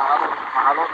mahalon.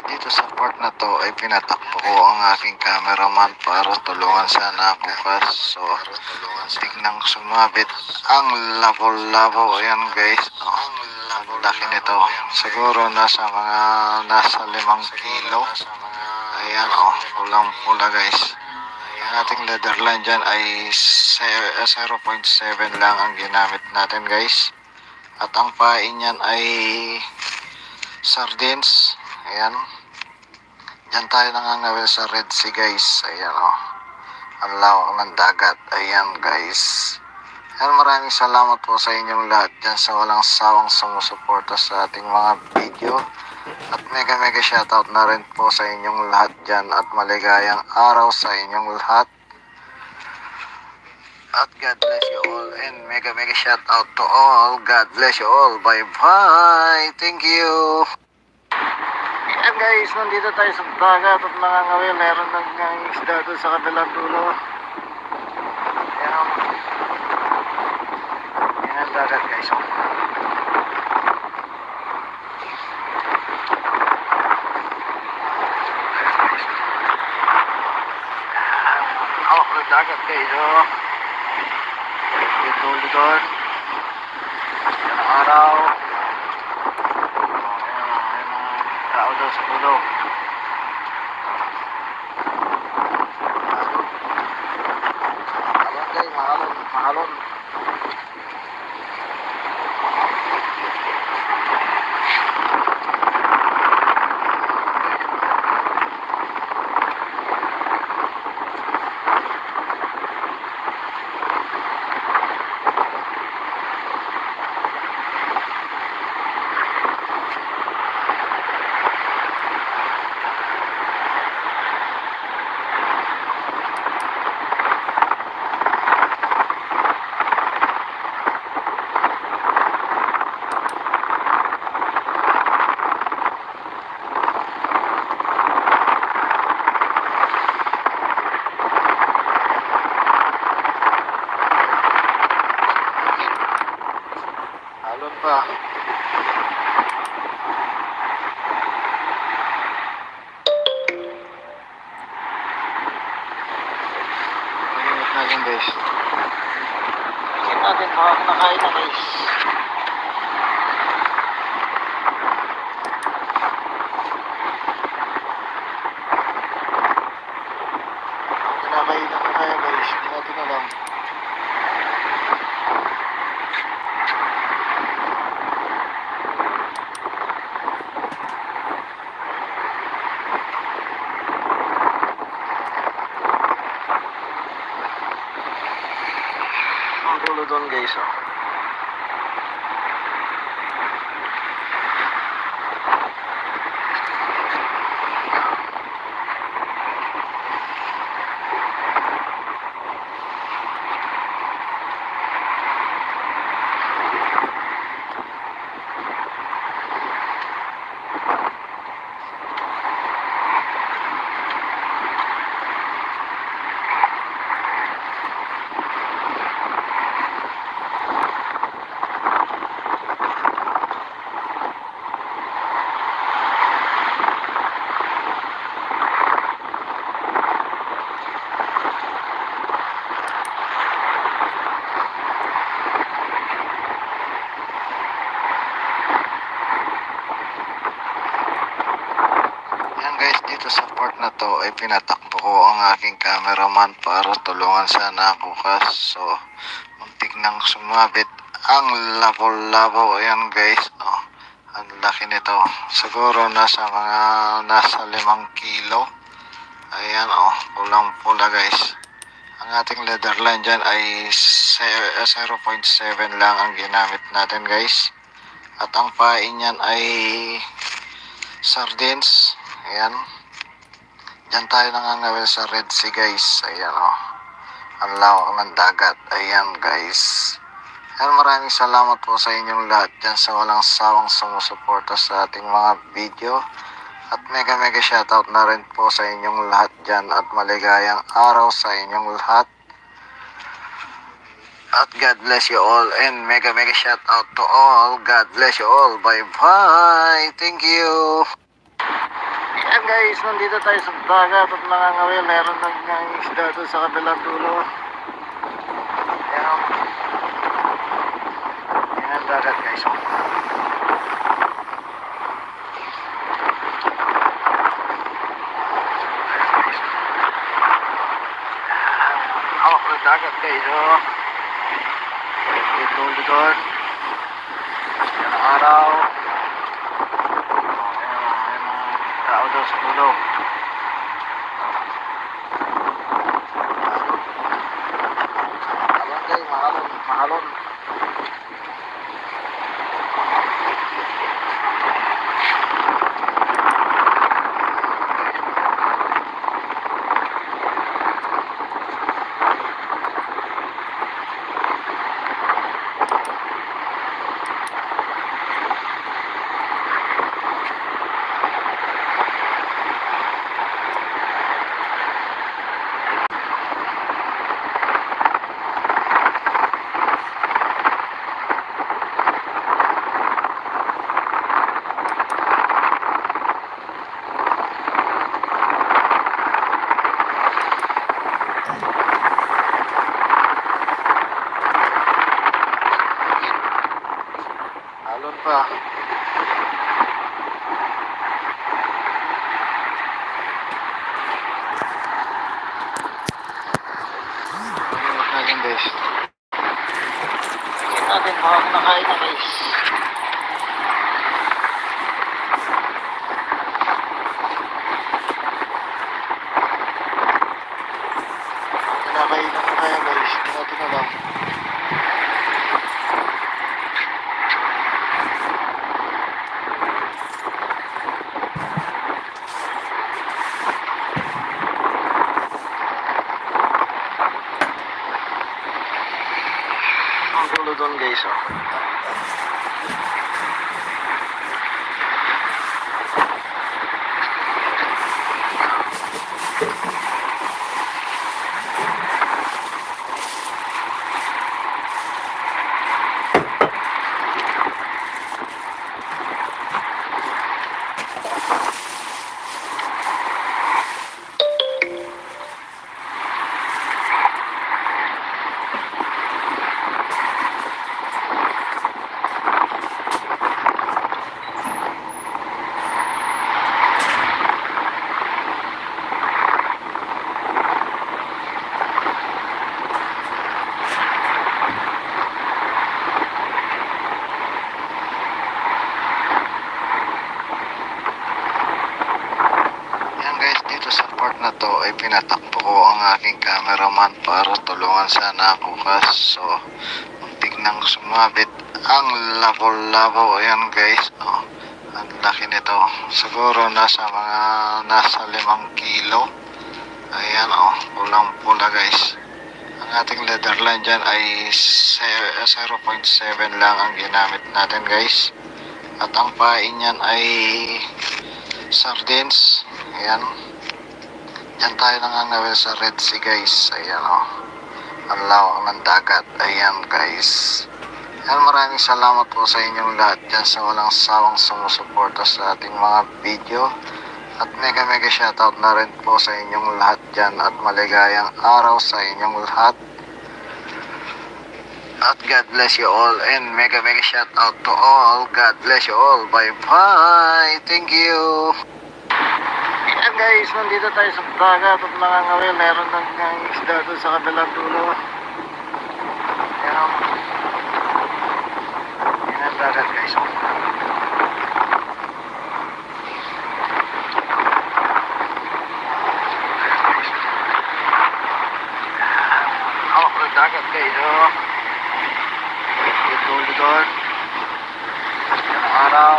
Dito sa part na to ay pinatakbo ko ang aking cameraman para tulungan sana ako kaso tignan sumabit ang labo-labo. Ayan guys, ang laki nito, siguro nasa 5 kilo. Ayan pulang pula guys. Ang ating leather line dyan ay 0.7 lang ang ginamit natin guys, at ang pain niyan ay sardines. Ayan, dyan tayo nangangawil sa Red Sea guys. Ayan ang lawak ng dagat. Ayan guys, ayan, maraming salamat po sa inyong lahat dyan sa walang sawang sumusuporta sa ating mga video, at mega shoutout na rin po sa inyong lahat dyan, at maligayang araw sa inyong lahat, at God bless you all, and mega shoutout to all. God bless you all. Bye bye, thank you. Ayan guys, nandito tayo sa dagat at nangangawil. Meron ng isda doon sa kabilang dulo. Ayan, ayan ang dagat guys. Hawak ng dagat guys. Dito doon. Ayan ang araw. Tao daw sa pulo. Mahalon. pa. Malimit na natin guys. Check natin baka nakain na guys. Kinakain na kaya guys. Hindi natin alam. Ang dulo doon guys oh. Guys, dito sa part na to ay pinatakbo ko ang aking cameraman para tulungan sana ako so muntik nang sumabit ang labo-labo. Ayan guys, oh, ang laki nito, siguro nasa 5 kilo. Ayan oh, pulang pula guys. Ang ating leather line dyan ay 0.7 lang ang ginamit natin guys, at ang pain niyan ay sardines. Ayan, dyan tayo nangangawil sa Red Sea guys. Ayan o, ang lawak ng dagat. Ayan guys. Ayan, maraming salamat po sa inyong lahat dyan sa walang sawang sumusuporta sa ating mga video. At mega shoutout na rin po sa inyong lahat dyan, at maligayang araw sa inyong lahat. At God bless you all, and mega shoutout to all. God bless you all. Bye bye. Thank you. Ayan guys, nandito tayo sa dagat at nangangawil. Meron ng isda doon sa kabilang dulo. Ayan. Ayan ang dagat guys. Hawak ng dagat guys. Ito doon. Ayan ang araw. Tao daw sa dulo. Ayan guys, mahalon. Alon pa. Alon natin guys. Check natin baka nakain na guys. Kinakain na kaya guys. Hindi natin alam. Dulo doon guys oh. ay pinatakbo ko ang aking cameraman para tulungan sana ako kaso muntik nang sumabit ang labo-labo. Ayan guys, oh, ang laki nito, siguro nasa 5 kilo. Ayan, oh, pulang pula guys. Ang ating leather line dyan ay 0.7 lang ang ginamit natin guys. At ang pain niyan ay sardines. Ayan. Diyan tayo nangangawil sa Red Sea guys. Ayan, oh. Ang lawak ng dagat. Ayan guys. Ayan, maraming salamat po sa inyong lahat dyan sa walang sawang sumusuporta sa ating mga video. At mega shoutout na rin po sa inyong lahat dyan. At maligayang araw sa inyong lahat. At God bless you all, and mega shout out to all. God bless you all. Bye bye. Thank you. Ayan guys, nandito tayo sa dagat at nangangawil. Meron ng isda doon sa kabilang dulo. Ayan. Ayan ang dagat guys. Hawak ng dagat guys. Dulo doon. Ayan ang araw.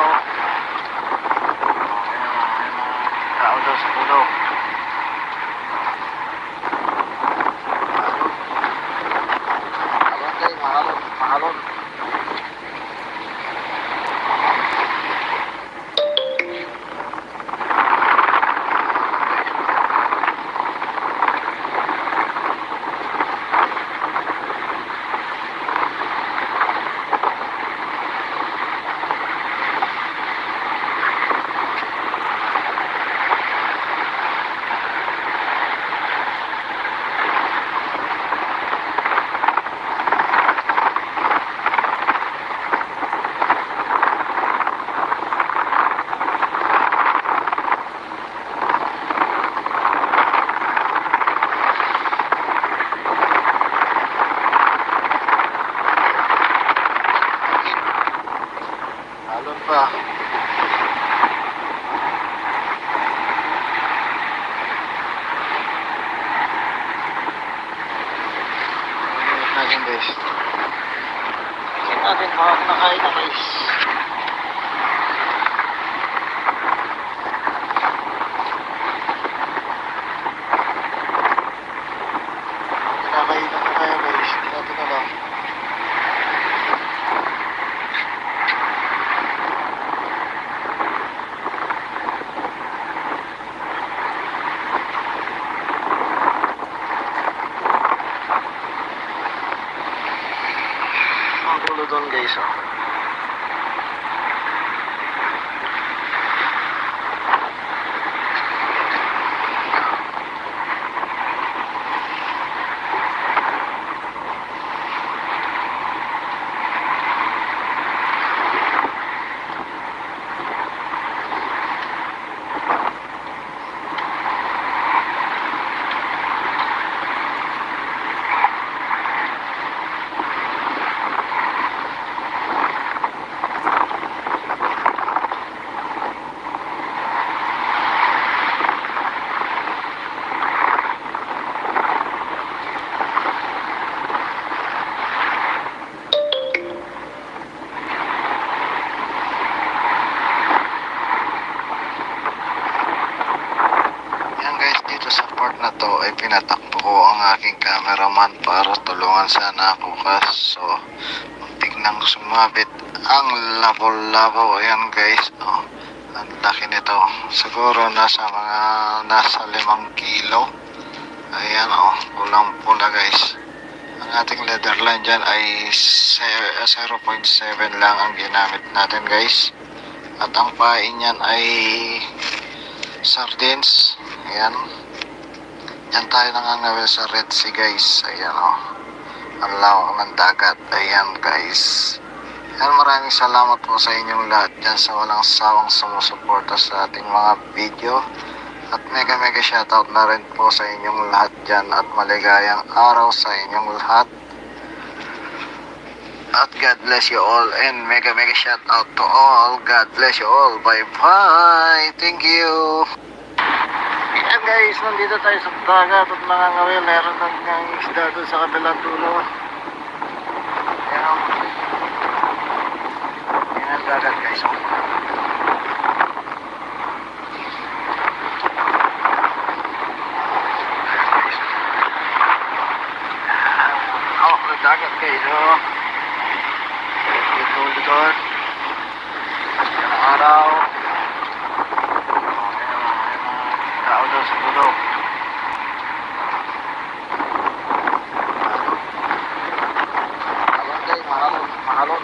Tao daw sa pulo. Mahalon guys, mahalon. Pa. Natin guys. Natin nakain na guys. Nakain na tayo guys. Natin na lang. Doon guys, oh. Na to ay pinatakbo ko ang aking cameraman para tulungan sana ako kaso muntik nang sumabit ang labo-labo. Ayan guys, oh, ang laki nito, siguro nasa 5 kilo. Ayan, oh, pulang pula guys. Ang ating leather line dyan ay 0.7 lang ang ginamit natin guys. At ang pain niyan ay sardines. Ayan. Diyan tayo nangangawil sa Red Sea guys. Ayan, oh. Ang lawak ng dagat. Ayan guys. Ayan, maraming salamat po sa inyong lahat dyan sa walang sawang sumusuporta sa ating mga video. At mega shoutout na rin po sa inyong lahat dyan. At maligayang araw sa inyong lahat. At God bless you all, and mega shoutout to all. God bless you all. Bye bye. Thank you. Ayan guys, nandito tayo sa dagat at nangangawin. Meron ng isda doon sa kabilang dulo. Ayan. Ayan ang dagat guys. Ang dagat guys. Dito likod. Ang araw. Tao doon sa dulo. Ayan guys, mahalon.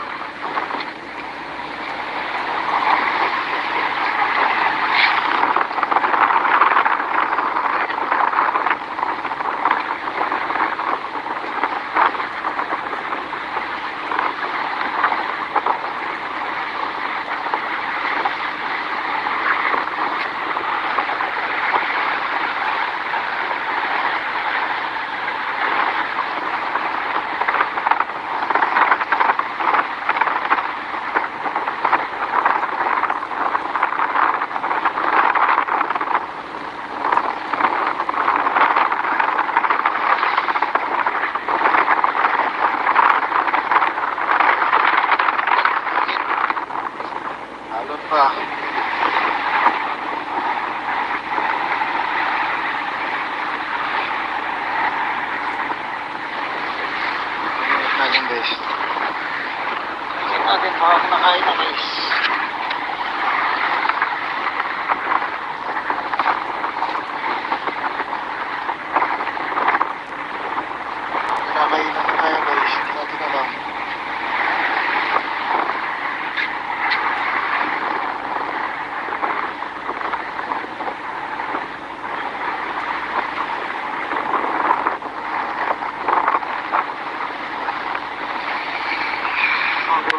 Halon pa. Natin guys. Tingnan natin baka nakain na guys. Nakakain na tayo guys. Natin na lang.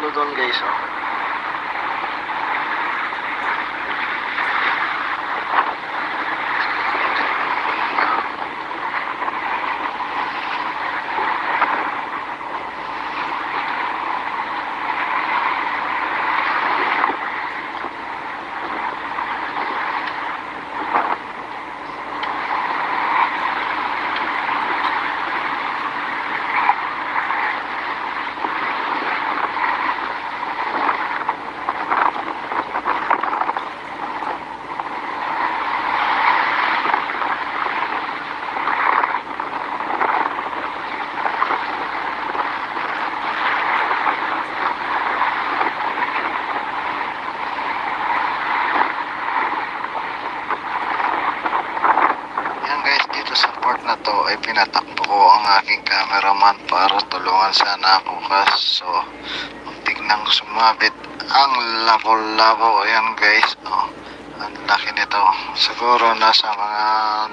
Doon guys na to ay pinatakbo ko ang aking cameraman para tulungan sana ako kaso muntik nang sumabit ang labo-labo. Ayan guys, ang laki nito, siguro nasa 5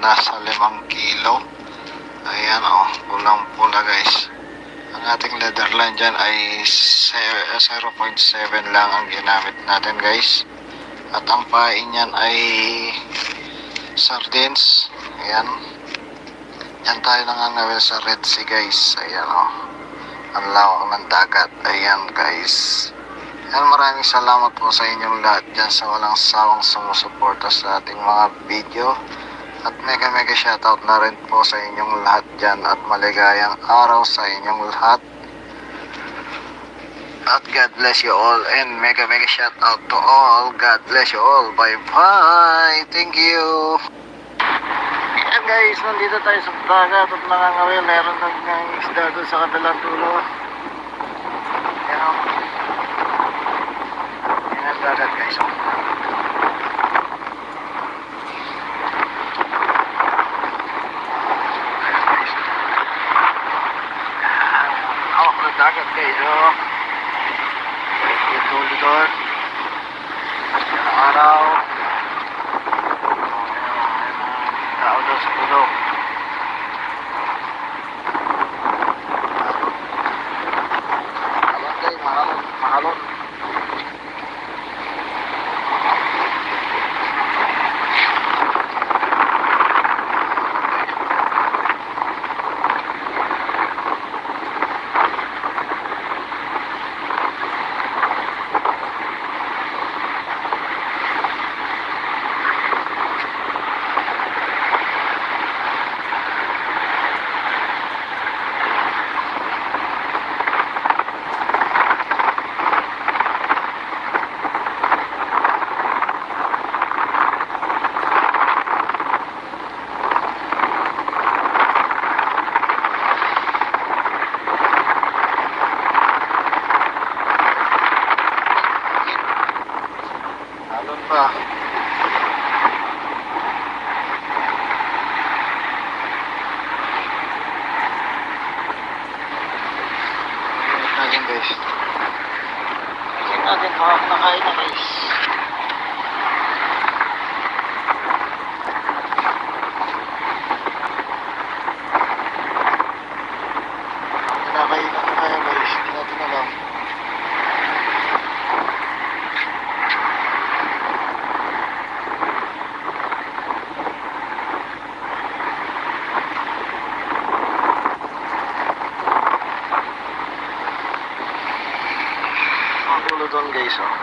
kilo. Ayan pulang pula guys. Ang ating leatherline dyan ay 0.7 lang ang ginamit natin guys, at ang pain yan ay sardines. Ayan, yan tayo nangangawil sa Red Sea guys. Ayan ang lawak ng dagat. Ayan guys. Ayan, maraming salamat po sa inyong lahat dyan sa walang sawang sumusuporta sa ating mga video. At mega shoutout na rin po sa inyong lahat dyan. At maligayang araw sa inyong lahat. At God bless you all. And mega shoutout to all. God bless you all. Bye bye. Thank you. Ayan guys, nandito tayo sa dagat at nangangawil. Meron ng isda doon sa kabilang dulo. Ayan ang dagat guys. Ang dagat guys. Dito likod. Ang araw. Tao doon sa dulo. Ayan guys, mahalon. pa. Natin guys. Natin baka nakain na guys. Nakainan na kaya guys. Hindi natin alam. Magulo doon guys oh.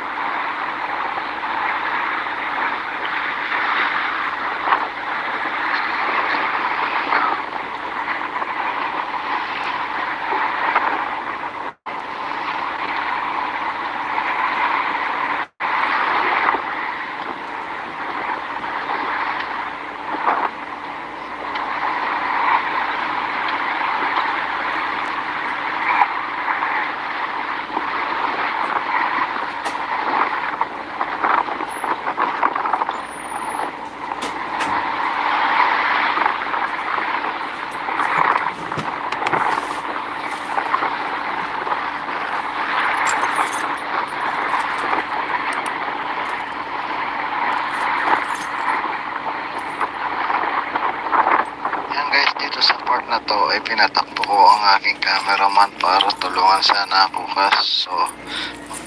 Sa part na to ay pinatakbo ko ang aking cameraman para tulungan sana ako kaso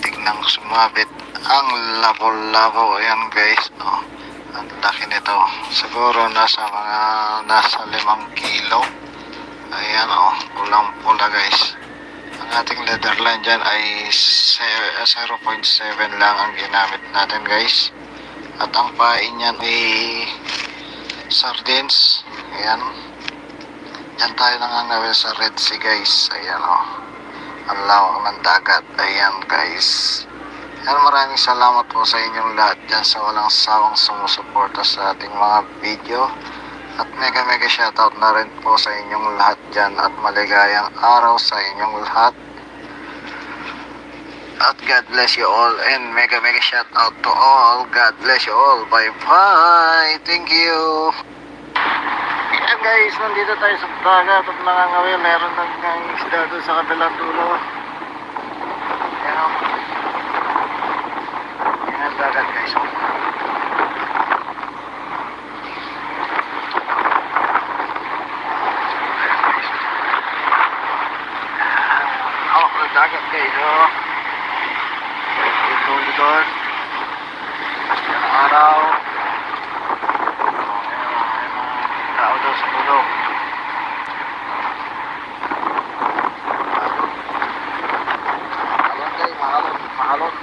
tignan sumabit ang labo-labo. Ayan guys oh, ang laki nito, siguro nasa 5 kilo. Ayan oh, pulang pula guys. Ang ating leather line dyan ay 0.7 lang ang ginamit natin guys, at ang pain niyan ay sardines. Ayan, yan tayo nangangawin sa Red Sea guys. Ayan o, ang lawak ng dagat. Ayan guys. Ayan, maraming salamat po sa inyong lahat dyan sa walang sawang sumusuporta sa ating mga video. At mega shoutout na rin po sa inyong lahat dyan. At maligayang araw sa inyong lahat. At God bless you all. And mega shoutout to all. God bless you all. Bye bye. Thank you. Ayan guys, nandito tayo sa dagat at nangangawin. Meron ng isda doon sa kabilang dulo. Ayan. Ayan dagat guys. Hawak na dagat guys. Dulo doon. Ayan ang araw. Tao daw sa puno. Ayan guys, mahalon.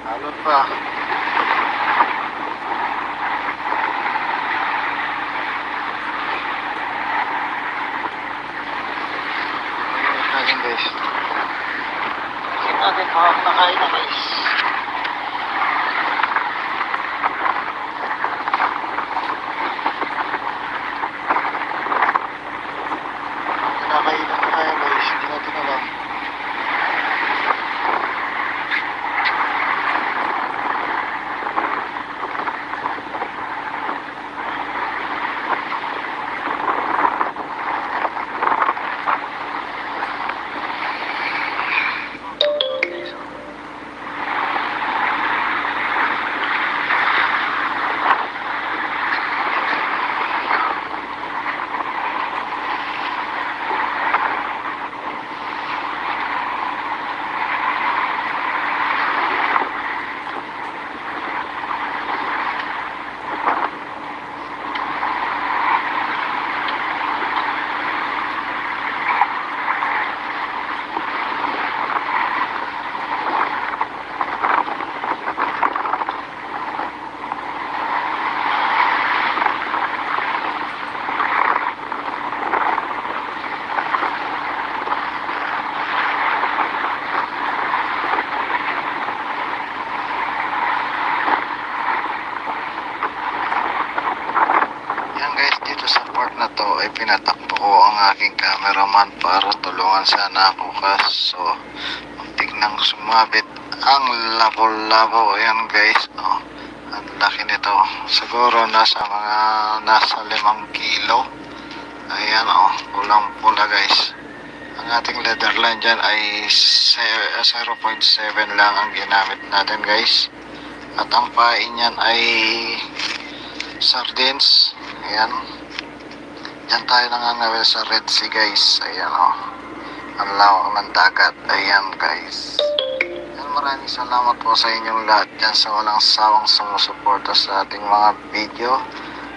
Halon pa. Ayan guys. Natin nakain na guys. Nakainan na kaya guys. Hindi natin alam. ay pinatakbo ko ang aking cameraman para tulungan sana ako kaso muntik nang sumabit ang labo-labo. Ayan guys, oh, ang laki nito, siguro nasa 5 kilo. Ayan, oh, pulang pula guys. Ang ating leather line dyan ay 0.7 lang ang ginamit natin guys. At ang pain niyan ay sardines. Ayan, dyan tayo nangangawil sa Red Sea guys. Ayan, oh, ang lawak ng dagat. Ayan guys. Ayan, maraming salamat po sa inyong lahat dyan sa walang sawang sumusuporta sa ating mga video.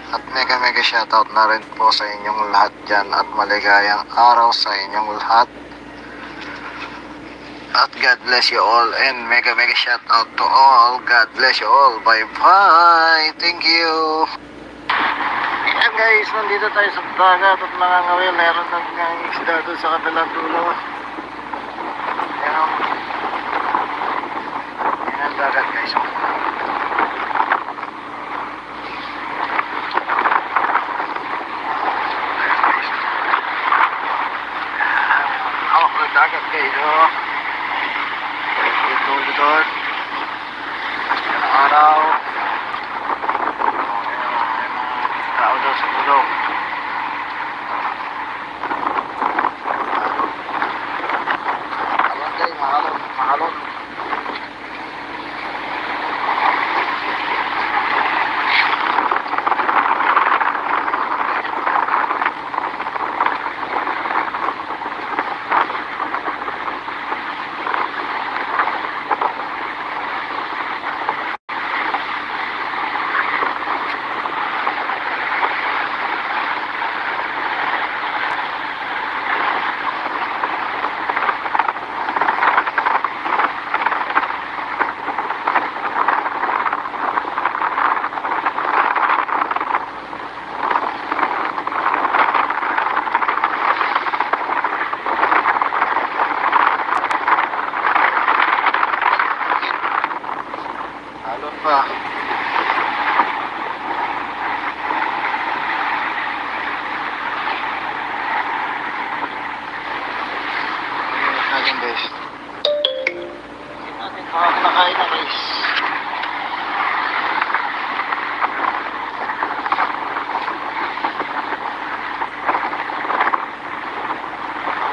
At mega shoutout na rin po sa inyong lahat dyan at maligayang araw sa inyong lahat. At God bless you all and mega shoutout to all. God bless you all. Bye bye. Thank you. Ayan guys, nandito tayo sa dagat at nangangawil. Meron ng isda doon sa kabilang dulo. Ayan. Ayan ang dagat guys. Dagat guys, oh. Ito doon. Ang araw. Ayan, tao daw sa bulong. Ayan guys, mahalon. Pa. Natin guys. Natin makakain na guys.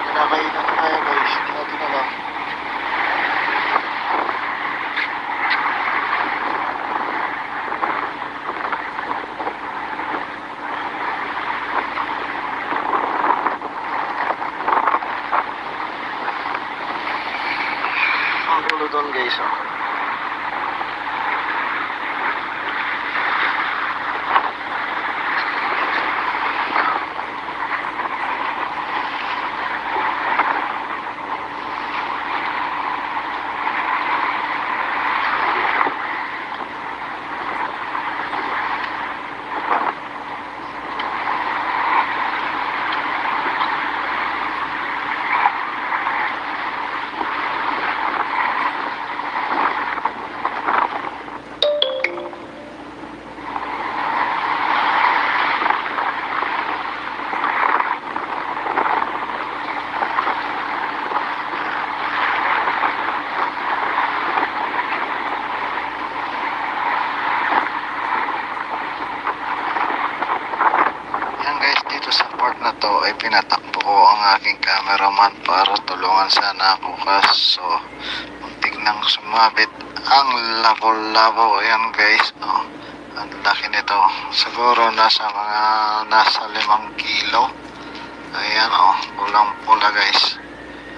Kinakain na tayo guys. Natin na lang. Doon guys, oh. Na to ay pinatakbo ko ang aking cameraman para tulungan sana ako kaso muntik nang sumabit ang labo-labo. Ayan guys, oh, ang laki nito, siguro nasa 5 kilo. Ayan, oh, pulang pula guys.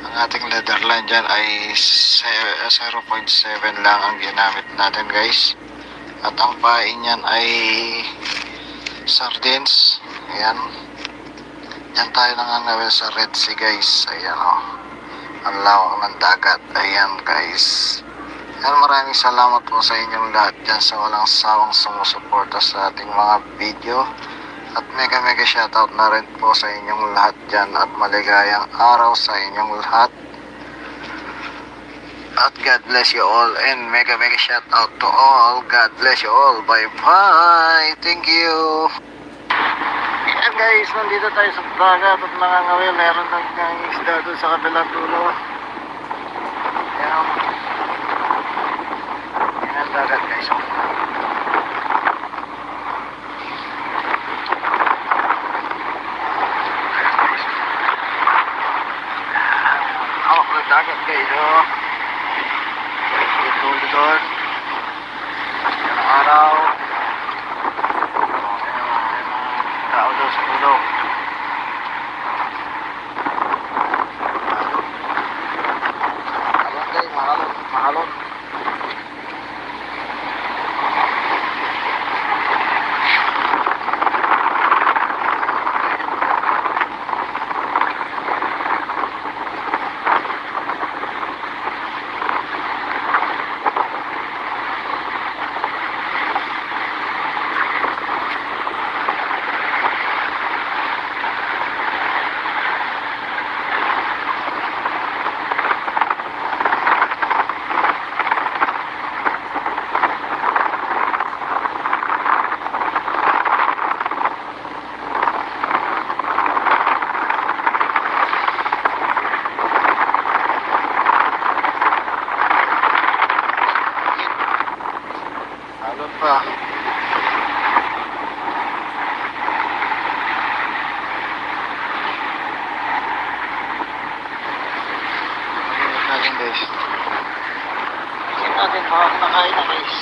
Ang ating leather line dyan ay 0.7 lang ang ginamit natin guys. At ang pain niyan ay sardines. Ayan, dyan tayo nangangawil sa Red Sea guys. Ayan, oh, ang lawak ng dagat. Ayan guys. Ayan, maraming salamat po sa inyong lahat dyan sa walang sawang sumusuporta sa ating mga video. At mega shoutout na rin po sa inyong lahat dyan at maligayang araw sa inyong lahat. At God bless you all and mega shoutout to all. God bless you all. Bye bye. Thank you. Ayan Guys, nandito tayo sa dagat at nangangawil. Meron ng isda doon sa kabilang dulo. Ayan. Ayan ang dagat guys. Hawak ng dagat guys. Ito doon. Ayan ang araw. Tao doon sa dulo. Mahalon. Pa. Natin guys. Tingnan natin baka nakain na guys.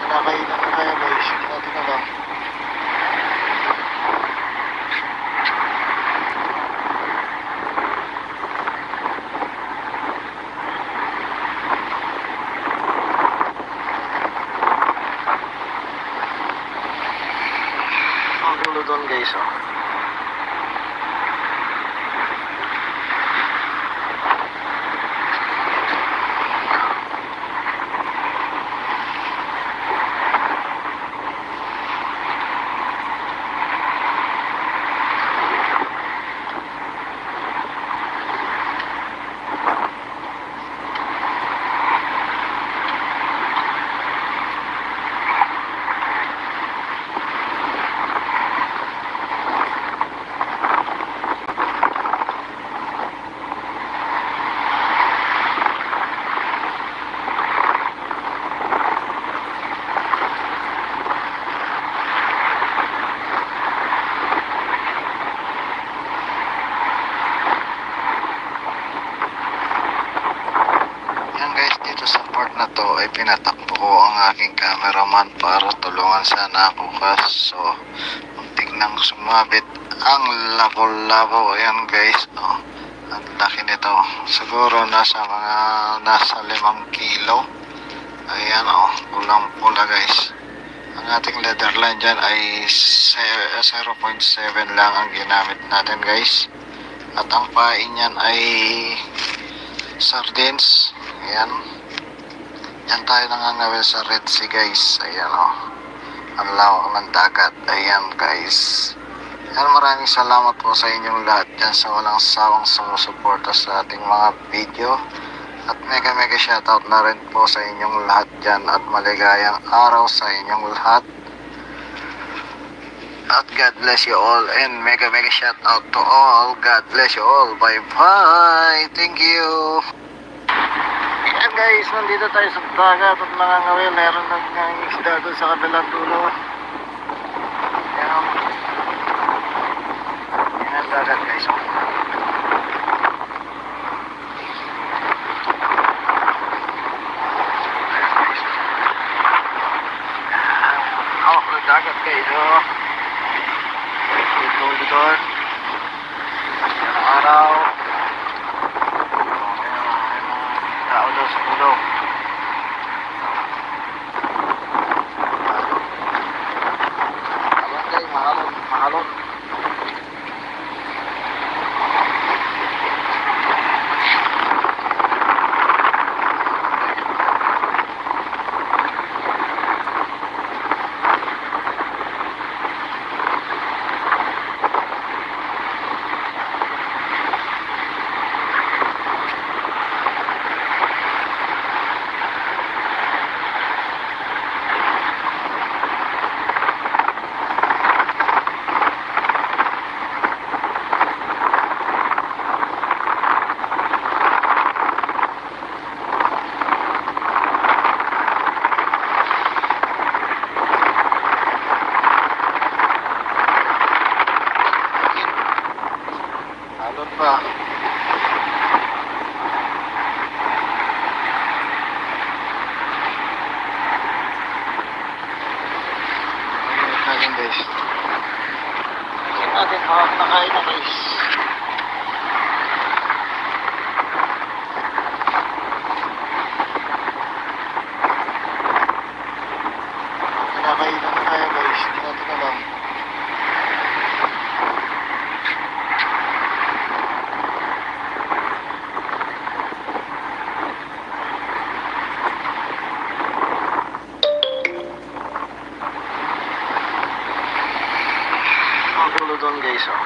Nakain na kaya guys. Natin na lang. Doon guys na to ay pinatakbo ko ang aking cameraman para tulungan sana ako kaso muntik nang sumabit ang labo-labo. Ayan guys, ang laki nito, siguro nasa 5 kilo. Ayan pulang pula guys. Ang ating leather line dyan ay 0.7 lang ang ginamit natin guys, at ang pain niyan ay sardines. Ayan, yan tayo nangangawil sa Red Sea guys. Ayan ang lawak ng dagat. Ayan guys, yan, maraming salamat po sa inyong lahat dyan sa walang sawang sumusuporta sa ating mga video, at mega shoutout na rin po sa inyong lahat dyan, at maligayang araw sa inyong lahat, at God bless you all, and mega shoutout to all. God bless you all. Bye bye. Thank you. Ayan guys, nandito tayo sa dagat at nangangawil. Meron ng isda doon sa kabilang dulo. Ayan. Ayan ang dagat guys. Hawak ng dagat guys. Ito doon. Ayan ang araw. Tao doon sa dulo. Mahalon. Nakakain na guys. Nakakain na tayo guys. Hindi natin alam. Ang gulo doon guys oh.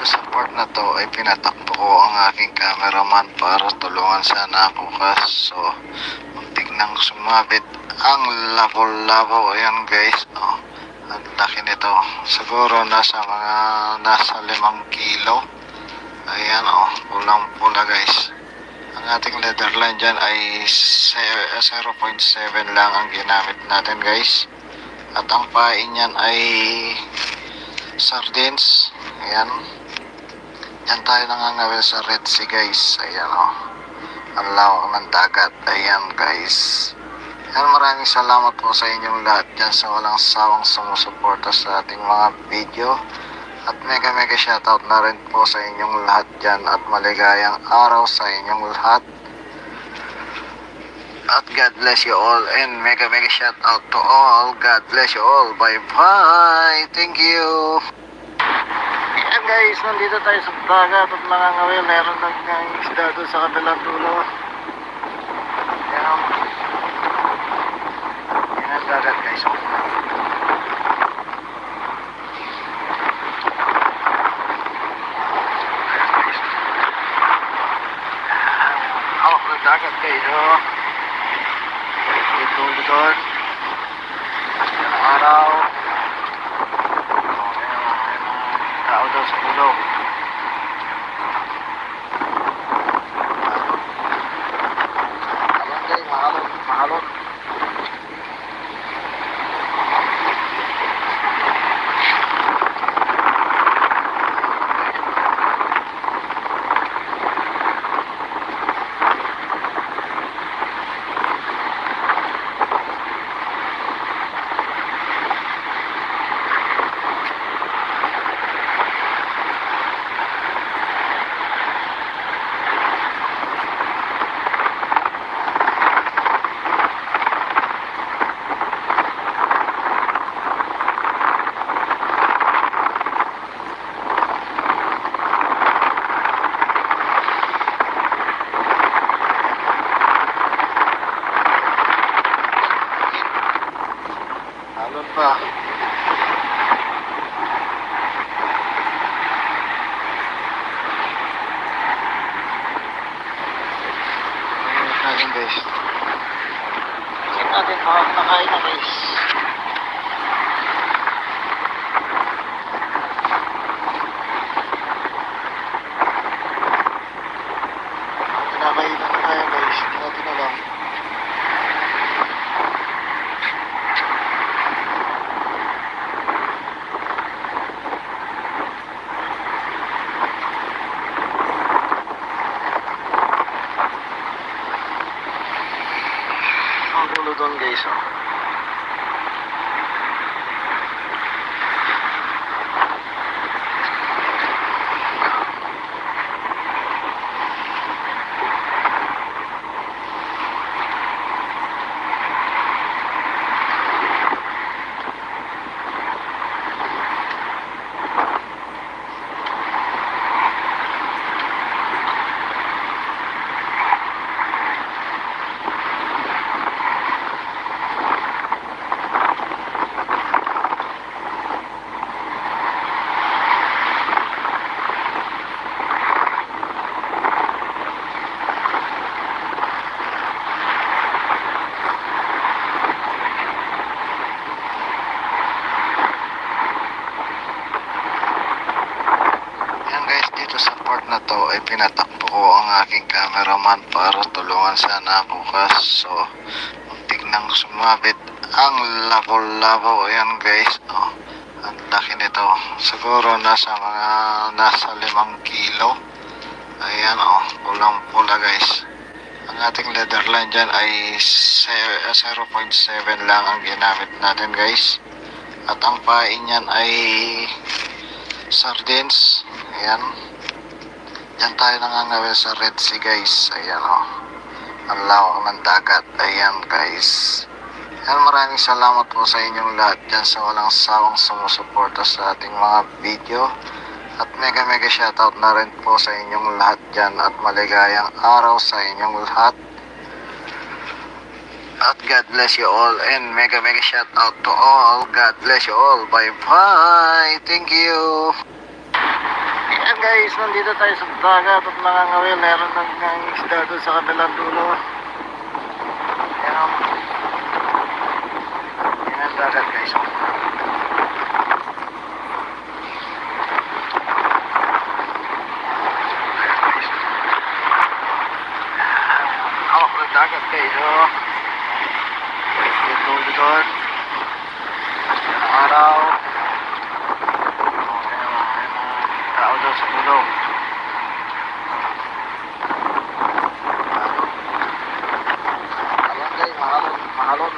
Sa part na to ay pinatakbo ko ang aking cameraman para tulungan sana ako kaso muntik nang sumabit ang labo-labo. Ayan guys oh, ang laki nito, siguro nasa 5 kilo. Ayan oh, pulang pula guys. Ang ating leatherline dyan ay 0.7 lang ang ginamit natin guys, at ang pain niyan ay sardines. Ayan, yan tayo nangangawil sa Red Sea guys. Ayan o, ang lawak ng dagat. Ayan guys. Yan, maraming salamat po sa inyong lahat dyan sa walang sawang sumusuporta sa ating mga video. At mega shoutout na rin po sa inyong lahat dyan. At maligayang araw sa inyong lahat. At God bless you all. And mega shoutout to all. God bless you all. Bye bye. Thank you. Ayan guys, nandito tayo sa dagat at nangangawil. Meron ng isda doon sa kabilang dulo. Ayan. Ayan ang dagat guys. Hawak ng dagat guys. Ito doon. Ayan ang araw. Tao daw sa pulo. Ayan guys, mahalon. Halon pa. Natin guys. Check natin mga nakain na guys. Nakain na tayo guys. Hindi natin alam. Ang gulo doon guys oh. na to ay pinatakbo ko ang aking cameraman para tulungan sana ako kaso muntik nang sumabit ang labo-labo. Ayan guys, oh, ang laki nito, siguro nasa 5 kilo. Ayan, oh, pulang pula guys. Ang ating leather line dyan ay 0.7 lang ang ginamit natin guys. At ang pain niyan ay sardines. Ayan. Diyan tayo nangangawil sa Red Sea guys. Ayan, oh. Ang lawak ng dagat. Ayan guys. Ayan, maraming salamat po sa inyong lahat dyan sa walang sawang sumusuporta sa ating mga video. At mega shoutout na rin po sa inyong lahat dyan. At maligayang araw sa inyong lahat. At God bless you all. And mega shoutout to all. God bless you all. Bye bye. Thank you. Ayan guys, nandito tayo sa dagat at nangangawil. Meron ng isda doon sa kabilang dulo. Ayan. Ayan ang dagat guys. Hawak ng dagat guys. Ito doon. Ayan ang araw. Tao daw sa dulo. Ayan guys, mahalon.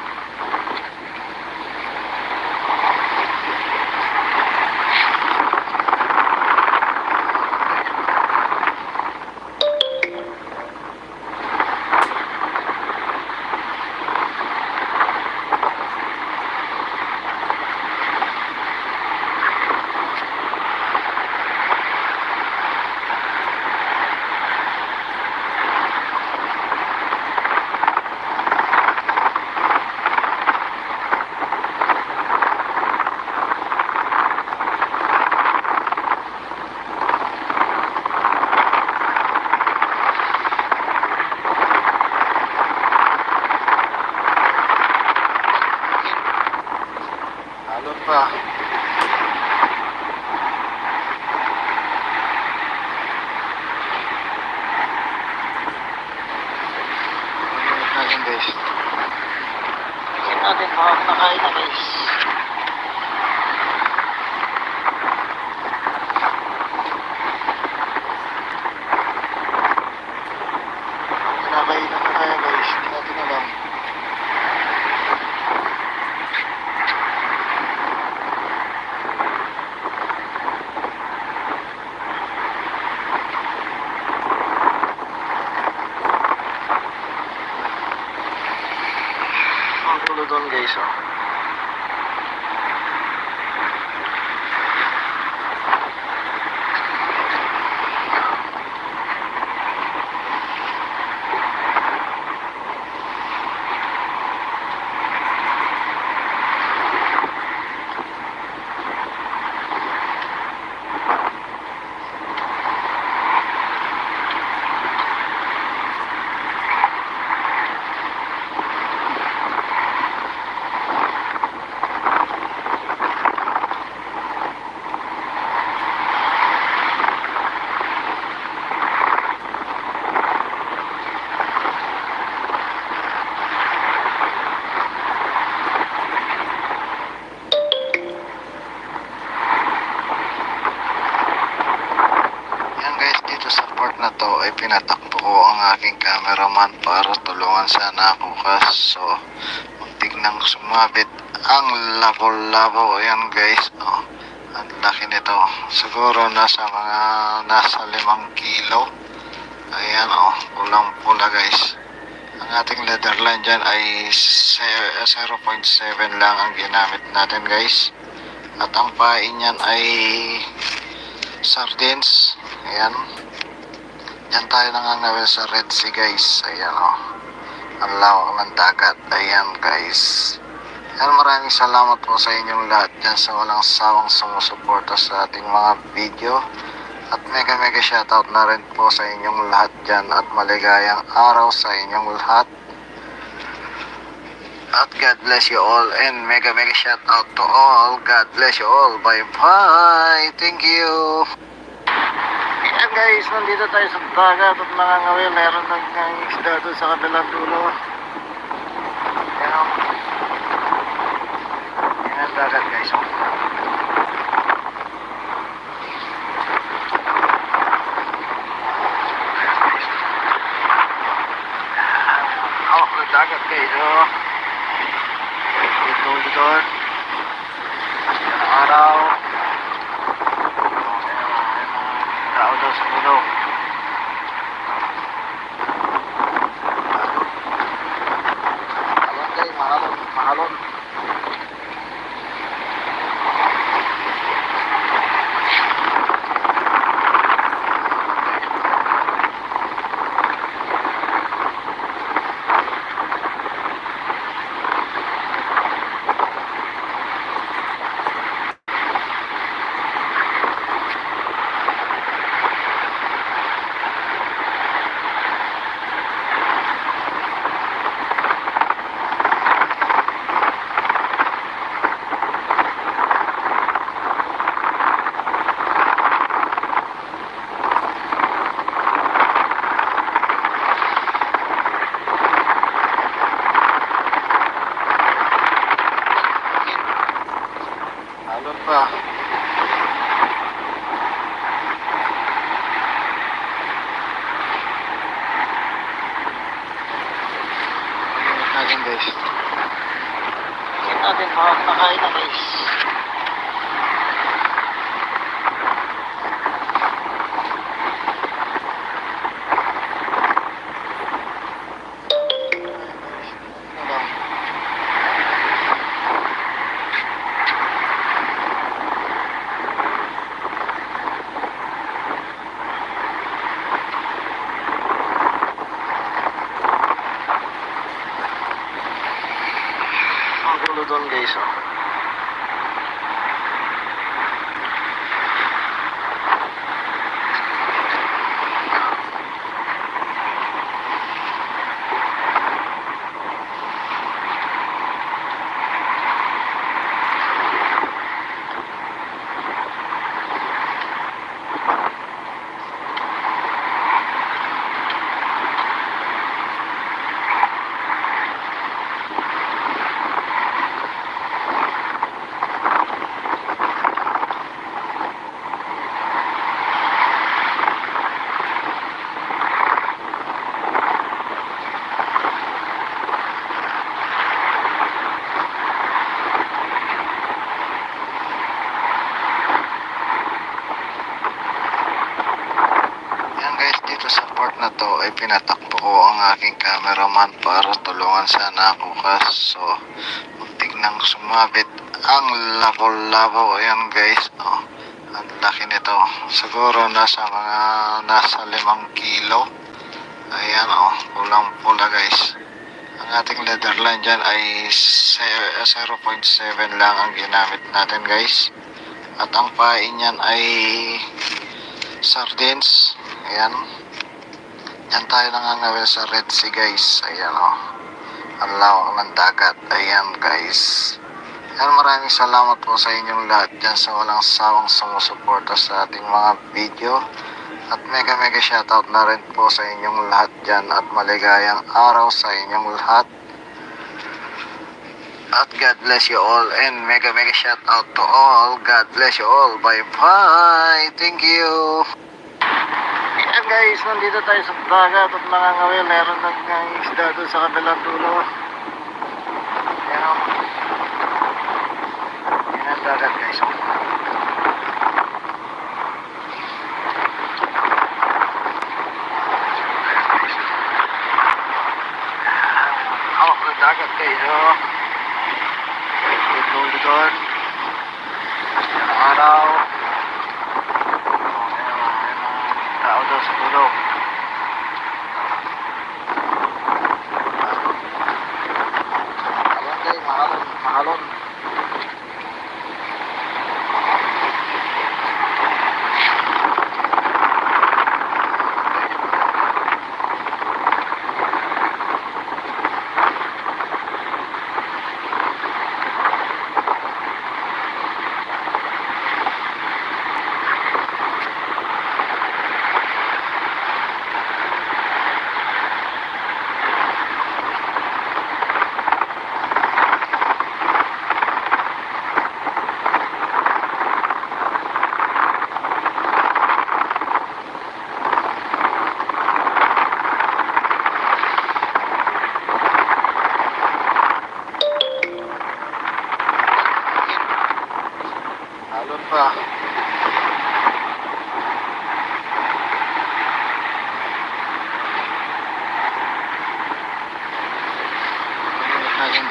Halon pa. Natin guys. Tingnan natin baka nakain na guys. Nakain na kaya guys. Hindi natin alam. Ang tulo doon guys, oh. Na to ay pinatakbo ko ang aking cameraman para tulungan sana ako kaso muntik nang sumabit ang labo-labo. Ayan guys, oh, ang laki nito, siguro nasa 5 kilo. Ayan, oh, pulang pula guys. Ang ating leather line dyan ay 0.7 lang ang ginamit natin guys. At ang pain niyan ay sardines. Ayan. Diyan tayo nangangawil sa Red Sea guys. Ayan, oh. Ang lawak ng dagat. Ayan guys. Ayan, maraming salamat po sa inyong lahat dyan sa walang sawang sumusuporta sa ating mga video. At mega shoutout na rin po sa inyong lahat dyan. At maligayang araw sa inyong lahat. At God bless you all. And mega shoutout to all. God bless you all. Bye bye. Thank you. Ayan guys, nandito tayo sa dagat at nangangawil. Meron ng isda doon sa kabilang dulo. Ayan o. Ayan ang dagat guys o. Hawak ng dagat guys o. Ito doon. Ayan ang araw. Tao daw sa dulo. Mahalon guys, mahalon, mahalon. Halon pa. Tingnan natin guys. Tingnan natin mga nakain na guys. Ang gulo doon guys oh. Sa part na to ay pinatakbo ko ang aking cameraman para tulungan sana ako kaso muntik nang sumabit ang labo-labo. Ayan guys oh, ang laki nito, siguro nasa 5 kilo. Ayan oh, pulang pula guys. Ang ating leather line dyan ay 0.7 lang ang ginamit natin guys, at ang pain niyan ay sardines. Ayan, yan tayo nangangawil sa Red Sea guys. Ayan o, ang lawak ng dagat. Ayan guys. Ayan, maraming salamat po sa inyong lahat dyan sa walang sawang sumusuporta sa ating mga video. At mega shoutout na rin po sa inyong lahat dyan. At maligayang araw sa inyong lahat. At God bless you all. And mega shoutout to all. God bless you all. Bye bye. Thank you. Ayan guys, nandito tayo sa dagat at nangangawil. Meron ng isda doon sa kabilang dulo. Ayan o. Ayan ang dagat guys. Hawak ng dagat guys o. Ito doon. Ayan ang araw. Tao daw sa dulo. Mahalon guys, mahalon, mahalon.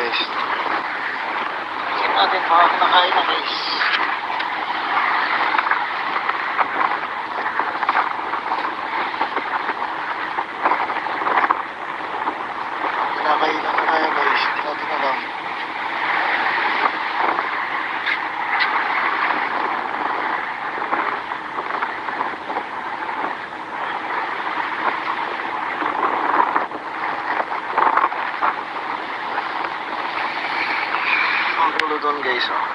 guys. Tingnan natin baka kinakain na guys. Kinakain na kaya guys. Hindi natin alam. Ang gulo doon guys, oh.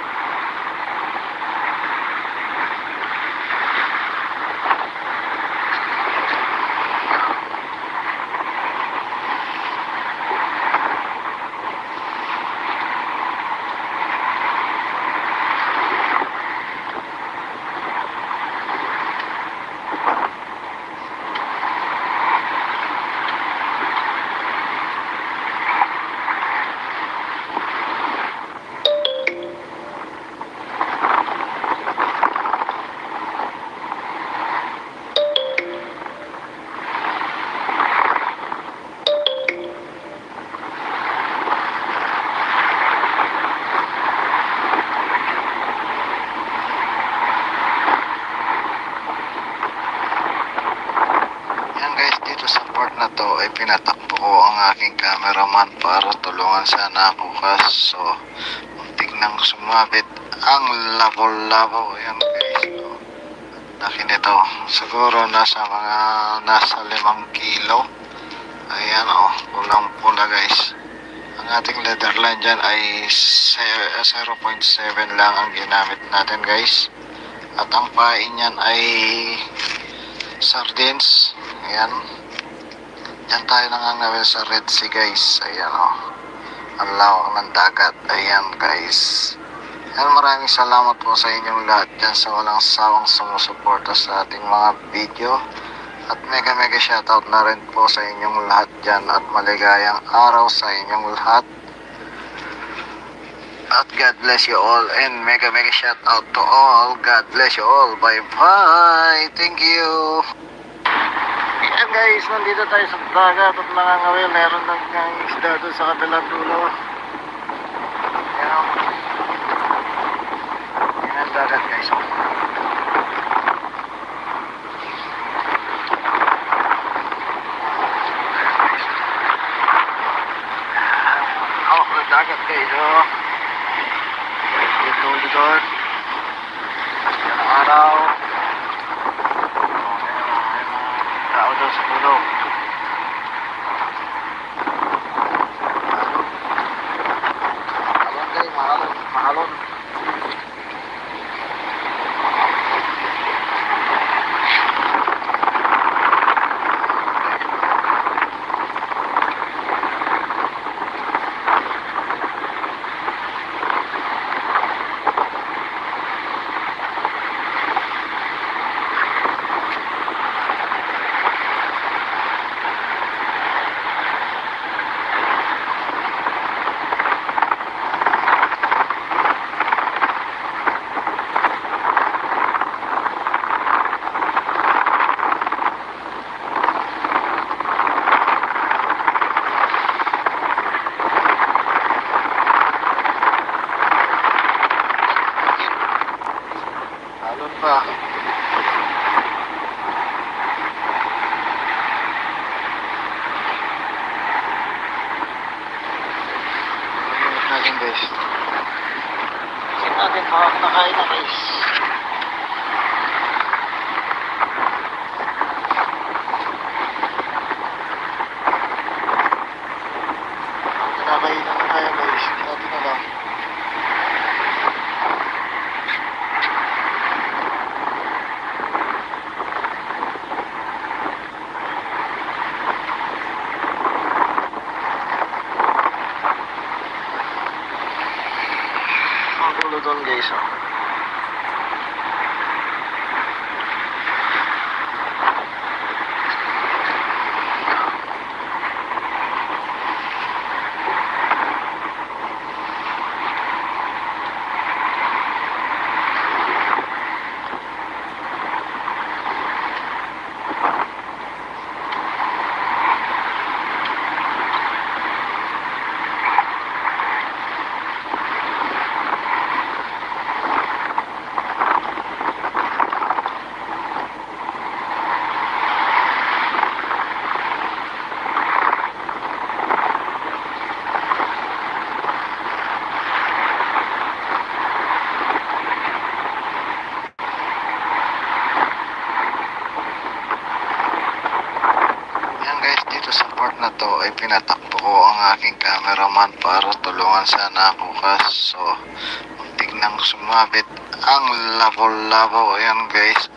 Dito sa part na to ay pinatakbo ko ang aking cameraman para tulungan sana ako so muntik nang sumabit ang labo-labo. Ayan guys, so, laki nito, siguro nasa 5 kilo. Ayan pulang pula guys. Ang ating leather line dyan ay 0.7 lang ang ginamit natin guys, at ang pain niyan ay sardines. Ayan, dyan tayo nangangawin sa Red Sea guys. Ayan ang lawak ng dagat. Ayan guys. Ayan, maraming salamat po sa inyong lahat dyan sa walang sawang sumusuporta sa ating mga video. At mega shoutout na rin po sa inyong lahat dyan, at maligayang araw sa inyong lahat. At God bless you all, and mega shoutout to all. God bless you all. Bye bye. Thank you. Ayan guys, nandito tayo sa dagat at nangangawil. Meron ng isda doon sa kabilang dulo. Ayan. Ayan ang dagat guys. Hawak ng dagat guys. Ito doon. Ayan ang araw. Tao daw sa puno. Mahalon guys, mahalon. na to ay pinatakbo ko ang aking cameraman para tulungan sana ako, kaso muntik nang sumabit ang labo-labo. Ayan guys,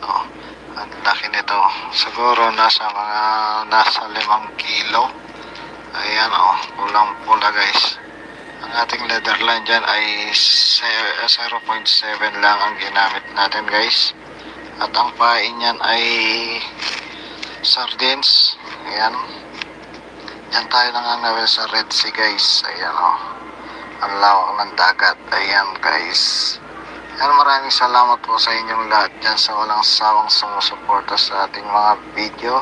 ang laki nito, siguro nasa 5 kilo. Ayan, pulang pula guys. Ang ating leather line dyan ay 0.7 lang ang ginamit natin guys. At ang pain niyan ay sardines. Ayan. Yan tayo nangangawil sa Red Sea guys. Ayan, ang lawak ng dagat. Ayan guys. Ayan, maraming salamat po sa inyong lahat dyan sa walang sawang sumusuporta sa ating mga video.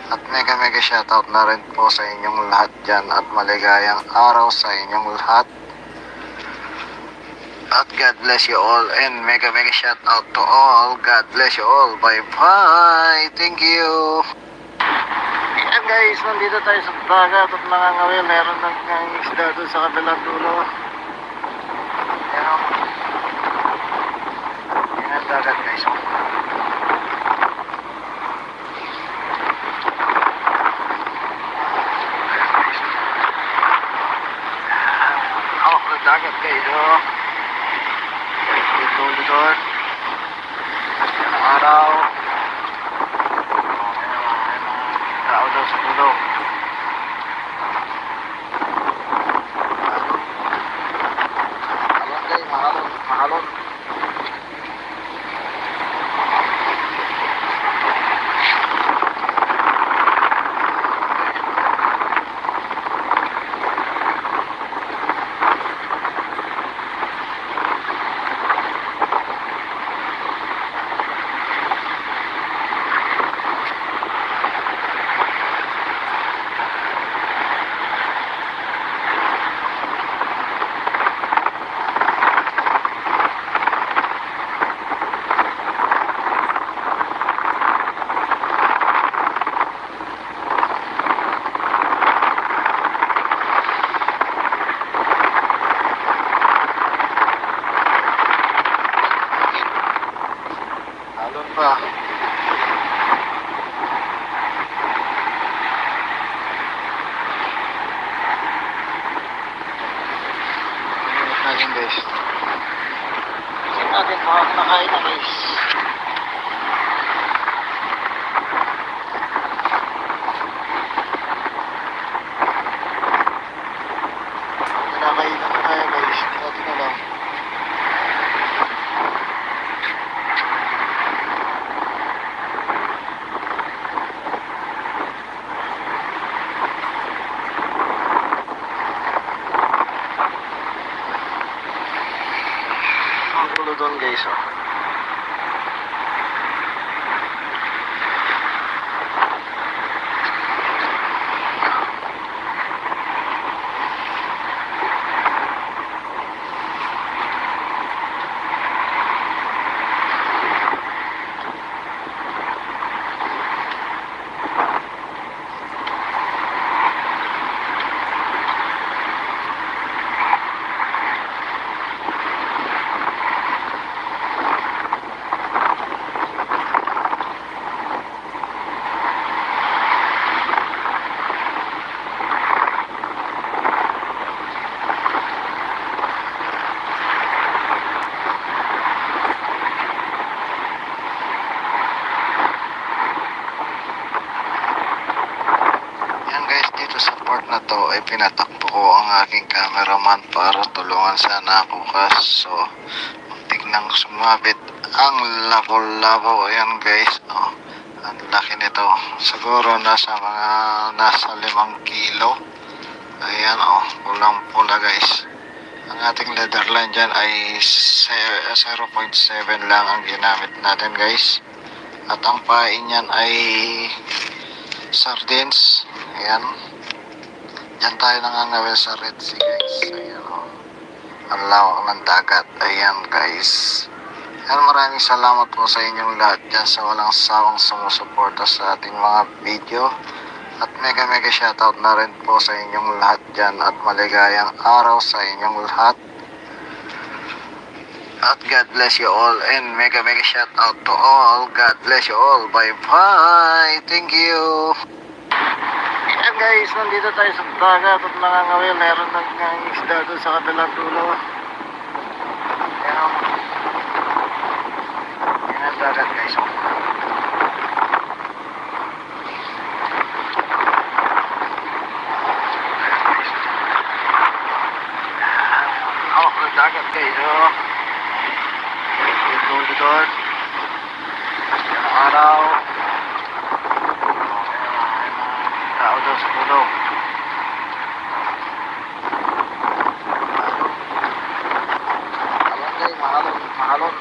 At mega shoutout na rin po sa inyong lahat dyan. At maligayang araw sa inyong lahat. At God bless you all. And mega shoutout to all. God bless you all. Bye bye. Thank you. Ayan guys, nandito tayo sa dagat at nangangawil. Meron ng isda doon sa kabilang dulo. Ayan. Ayan ang dagat guys. Dagat guys, Lito-liton. Yan ang araw. May tao daw sa dulo. Mahalon guys, mahalon. Pa. Natin guys. Tingnan natin mga kinakain na guys. Kinakain na tayo guys. Natin na lang. Doon guys, na to ay pinatakbo ko ang aking cameraman para tulungan sana ako, kaso muntik nang sumabit ang labo-labo. Ayan guys, ang laki nito, siguro nasa 5 kilo. Ayan, pulang pula guys. Ang ating leather line dyan ay 0.7 lang ang ginamit natin guys. At ang pain niyan ay sardines. Ayan. Yan tayo nangangawil sa Red Sea guys. Ayan, ang lawak ng dagat. Ayan guys. Ayan, maraming salamat po sa inyong lahat dyan sa walang sawang sumusuporta sa ating mga video. At mega shoutout na rin po sa inyong lahat dyan. At maligayang araw sa inyong lahat. At God bless you all. And mega shoutout to all. God bless you all. Bye bye. Thank you. Ayan Ayan guys, nandito tayo sa dagat at nangangawil. Meron ng isda doon sa kabilang dulo. Ayan. Ayan ang dagat guys. Ang dagat guys. Dito. Ang araw. Tao daw sa pulo. Mahalon.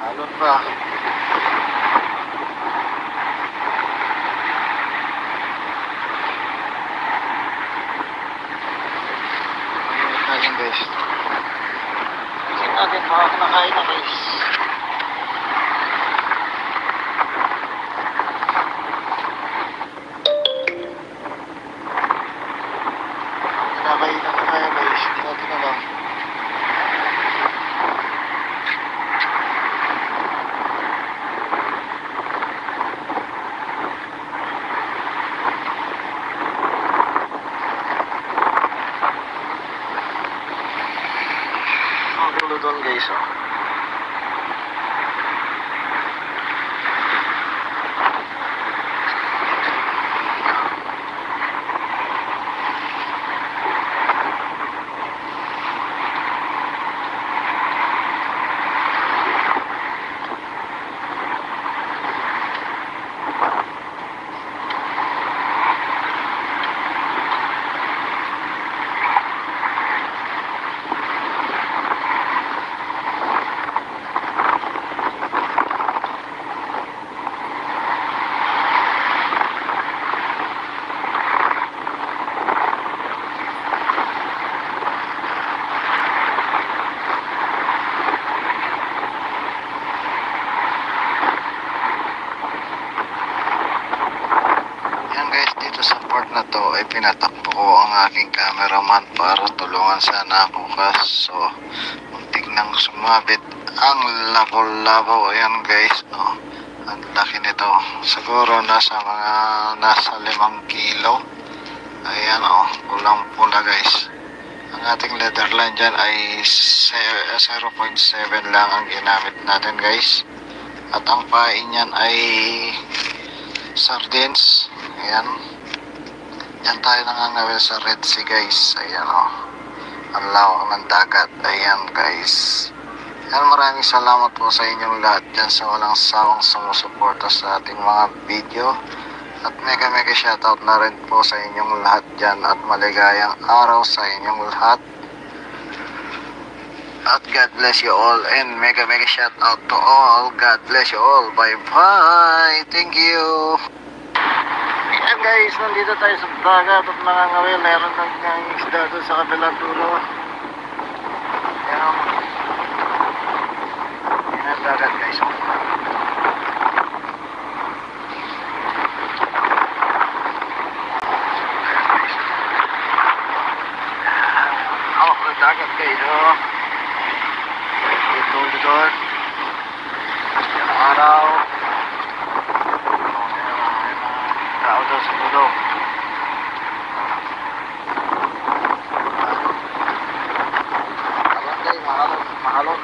Halon pa. Natin guys. Check natin baka nakain na guys. Nakain na kaya guys. Hindi natin alam. Ang dulo doon guys. Sa part na to ay pinatakbo ko ang aking cameraman para tulungan sana ako kaso muntik nang sumabit ang labo-labo. Ayan guys, ang laki nito, siguro nasa 5 kilo. Ayan pulang pula guys. Ang ating leather line dyan ay 0.7 lang ang ginamit natin guys, at ang pain niyan ay sardines. Ayan. Yan tayo nangangawil sa Red Sea guys. Ayan ang lawak ng dagat. Ayan guys. Ayan, maraming salamat po sa inyong lahat dyan sa walang sawang sumusuporta sa ating mga video. At mega shoutout na rin po sa inyong lahat dyan. At maligayang araw sa inyong lahat. At God bless you all. And mega shoutout to all. God bless you all. Bye bye. Thank you. Ayan guys, nandito tayo sa dagat at nangangawil. Meron ng isda doon sa kabilang dulo. Ayan. Ayan ang dagat guys. Hawak ng dagat guys. Dito. Ayan ang araw. Tao daw sa pulo. Mahalon.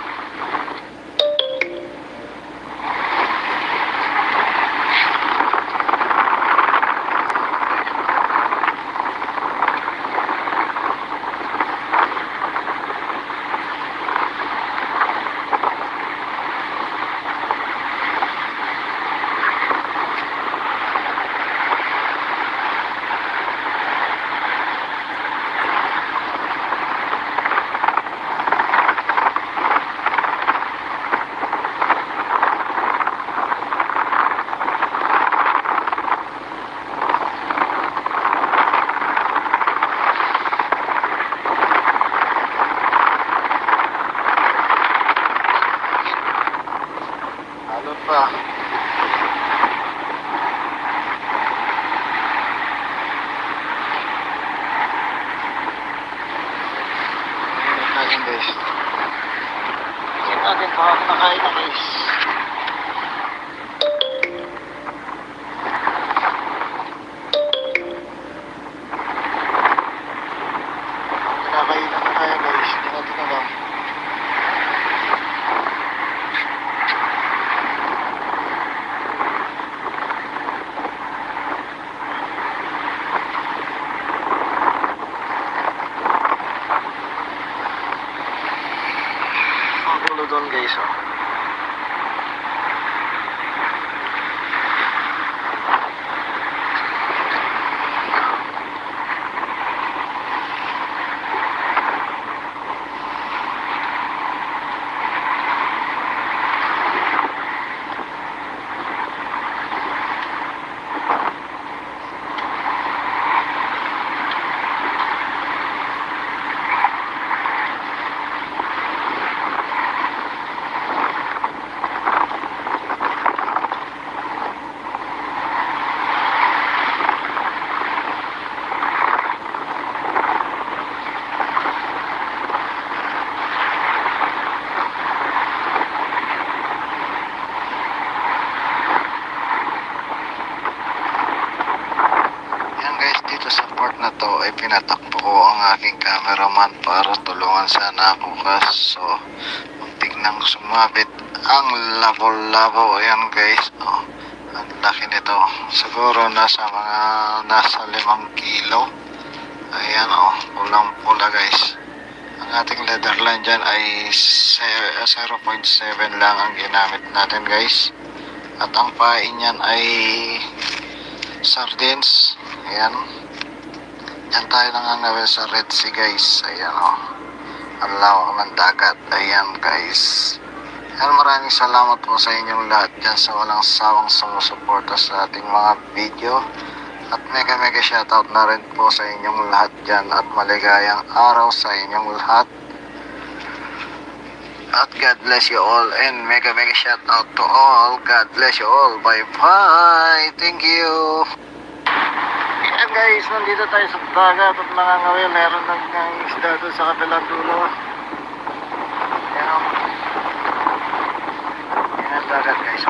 ay pinatakbo ko ang aking cameraman para tulungan sana ako kaso muntik nang sumabit ang labo-labo. Ayan guys, oh, ang laki nito, siguro nasa 5 kilo. Ayan, oh, pulang pula guys. Ang ating leather line dyan ay 0.7 lang ang ginamit natin guys. At ang pain niyan ay sardines. Ayan. Yan tayo nangangawil sa Red Sea guys. Ayan, oh. Ang lawak ng dagat. Ayan guys. Ayan, maraming salamat po sa inyong lahat dyan sa walang sawang sumusuporta sa ating mga video. At mega shoutout na rin po sa inyong lahat dyan. At maligayang araw sa inyong lahat. At God bless you all, and mega shout out to all. God bless you all. Bye bye. Thank you. Ayan guys, nandito tayo sa dagat at nangangawil. Meron ng isda doon sa kabilang dulo. Ayan. Ayan ang dagat guys.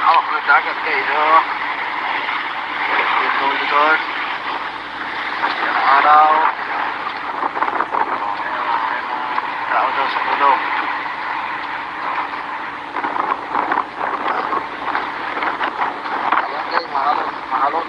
Hawak na dagat guys, oh. Doon yan ang araw. Tao daw sa pulo. Ayan guys, mahalon.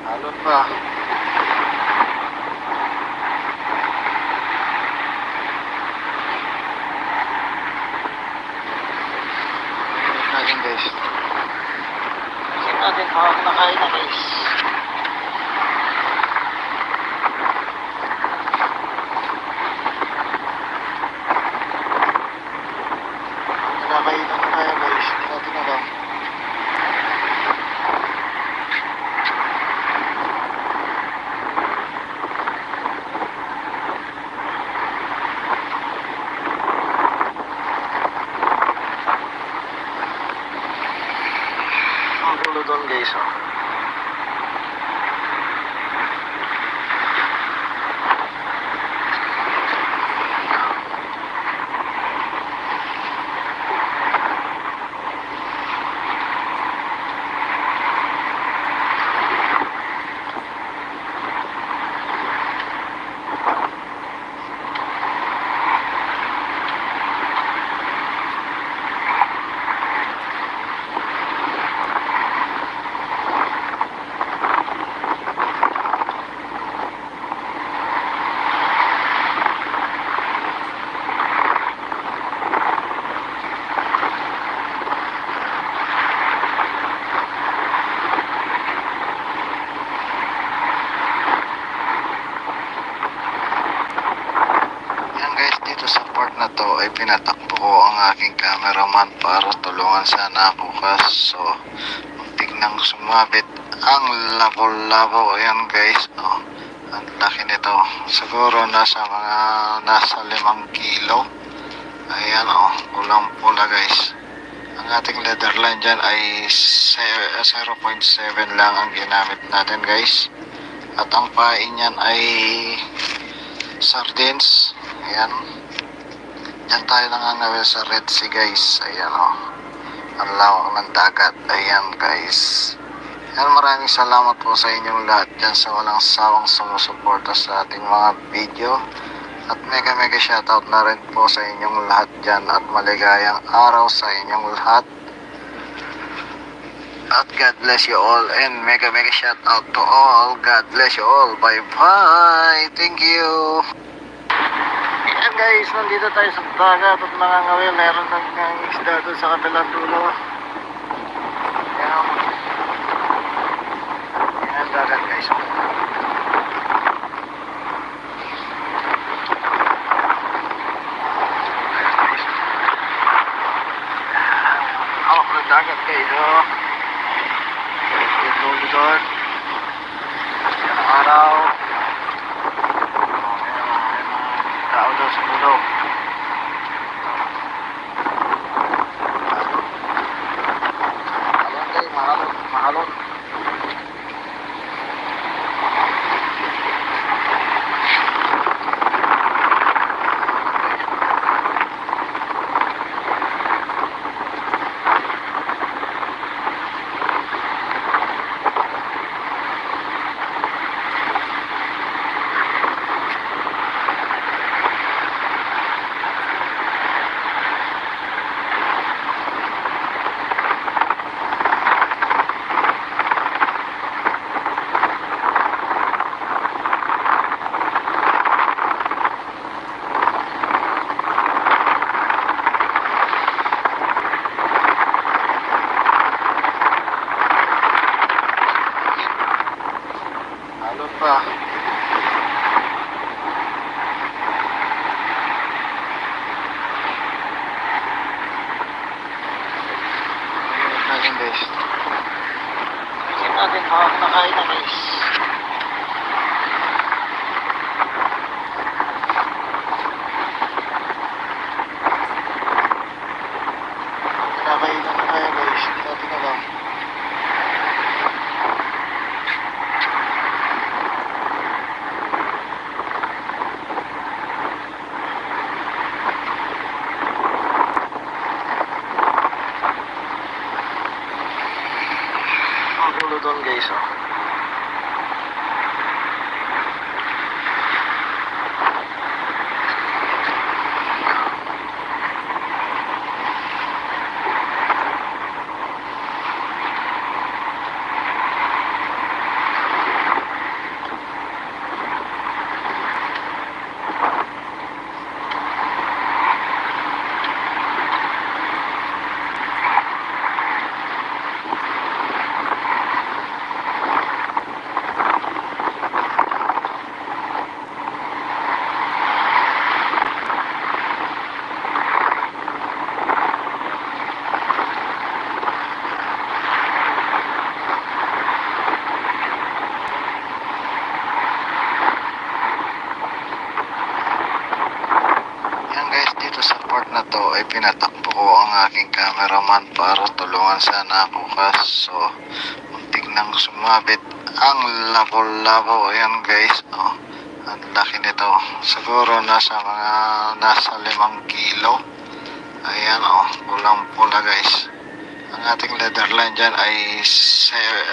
Halon pa. Natin guys. Natin nakain na guys. Nakakainan na tayo guys. Hindi natin alam. Ang dulo doon guys, oh. Sa part na to ay pinatakbo ko ang aking cameraman para tulungan sana ako kaso muntik nang sumabit ang labo-labo. Ayan guys, oh, ang laki nito, siguro nasa 5 kilo. Ayan, oh, pulang pula guys. Ang ating leather line dyan ay 0.7 lang ang ginamit natin guys. At ang pain niyan ay sardines. Ayan. Yan tayo nangangawil sa Red Sea guys. Ayan, oh. Ang lawak ng dagat. Ayan guys. Ayan, maraming salamat po sa inyong lahat dyan sa walang sawang sumusuporta sa ating mga video. At mega shoutout na rin po sa inyong lahat dyan. At maligayang araw sa inyong lahat. At God bless you all, and mega shoutout to all. God bless you all. Bye bye. Thank you. Ayan Guys, nandito tayo sa dagat at nangangawil. Meron ng isda doon sa kabilang dulo. Ayan. Ayan ang dagat guys. Hawak ng dagat guys. Yung dulo doon. Ayan ang araw. Tao daw sa dulo. Mahalon. Pa. Natin guys. Tingnan natin baka nakain na guys. Nakain na kaya guys. Natin na lang. Doon guys na to ay pinatakbo ko ang aking cameraman para tulungan sana ako kaso muntik nang sumabit ang labo-labo. Ayan guys, ang laki nito, siguro nasa 5 kilo. Ayan pulang pula guys. Ang ating leather line dyan ay 0.7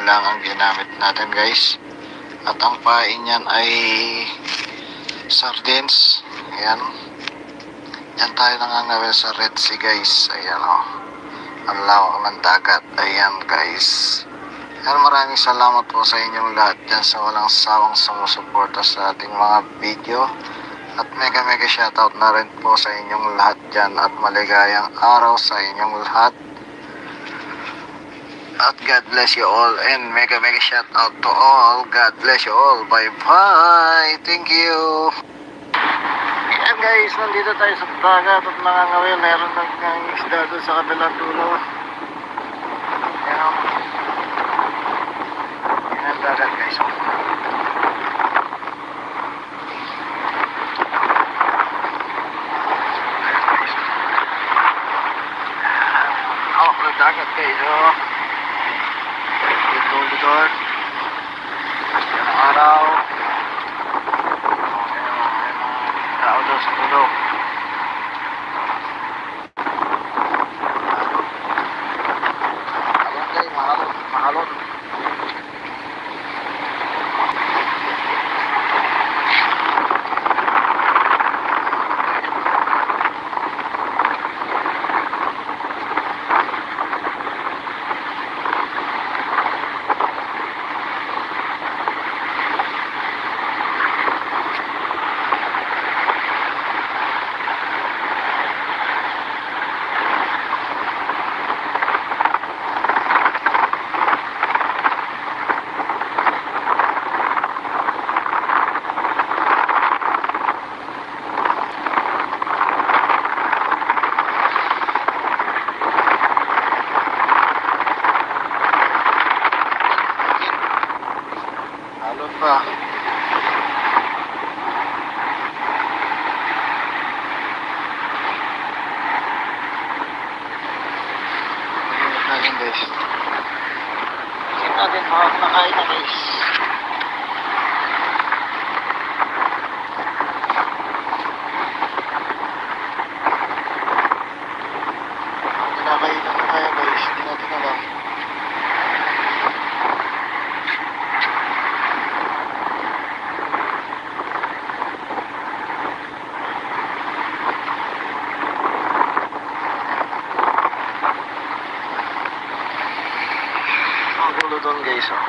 lang ang ginamit natin guys, at ang pain yan ay sardines. Ayan, yan tayo nangangawil sa Red Sea guys. Ayan ang lawak ng dagat. Ayan guys. Ayan, maraming salamat po sa inyong lahat dyan sa walang sawang sumusuporta sa ating mga video. At mega shoutout na rin po sa inyong lahat dyan. At maligayang araw sa inyong lahat. At God bless you all. And mega shoutout to all. God bless you all. Bye bye. Thank you. Ayan guys, nandito tayo sa dagat at nangangawil. Meron ng isda doon sa kabilang dulo. Ayan. Ayan ang dagat guys. Hawak ng dagat guys. Yung doon. Ayan ang araw. Tao daw sa dulo. Mahalon. Balon pa. Pag-init natin guys. Check natin mga nakain na guys. Kinakainan na kaya guys. Hindi natin alam. Ang gulo doon guys oh.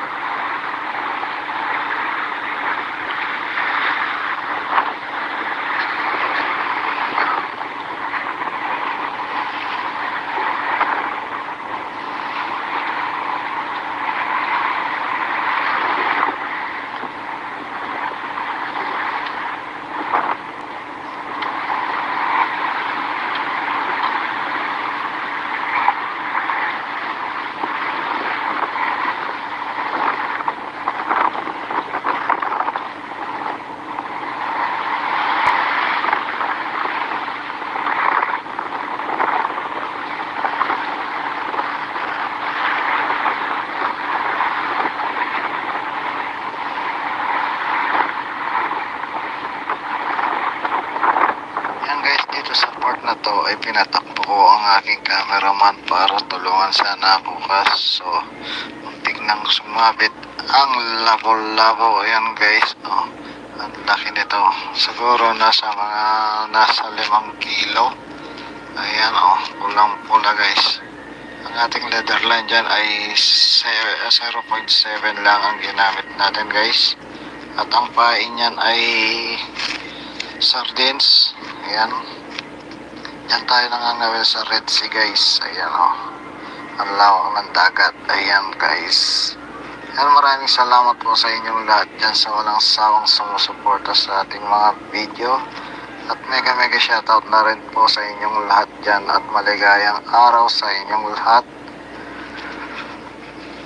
Sa part na to ay pinatakbo ko ang aking cameraman para tulungan sana ako so muntik nang sumabit ang labo-labo. Ayan guys oh, ang laki nito, siguro nasa 5 kilo. Ayan oh, pulang pula guys. Ang ating leather line dyan ay 0.7 lang ang ginamit natin guys, at ang pain yan ay sardines. Ayan, yan tayo nangangawil sa Red Sea guys. Ayan o, ang lawak ng dagat. Ayan guys. Ayan, maraming salamat po sa inyong lahat dyan sa walang sawang sumusuporta sa ating mga video. At mega shoutout na rin po sa inyong lahat dyan. At maligayang araw sa inyong lahat.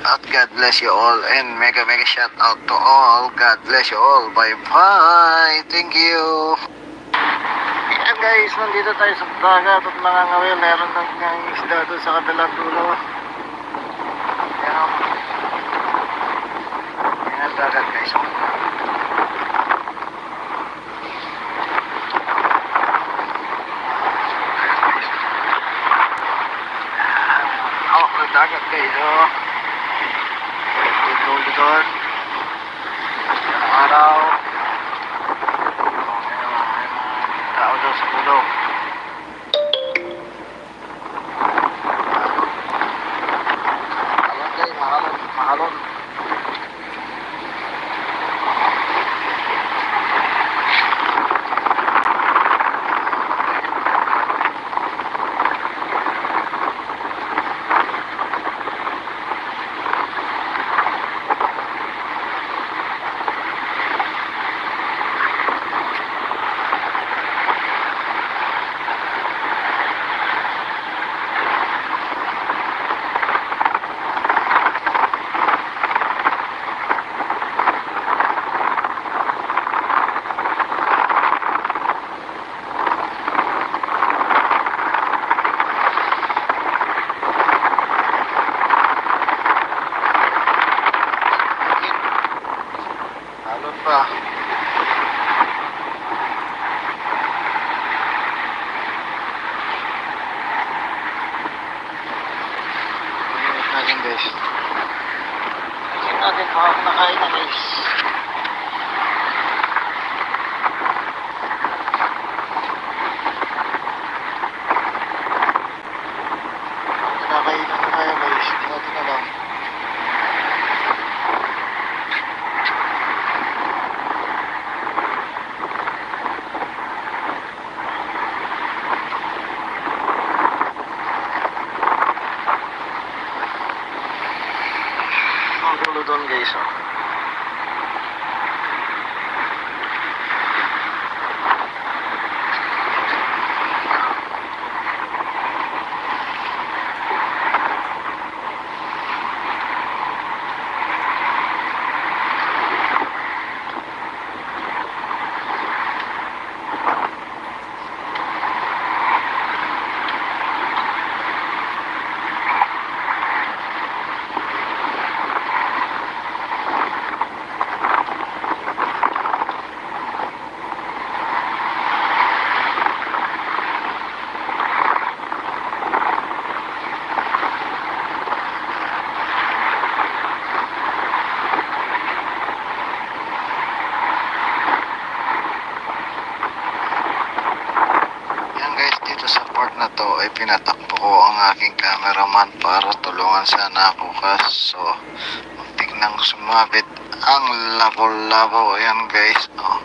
At God bless you all. And mega shoutout to all. God bless you all. Bye bye. Thank you. Ayan guys, nandito tayo sa dagat at nangangawil. Meron ng isda doon sa kadalang dulo. Ayan. Ayan ang dagat guys. Hawak na dagat guys. Dulo doon. Ayan ang araw. Tao daw sa dulo. Ayan guys, mahalon. Balon pa. Pag-init natin guys. Check natin mga nakain na guys. Kinakainan na kaya guys. Hindi natin alam. Ang dulo doon guys oh. ay pinatakbo ko ang aking cameraman para tulungan sana ako kaso muntik nang sumabit ang labo-labo. Ayan guys, oh,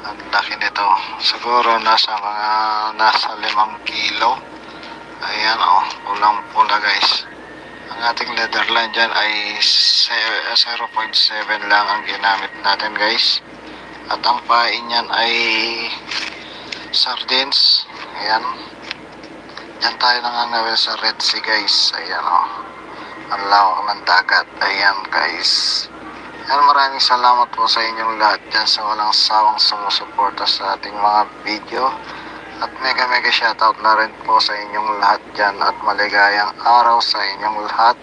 ang laki nito, siguro nasa 5 kilo. Ayan, oh, pulang pula guys. Ang ating leather line dyan ay 0.7 lang ang ginamit natin guys. At ang pain niyan ay sardines. Ayan. Diyan tayo nangangawil sa Red Sea guys. Ayan, oh. Ang lawak ng dagat. Ayan guys. Ayan, maraming salamat po sa inyong lahat dyan sa walang sawang sumusuporta sa ating mga video. At mega shoutout na rin po sa inyong lahat dyan. At maligayang araw sa inyong lahat.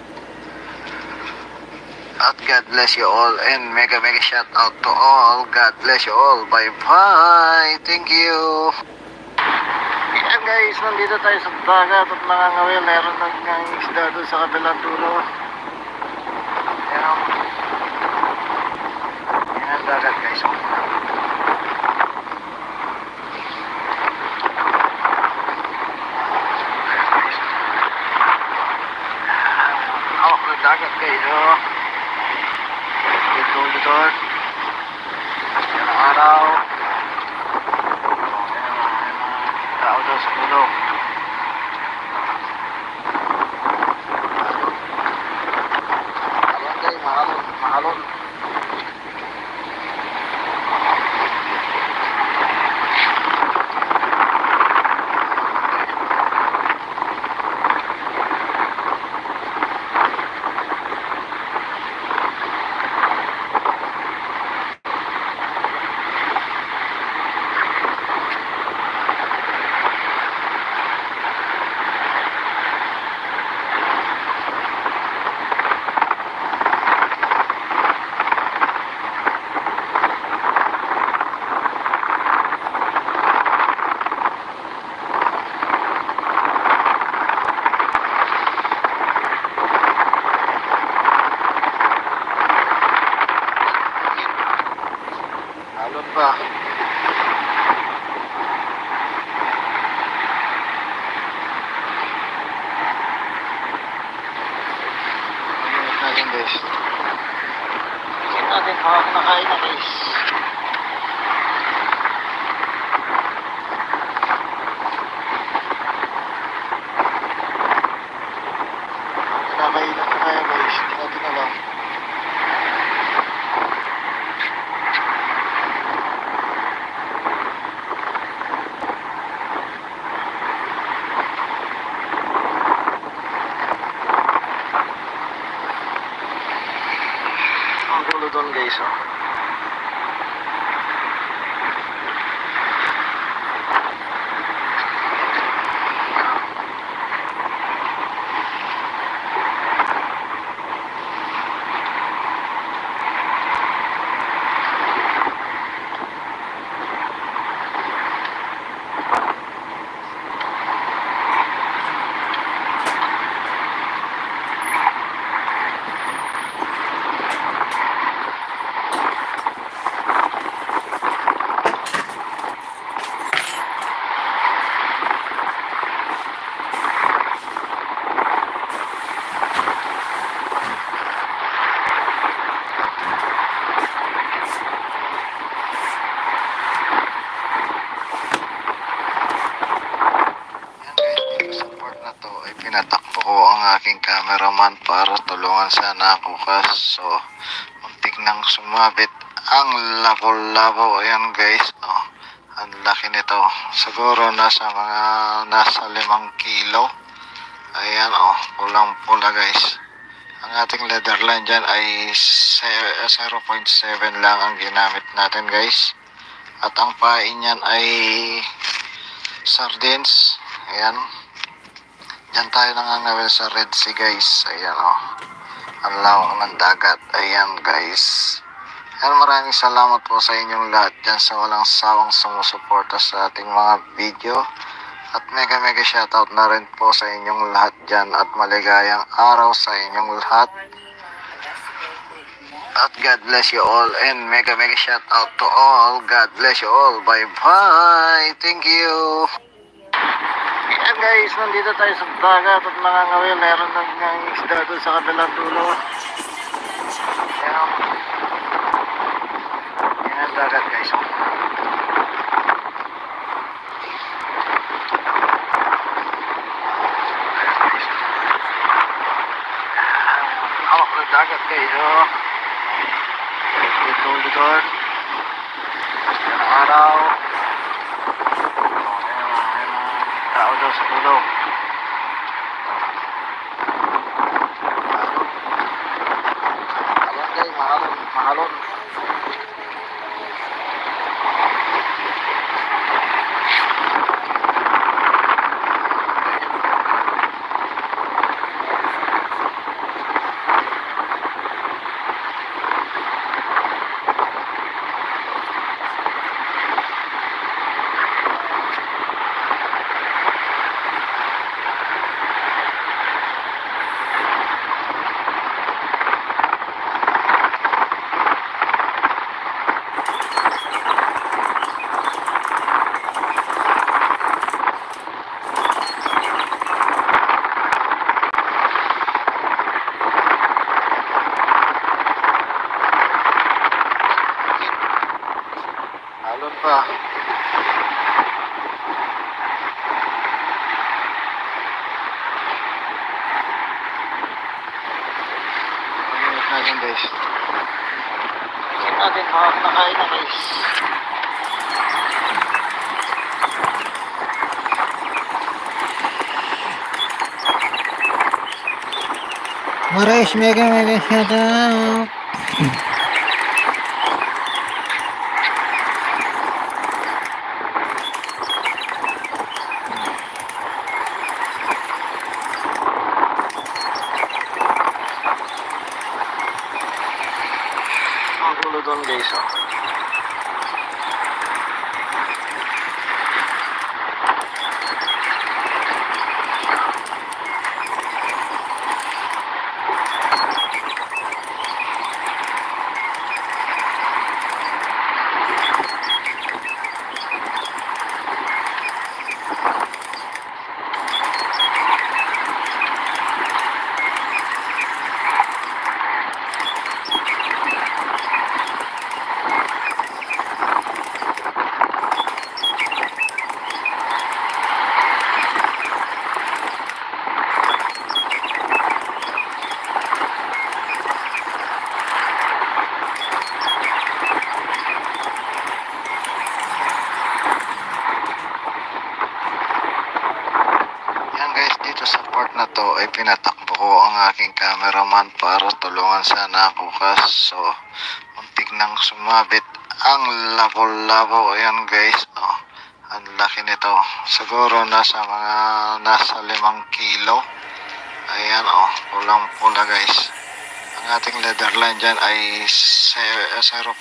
At God bless you all, and mega shout out to all. God bless you all. Bye bye. Thank you. Ayan guys, nandito tayo sa dagat at nangangawil. Meron ng isda doon sa kabilang dulo. Ayan. Ayan ang dagat guys. Awak ng dagat guys. Oh. Betul-betul yang araw tao daw sa bulong ayan guys, mahalon pa. Pagkakit natin guys. Pagkakit natin nakain na guys. Nakain na tayo guys. Hindi natin alam. Doon guys, oh. Pinatakbo ko ang aking cameraman para tulungan sana ako kaso muntik nang sumabit ang labo-labo. Ayan guys, oh, ang laki nito, siguro nasa 5 kilo. Ayan, oh, pulang pula guys. Ang ating leather line dyan ay 0.7 lang ang ginamit natin guys. At ang pain niyan ay sardines. Ayan. Diyan tayo nangangawil sa Red Sea guys. Ayan, oh. Ang lawak ng dagat. Ayan guys. Ayan, maraming salamat po sa inyong lahat dyan sa walang sawang sumusuporta sa ating mga video. At mega shoutout na rin po sa inyong lahat dyan. At maligayang araw sa inyong lahat. At God bless you all, and mega shoutout to all. God bless you all. Bye bye. Thank you. Ayan guys, nandito tayo sa dagat at nangangawil. Meron ng isda doon sa kabilang dulo. Ayan. Ayan ang dagat guys. Hawak ng dagat guys. Ito doon. Ayan ang araw. Ayan tao daw sa dulo. Ayan guys, mahalon. Halon pa. Pag-init natin guys. Pag-init natin baka nakain na guys. Maris, mega shout out. Ang gulo doon guys. Dito sa part na to ay pinatakbo ko ang aking cameraman para tulungan sana ako kaso muntik nang sumabit ang labo-labo. Ayan guys, ang laki nito, siguro nasa 5 kilo. Ayan pulang pula guys. Ang ating leather line dyan ay 0.7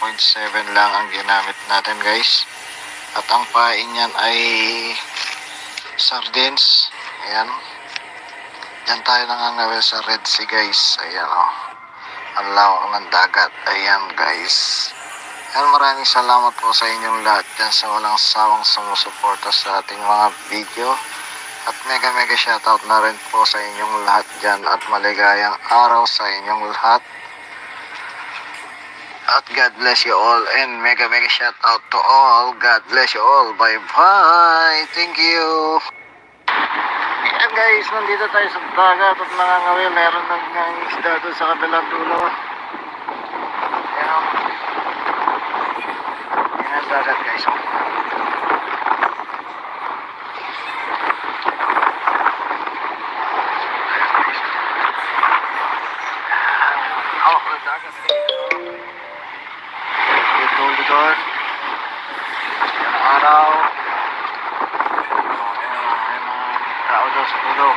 lang ang ginamit natin guys, at ang pain niyan ay sardines. Ayan, yan tayo nangangawil sa Red Sea guys. Ayan ang lawak ng dagat. Ayan guys. Ayan, maraming salamat po sa inyong lahat dyan sa walang sawang sumusuporta sa ating mga video. At mega shoutout na rin po sa inyong lahat dyan at maligayang araw sa inyong lahat. At God bless you all and mega shoutout to all. God bless you all. Bye bye. Thank you. Ayan guys, nandito tayo sa dagat at nangangawil. Meron ng isda doon sa kabilang dulo. Ayan. Ayan ang dagat guys. Hawak ng dagat guys. Ito doon. Ayan ang araw. Tao daw sa dulo.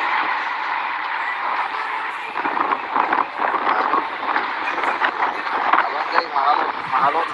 Ayan guys, mahalon.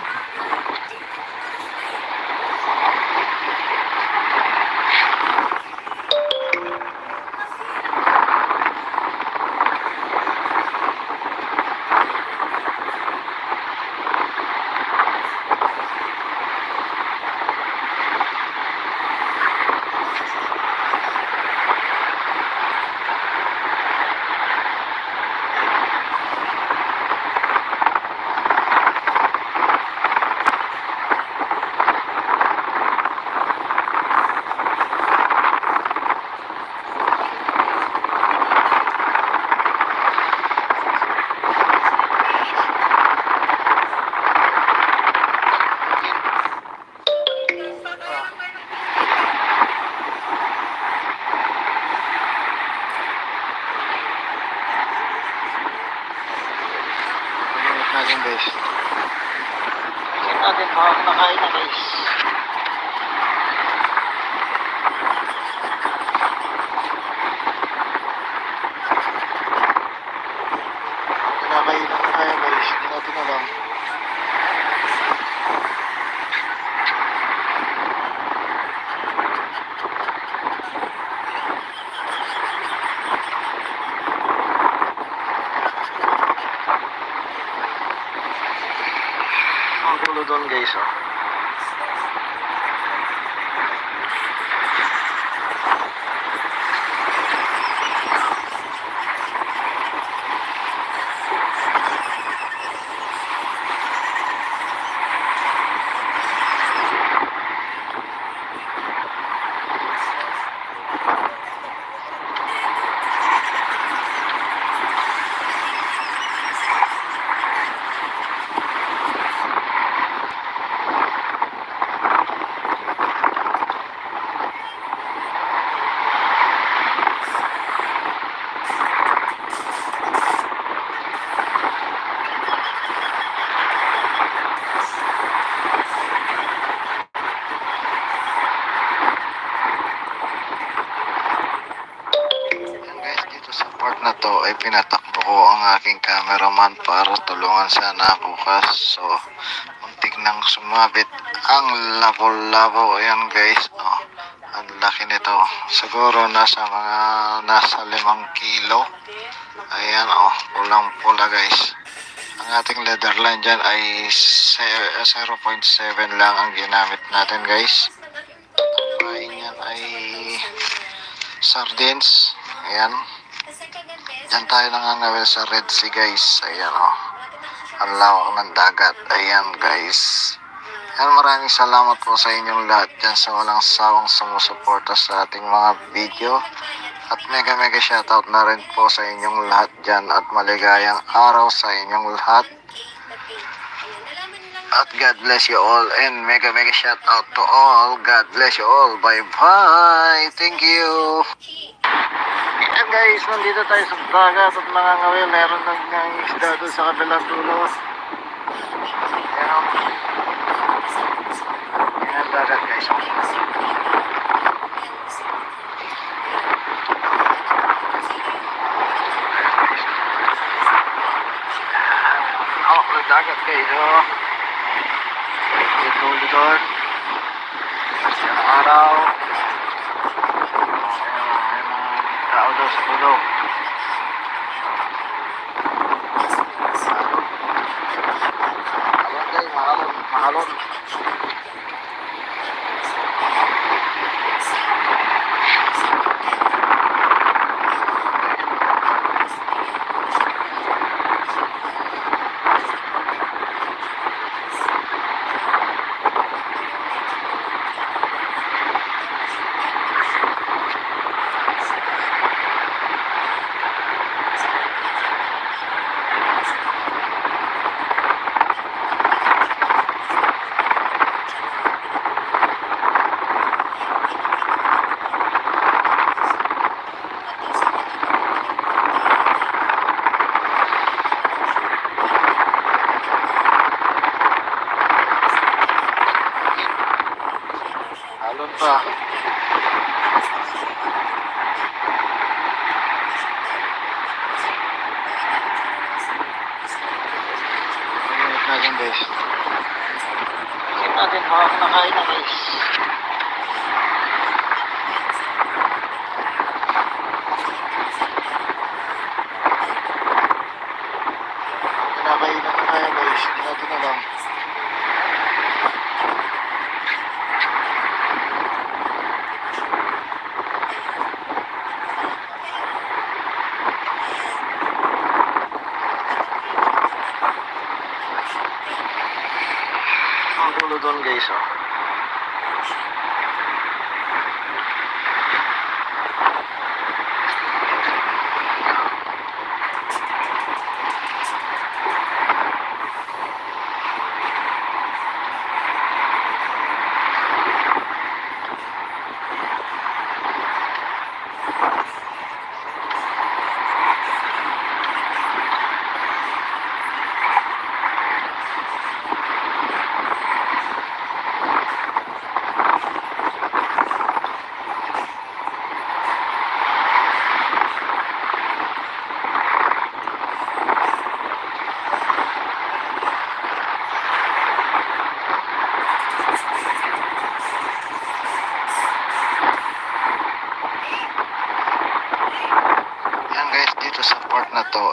natin baka nakain na guys. Kinakain na kaya guys, hindi natin alam. Ang gulo doon guys oh. Sa part na to ay pinatakbo ko ang aking cameraman para tulungan sana ako kaso muntik nang sumabit ang labo-labo. Ayan guys oh, ang laki nito, siguro nasa 5 kilo. Ayan oh, pulang pula guys. Ang ating leather line dyan ay 0.7 lang ang ginamit natin guys. Ang pain yan ay sardines. Ayan, diyan tayo nangangawil sa Red Sea guys. Ayan o, ang lawak ng dagat. Ayan guys. Ayan, maraming salamat po sa inyong lahat dyan sa walang sawang sumusuporta sa ating mga video. At mega shoutout na rin po sa inyong lahat dyan. At maligayang araw sa inyong lahat. At God bless you all. And mega shoutout to all. God bless you all. Bye bye. Thank you. Ayan guys, nandito tayo sa dagat at nangangawil. Meron ng isda doon sa kabilang dulo. Ayan. Ayan dagat guys. Hawak ng dagat guys. Ito doon. Ayan ang araw. Tao daw sa pulo. Mahalon guys, mahalon. Alon pa. Pag-init natin guys. Pag-init natin baka nakain na guys. Kinakain na tayo guys. Hindi natin alam. Ang dulo doon guys oh.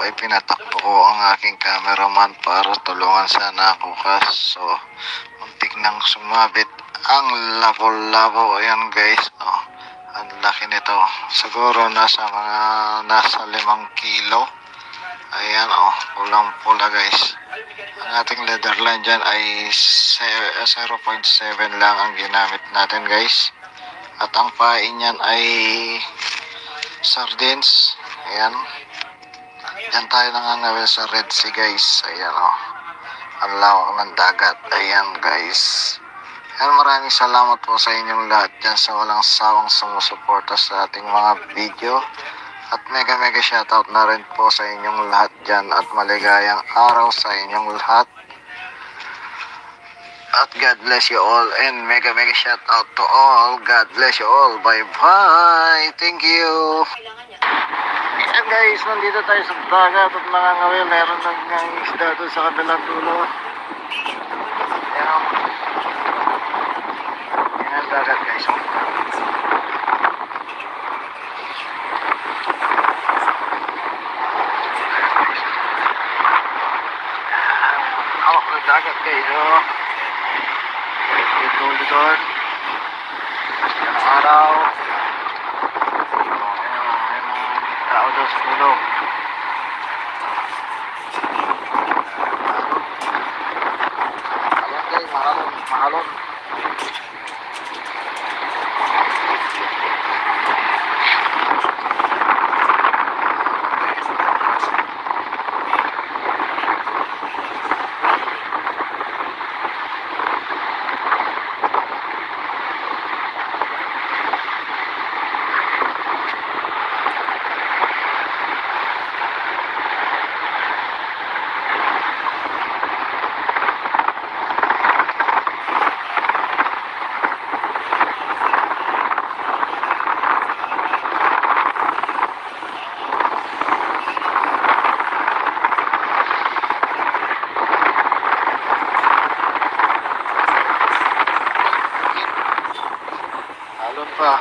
ay pinatakbo ko ang aking cameraman para tulungan sana ako, kaso muntik nang sumabit ang labo-labo. Ayan guys, oh, ang laki nito, siguro nasa 5 kilo. Ayan, oh, pulang pula guys. Ang ating leather line dyan ay 0.7 lang ang ginamit natin guys. At ang pain niyan ay sardines. Ayan. Yan tayo nangangawin sa Red Sea guys. Ayan, oh. Ang lawak ng dagat. Ayan guys. Ayan, maraming salamat po sa inyong lahat dyan sa walang sawang sumusuporta sa ating mga video. At mega shoutout na rin po sa inyong lahat dyan. At maligayang araw sa inyong lahat. At God bless you all, and mega shout out to all. God bless you all. Bye bye. Thank you. Ayan guys, nandito tayo sa dagat at nangangawin. Meron ng isda doon sa kabilang dulo. Ayan. Ayan ang dagat guys. Hawak ng dagat guys, oh. Ito doon. Yan ang araw. Ayan tao doon sa pulo. Ayan guys, mahalon. Halon pa.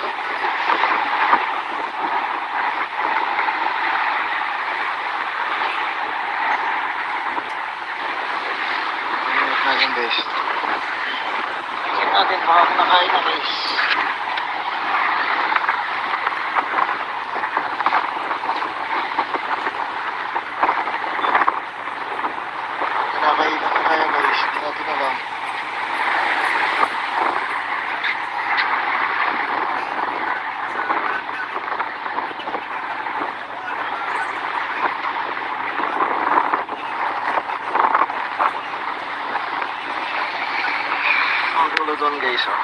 Tingnan natin guys. Tingnan natin baka nakain na guys. Kinakain na kaya guys. Tingnan natin na lang. Ang dulo doon guys, oh.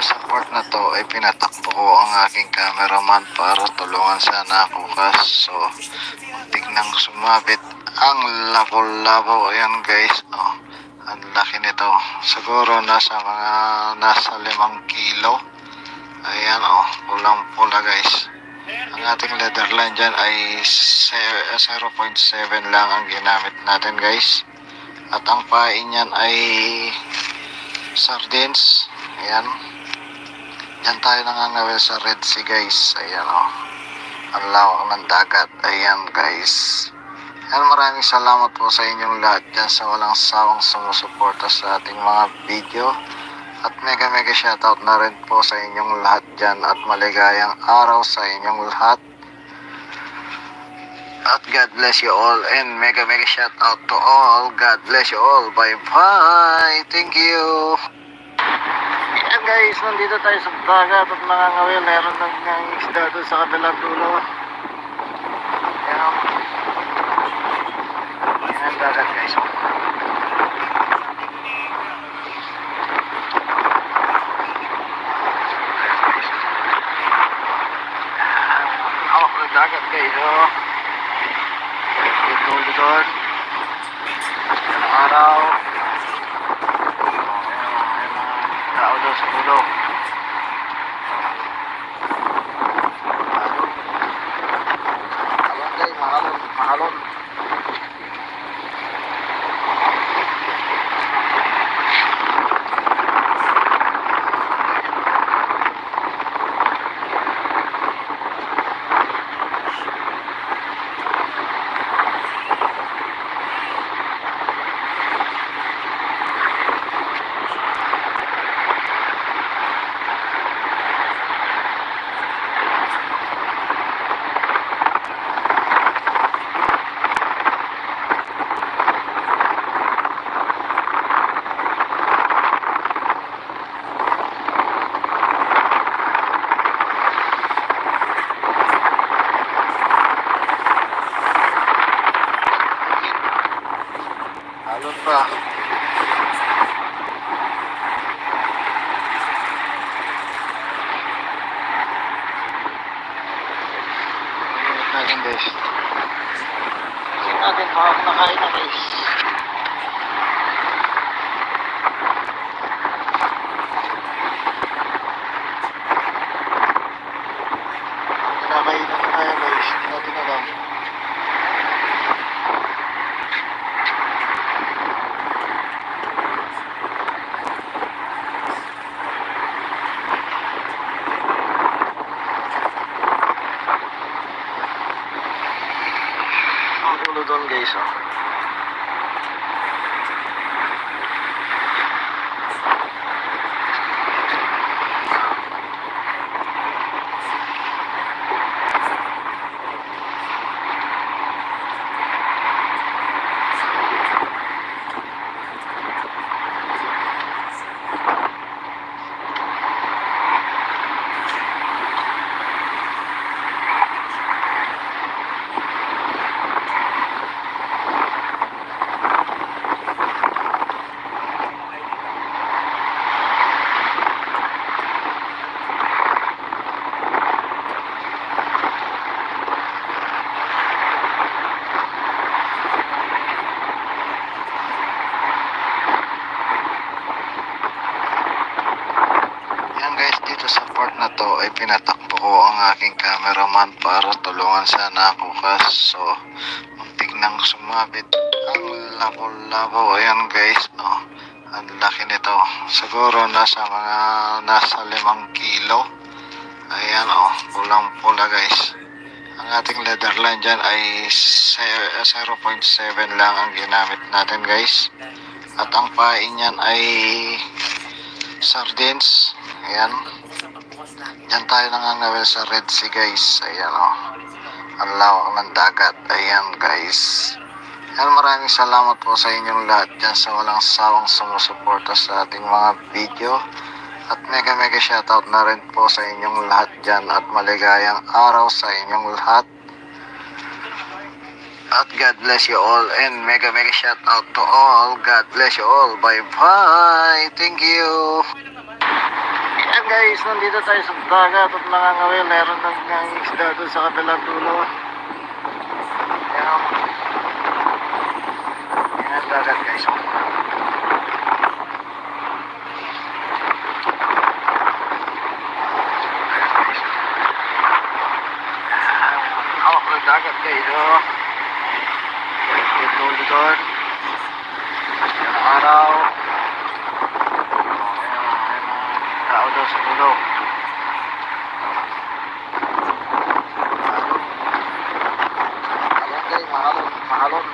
Sa part na to ay pinatakbo ko ang aking cameraman para tulungan sana ako, kaso muntik nang sumabit ang labo-labo. Ayan guys, oh, ang laki nito, siguro nasa 5 kilo. Ayan, oh, pulang pula guys. Ang ating leather line dyan ay 0.7 lang ang ginamit natin guys. At ang pain niyan ay sardines. Ayan. Yan tayo nangangawin sa Red Sea guys. Ayan, oh. Ang lawak ng dagat. Ayan guys. Ayan, maraming salamat po sa inyong lahat dyan sa walang sawang sumusuporta sa ating mga video. At mega shoutout na rin po sa inyong lahat dyan. At maligayang araw sa inyong lahat. At God bless you all, and mega shoutout to all. God bless you all. Bye bye. Thank you. Ayan guys, nandito tayo sa dagat at nangangawil. Meron ng isda doon sa kabilang dulo. Ayan. Ayan ang dagat guys. Hawak ng dagat guys. Yung dulo doon. Ayan ang araw. Tao daw sa dulo. Mahalon guys, mahalon. Halon pa. Ingat natin guys. Tingnan natin baka kumakain na guys. Kinakain na tayo guys. Hindi natin alam. Dulo doon guys dito sa part na to ay pinatakbo ko ang aking cameraman para tulungan sana ako kaso muntik nang sumabit ang labo-labo. Ayan guys, ang laki nito, siguro nasa 5 kilo. Ayan pulang pula guys. Ang ating leather line dyan ay 0.7 lang ang ginamit natin guys, at ang pain niyan ay sardines. Ayan, yan tayo nangangawil sa Red Sea guys. Ayan ang lawak ng dagat. Ayan guys. Ayan, maraming salamat po sa inyong lahat dyan sa walang sawang sumusuporta sa ating mga video. At mega shoutout na rin po sa inyong lahat dyan. At maligayang araw sa inyong lahat. At God bless you all. And mega shoutout to all. God bless you all. Bye bye. Thank you. Ayan guys, nandito tayo sa dagat at nangangawil. Meron ng isda doon sa kabilang dulo. Ayan. Ayan ang dagat guys. Hawak ng dagat guys. Yung dulo doon. Yung araw. Tao daw sa dulo. Mahalon guys, mahalon.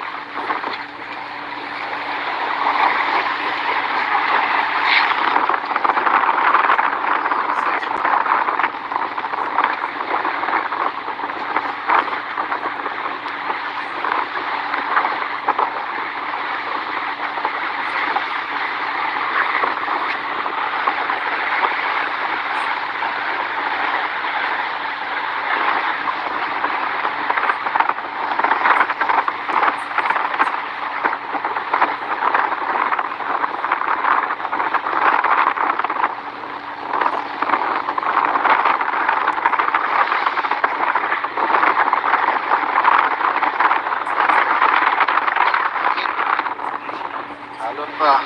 pa.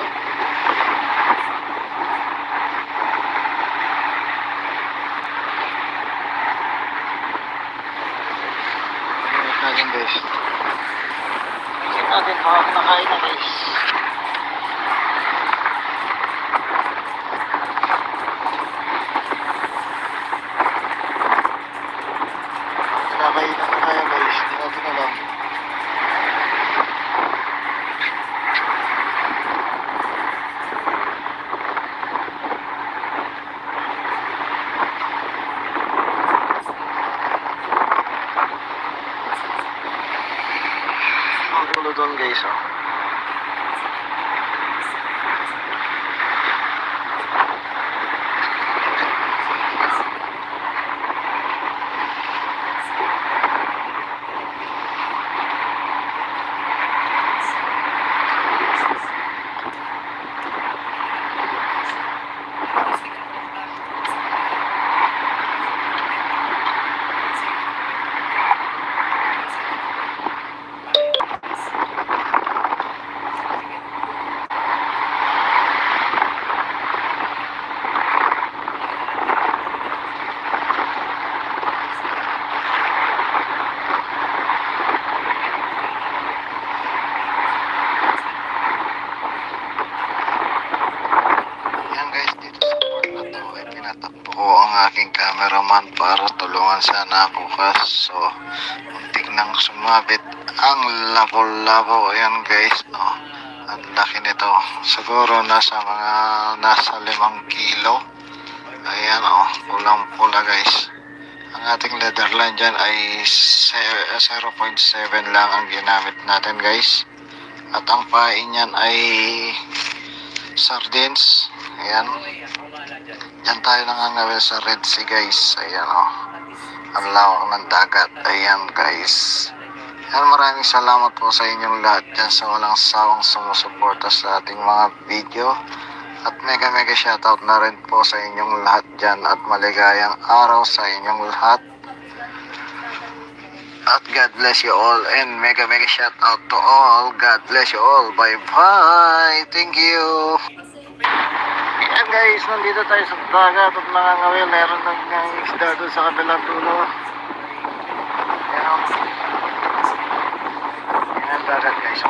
Pag-ingat natin guys. Pag-ingat natin baka kinakain na guys. Kinakain na kaya guys. Hindi natin alam. Ang gulo doon guys oh. Tinatakbo ko ang aking cameraman para tulungan sana ako kaso muntik nang sumabit ang labo-labo. Ayan guys, oh, ang laki nito, siguro nasa 5 kilo. Ayan oh, pulang pula guys. Ang ating leather line dyan ay 0.7 lang ang ginamit natin guys, at ang pain niyan ay sardines. Ayan, yan tayo nangangawil sa Red Sea guys. Ayan o, ang lawak ng dagat. Ayan guys. Yan, maraming salamat po sa inyong lahat dyan sa walang sawang sumusuporta sa ating mga video. At mega shoutout na rin po sa inyong lahat dyan. At maligayang araw sa inyong lahat. At God bless you all. And mega shoutout to all. God bless you all. Bye bye. Thank you. Ayan guys, nandito tayo sa dagat at nangangawil. Meron ng isda doon sa kabilang dulo. Ayan, ayan dagat guys.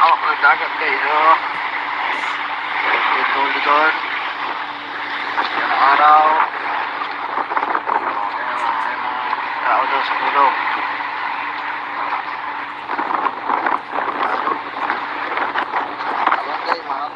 Hawak ng dagat guys. Ito doon. Ayan ang araw. Tao daw sa pulo. Abang kayo mahal.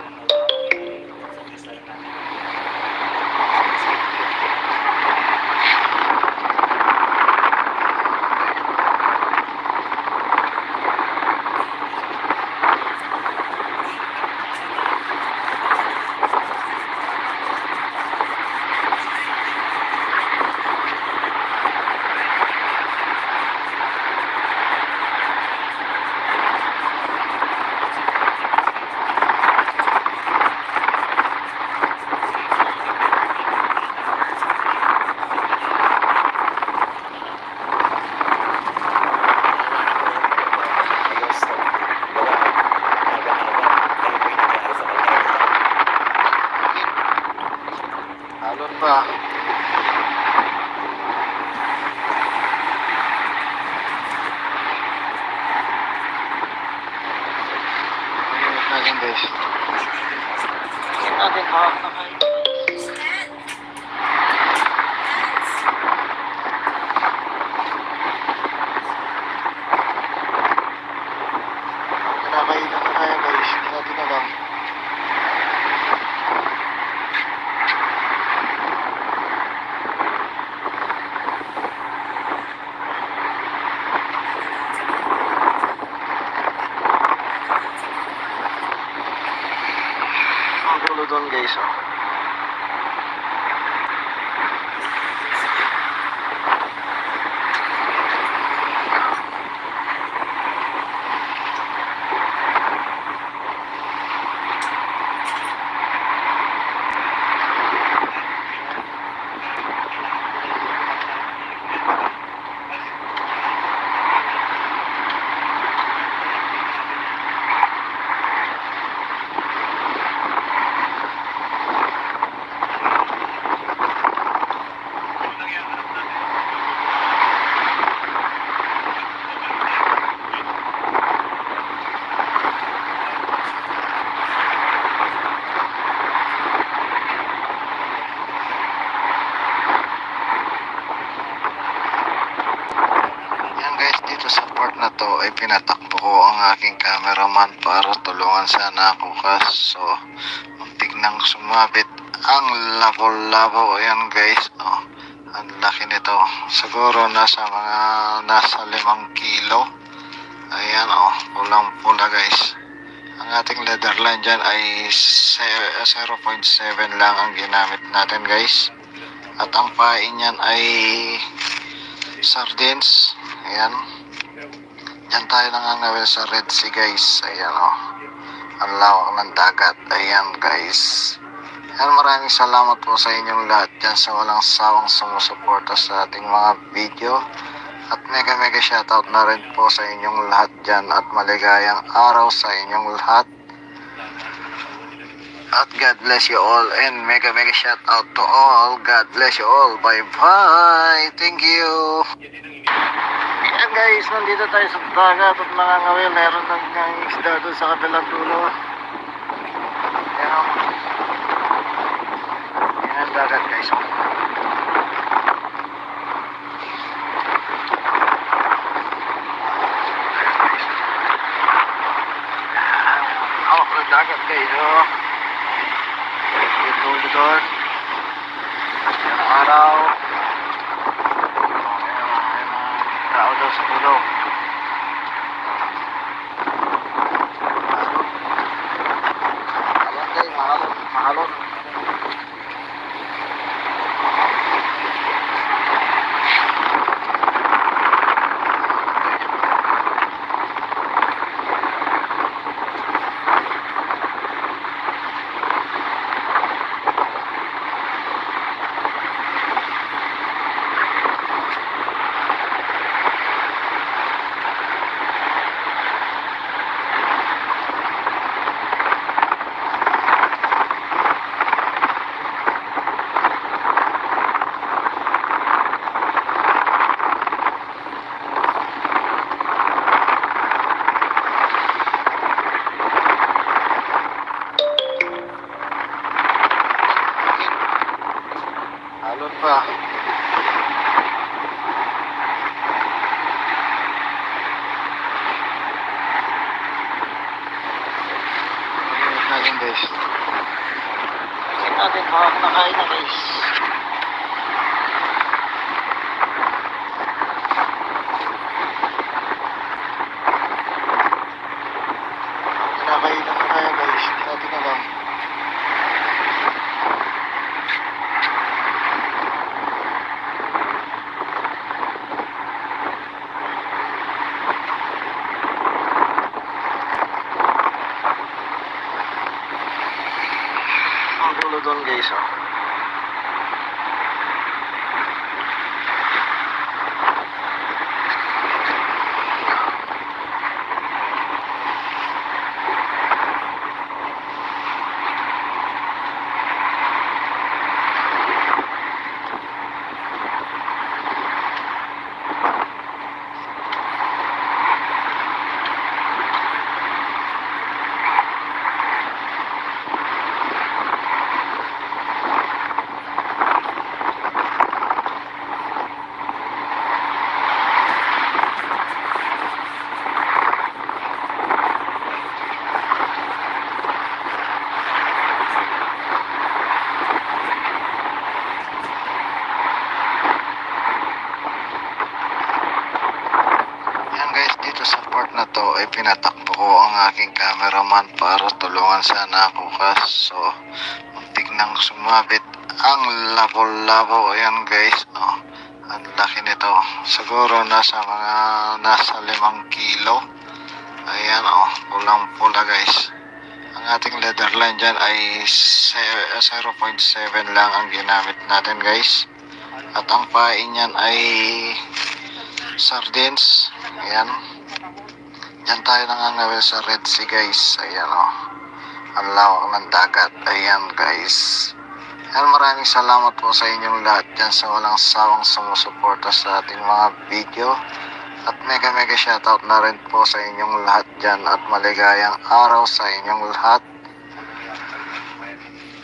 Alon pa. Pag-ingat natin guys. Pag-ingat natin hawak na kayo. Kinakain na kaya guys. Hindi natin alam. Ang gulo doon guys oh. pinatakbo ko ang aking cameraman para tulungan sana ako kaso muntik nang sumabit ang labo-labo. Ayan guys, oh, ang laki nito, siguro nasa 5 kilo. Ayan, oh, pulang pula guys. Ang ating leather line dyan ay 0.7 lang ang ginamit natin guys, at ang pain niyan ay sardines. Ayan, dyan tayo nangangawil sa Red Sea guys. Ayan, oh, ang lawak ng dagat. Ayan guys, ayan, maraming salamat po sa inyong lahat dyan sa walang sawang sumusuporta sa ating mga video, at mega shoutout na rin po sa inyong lahat dyan, at maligayang araw sa inyong lahat, at God bless you all, and mega shoutout to all. God bless you all. Bye bye, thank you. Ayan guys, nandito tayo sa dagat at nangangawil. Meron ng isda doon sa kabilang dulo. Ayan, ayan ang dagat guys. Hawak ng dagat guys, oh. Yung dulo doon. Ayan ang araw. Tao daw sa dulo. Ayan guys, mahalon. Halon pa. Pag-init natin guys. Check natin baka nakain na guys. Kinakain na tayo guys. Hindi natin alam. Ang dulo doon guys, oh. Sa part na to ay pinatakbo ko ang aking cameraman para tulungan sana ako kaso muntik nang sumabit ang labo-labo. Ayan guys, oh, ang laki nito, siguro nasa 5 kilo. Ayan, oh, pulang pula guys. Ang ating leather line dyan ay 0.7 lang ang ginamit natin guys, at ang pain niyan ay sardines. Ayan, dyan tayo nangangawil sa Red Sea guys. Ayan, oh, ang lawak ng dagat. Ayan guys, ayan, maraming salamat po sa inyong lahat dyan sa walang sawang sumusuporta sa ating mga video, at mega shoutout na rin po sa inyong lahat dyan, at maligayang araw sa inyong lahat,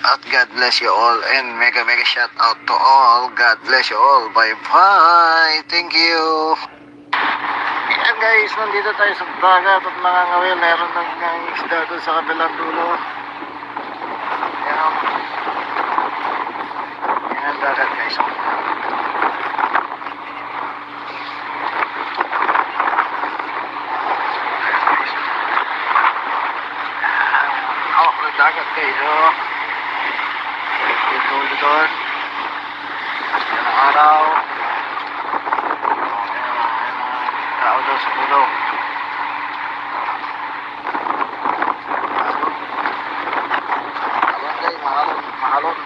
at God bless you all, and mega shoutout to all. God bless you all. Bye bye, thank you. Ayan Guys, nandito tayo sa dagat at nangangawil. Meron ng isda doon sa kabilang dulo. Ayan. Ayan ang dagat guys. Hawak ng dagat guys. Yung dulo doon. Ayan ang araw. Tao daw sa dulo. Mahalon.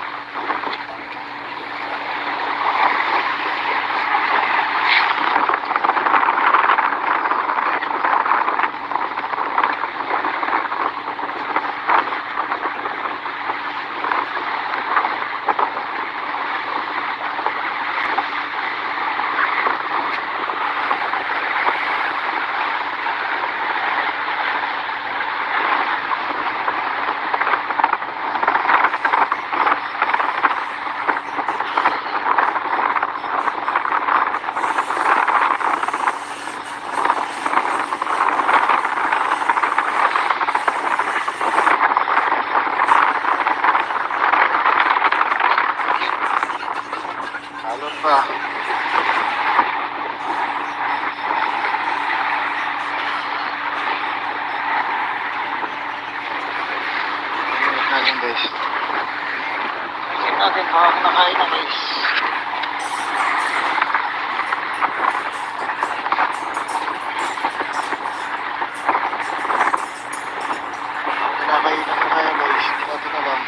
Halon pa. Tingnan natin guys. Tingnan natin baka nakain na guys. Kinakain na kaya guys. Hindi natin alam.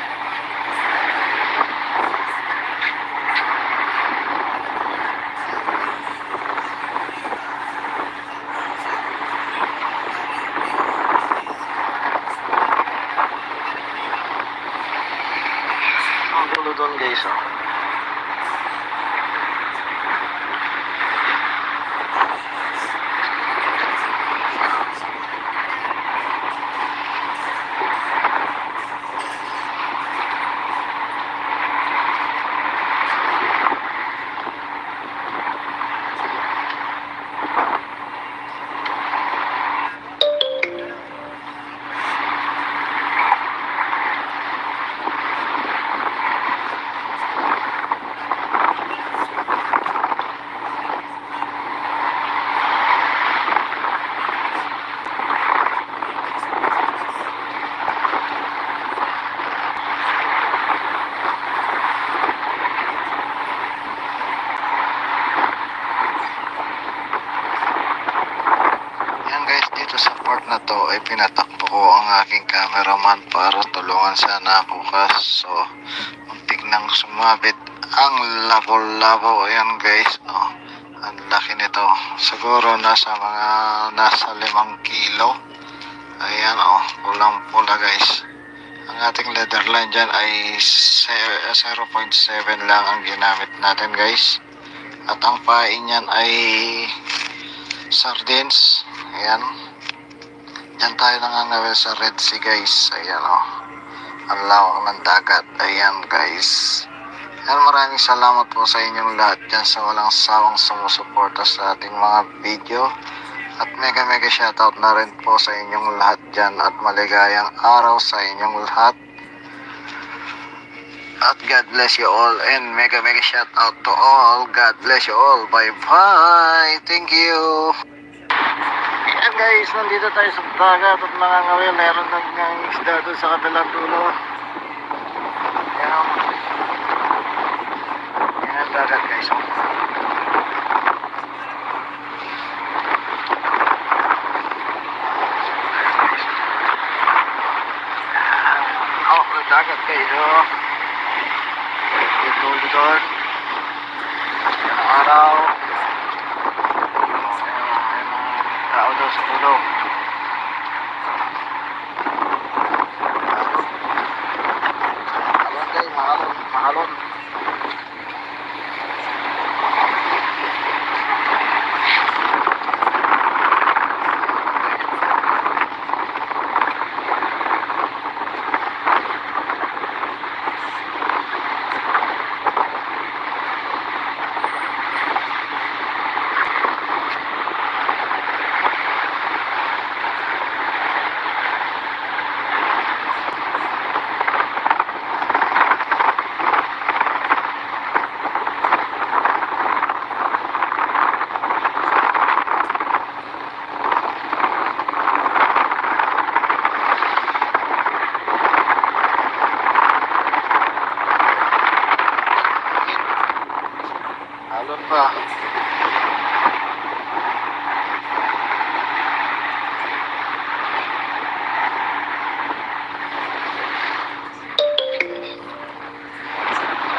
Ang dulo doon guys. Sa part na to ay pinatakbo ko ang aking cameraman para tulungan sana ako so muntik nang sumabit ang labo-labo. Ayan guys, ang laki nito, siguro nasa 5 kilo. Ayan pulang pula guys. Ang ating leather line dyan ay 0.7 lang ang ginamit natin guys, at ang pain niyan ay sardines. Ayan, yan tayo nangangawil sa Red Sea guys. Ayan ang lawak ng dagat. Ayan guys. Ayan, maraming salamat po sa inyong lahat dyan sa walang sawang sumusuporta sa ating mga video. At mega shoutout na rin po sa inyong lahat dyan. At maligayang araw sa inyong lahat. At God bless you all. And mega shoutout to all. God bless you all. Bye bye. Thank you. Ayan guys, nandito tayo sa dagat at nangangawil. Meron ng isda doon sa kabilang dulo. Ayan. Ayan ang dagat guys. Hawak ng dagat guys. Yung dulo doon. Ayan ang araw. Tao daw sa dulo. Halon guys, mahalon. pa.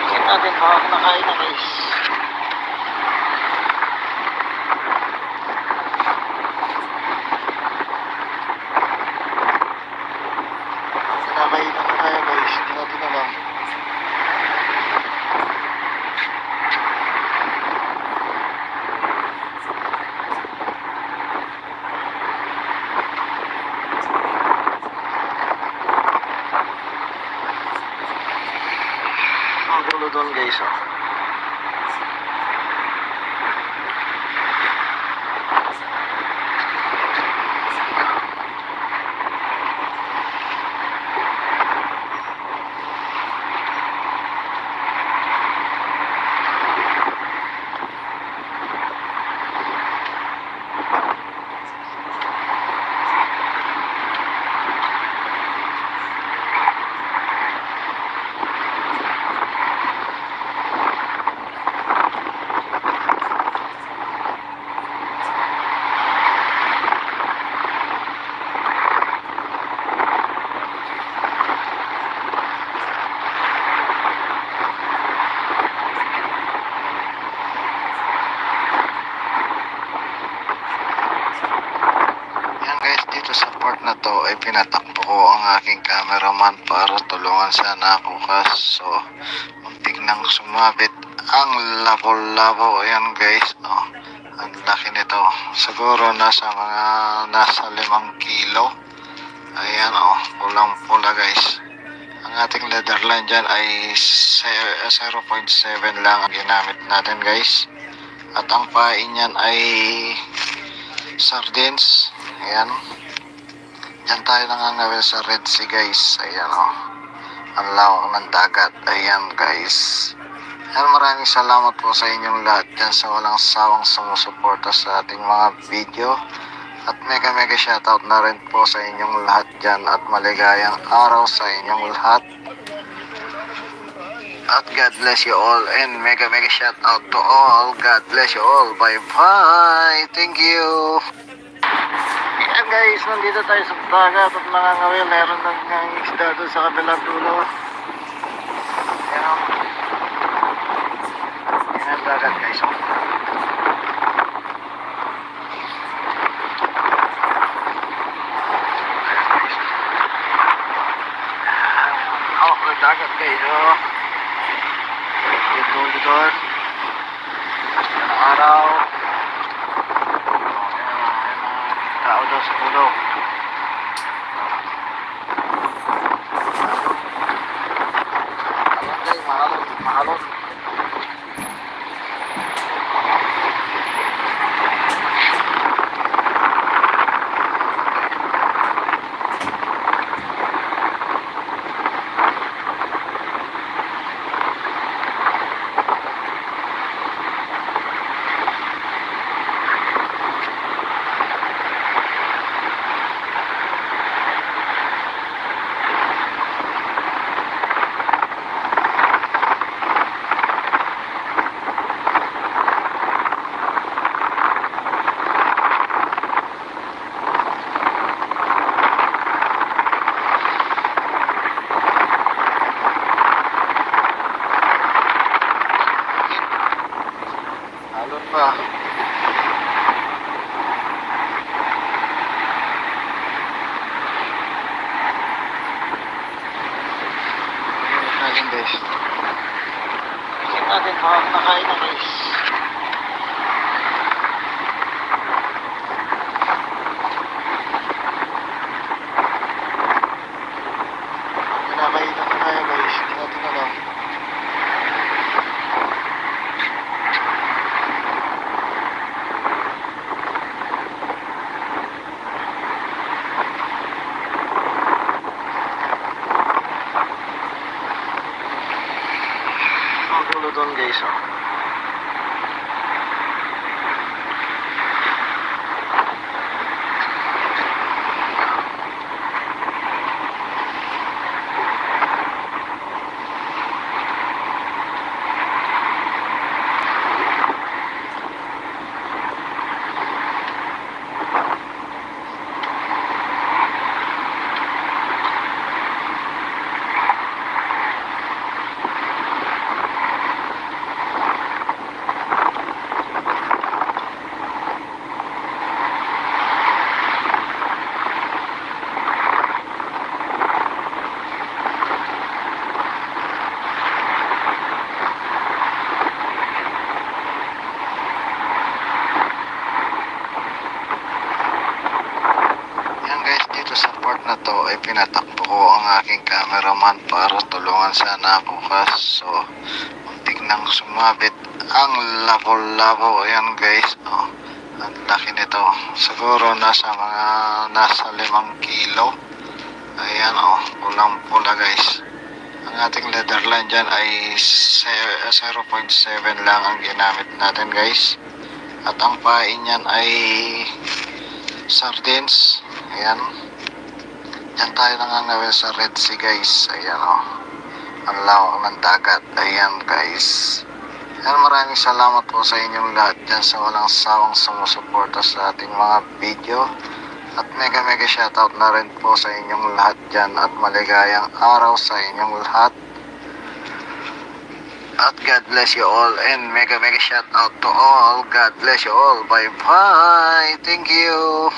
Tingnan natin baka kumakain na guys. Kinakain na kaya guys. Hindi natin alam. Ang gulo doon guys oh. Dito sa part na to ay pinatakbo ko ang aking cameraman para tulungan sana ako kaso muntik nang sumabit ang labo-labo. Ayan guys oh, ang laki nito, siguro nasa 5 kilo. Ayan oh, pulang pula guys. Ang ating leather line dyan ay 0.7 lang ang ginamit natin guys, at ang pain niyan ay sardines. Ayan, yan tayo nangangawil sa Red Sea guys. Ayan o, ang lawak ng dagat. Ayan guys. Ayan, maraming salamat po sa inyong lahat dyan sa walang sawang sumusuporta sa ating mga video. At mega shoutout na rin po sa inyong lahat dyan. At maligayang araw sa inyong lahat. At God bless you all. And mega shoutout to all. God bless you all. Bye bye. Thank you. Ayan guys, nandito tayo sa dagat at nangangawil. Meron ng isda doon sa kabilang dulo. Ayan. Ayan ang dagat guys. Hawak ng dagat guys. Dito. Ayan ang araw. Tao daw sa pulo. Ayan guys, mahalon. Halon pa. Natin guys. Tingnan natin baka kumakain na guys. Kinakain na kaya guys. Hindi natin alam. Doon guys oh. tulungan sana ako kaso muntik nang sumabit ang labo-labo. Ayan guys, oh. Ang laki nito. Siguro nasa 5 kilo. Ayan oh, pulang-pula guys. Ang ating leather line dyan ay 0.7 lang ang ginamit natin guys. At ang pain niyan ay sardines. Ayan. Diyan tayo nangangawin sa Red Sea guys. Ayan oh. Ang lawak ng dagat. Ayan guys. Ayan, maraming salamat po sa inyong lahat dyan sa walang sawang sumusuporta sa ating mga video. At mega shoutout na rin po sa inyong lahat dyan at maligayang araw sa inyong lahat. At God bless you all and mega shoutout to all. God bless you all. Bye bye. Thank you.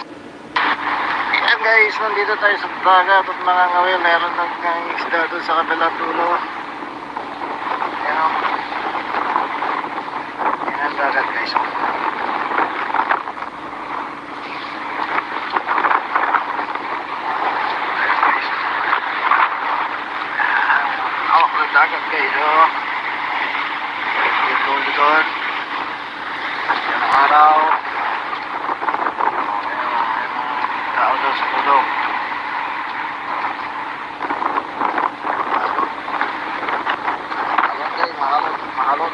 Ayan guys, nandito tayo sa dagat at nangangawin. Meron ng isda doon sa kabilang dulo. Ayan. Ayan ang dagat guys. Dagat guys, oh. Dito doon. Yan ang araw. Ayan, tao doon sa tulog. Ayan guys, mahalon.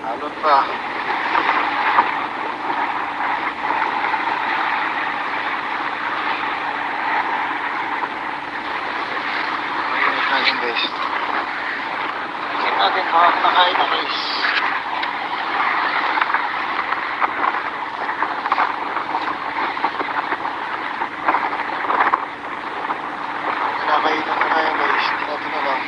Halon pa. Mainit natin guys. Check natin baka nakain na guys. Nakain na tayo guys. Hindi natin alam.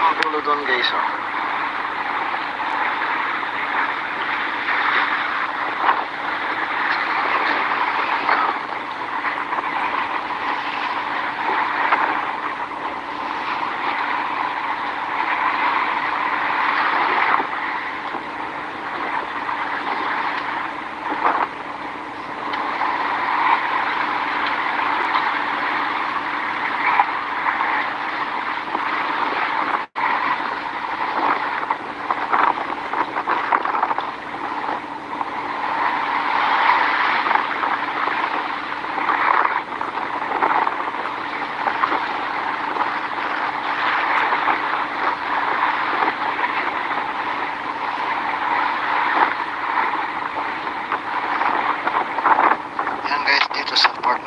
Ang doon guys oh.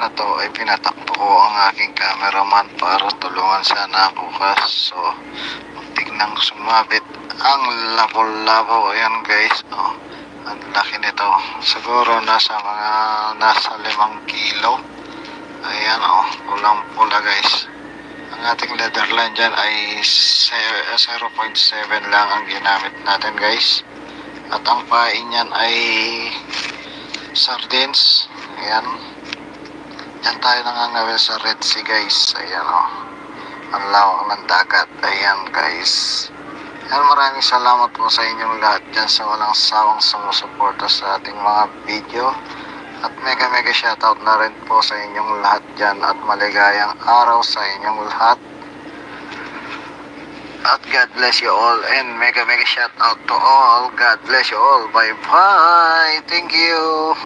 Na to ay pinatakbo ko ang aking cameraman para tulungan sana ako kaso muntik nang sumabit ang labo-labo. Ayan guys, oh. Ang laki nito. Siguro nasa 5 kilo. Ayan oh, pulang-pula guys. Ang ating leather line dyan ay 0.7 lang ang ginamit natin guys. At ang pain niyan ay sardines. Ayan. Diyan tayo nangangawin sa Red Sea guys. Ayan o. Ang lawak ng dagat. Ayan guys. Ayan, maraming salamat po sa inyong lahat dyan sa walang sawang sumusuporta sa ating mga video. At mega shoutout na rin po sa inyong lahat dyan at maligayang araw sa inyong lahat. At God bless you all and mega shoutout to all. God bless you all. Bye bye. Thank you.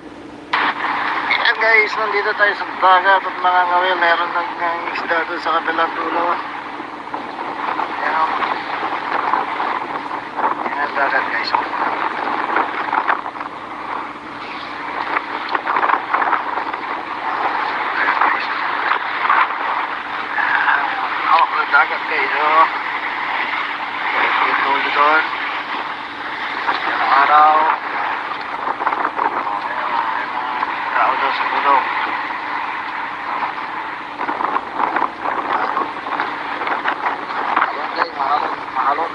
Ayan guys, nandito tayo sa dagat at nangangawil. Meron ng isda doon sa kabilang dulo. Ayan. Ayan ang dagat guys. Hawak ng dagat guys. Yung dulo doon. Ayan ang araw. Tao daw sa dulo. Ayan guys, mahalon.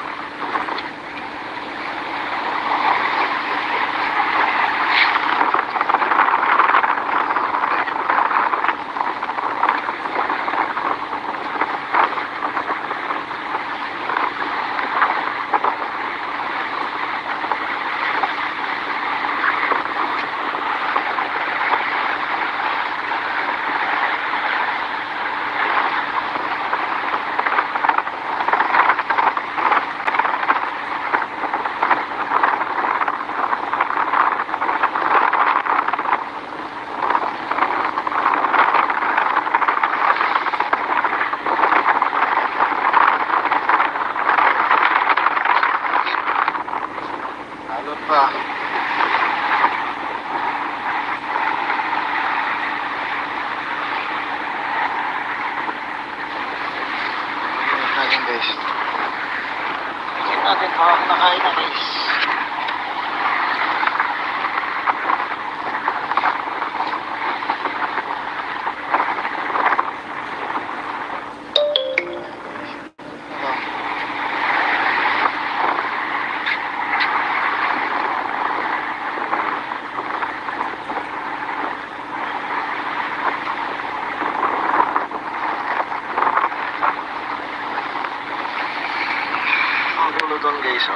Halon pa. Tingnan natin guys. Tingnan natin baka nakain na guys. Ang dulo doon guys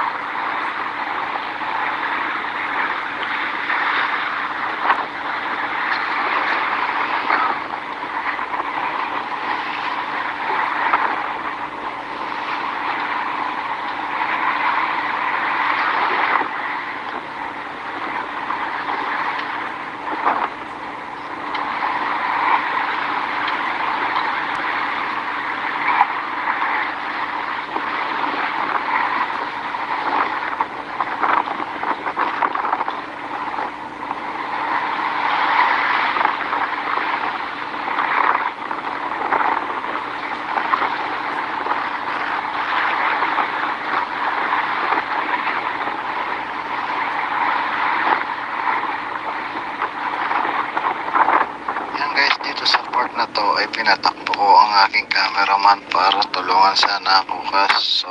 sa part na to ay pinatakbo ko ang aking cameraman para tulungan sana ako so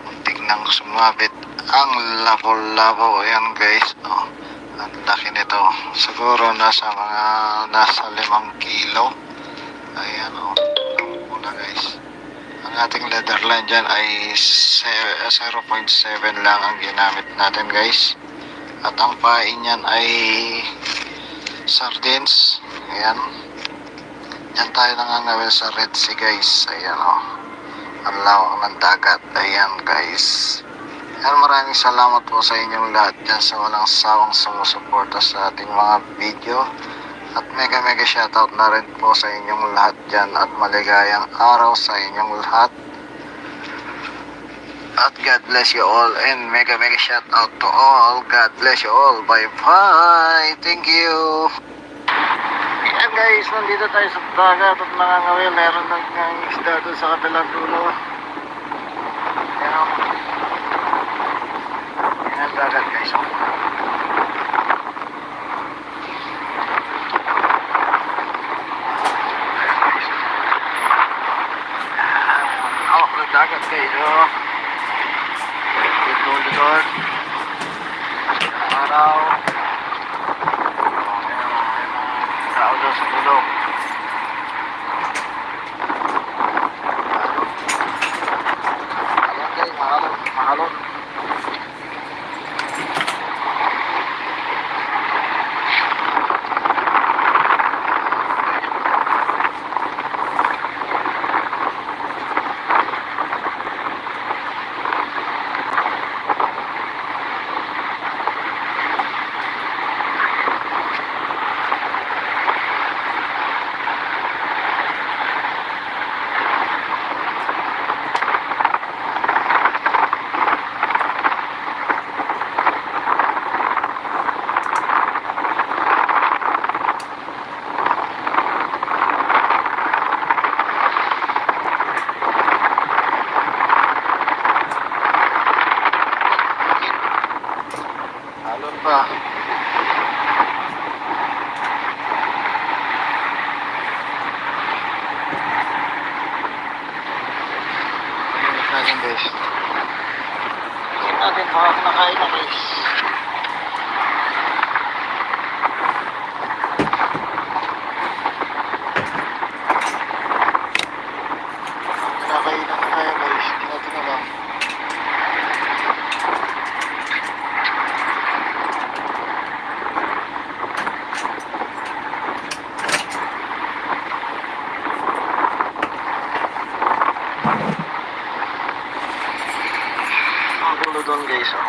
muntik nang sumabit ang labo-labo. Ayan guys, ang laki nito, siguro nasa 5 kilo. Ayan una guys, ang ating leather line dyan ay 0.7 lang ang ginamit natin guys, at ang pain niyan ay sardines. Ayan, yan tayo nangangawil sa Red Sea guys. Ayan ang lawak ng dagat. Ayan guys, ayan, maraming salamat po sa inyong lahat dyan sa walang sawang sumusuporta sa ating mga video, at mega shoutout na rin po sa inyong lahat dyan, at maligayang araw sa inyong lahat, at God bless you all, and mega shoutout to all. God bless you all. Bye bye. Thank you. Ayan guys, nandito tayo sa dagat at nangangawil. Meron ng isda doon sa kabilang dulo. Ayan. Ayan ang dagat guys. Hawak ng dagat guys. Yung doon. Araw. Tao daw sa dulo. Ayan guys, mahalon. pa. Tingnan natin guys. Tingnan natin baka kumakain na guys. Nakainan na kaya guys. Tingnan natin na lang. Ang gulo doon guys oh.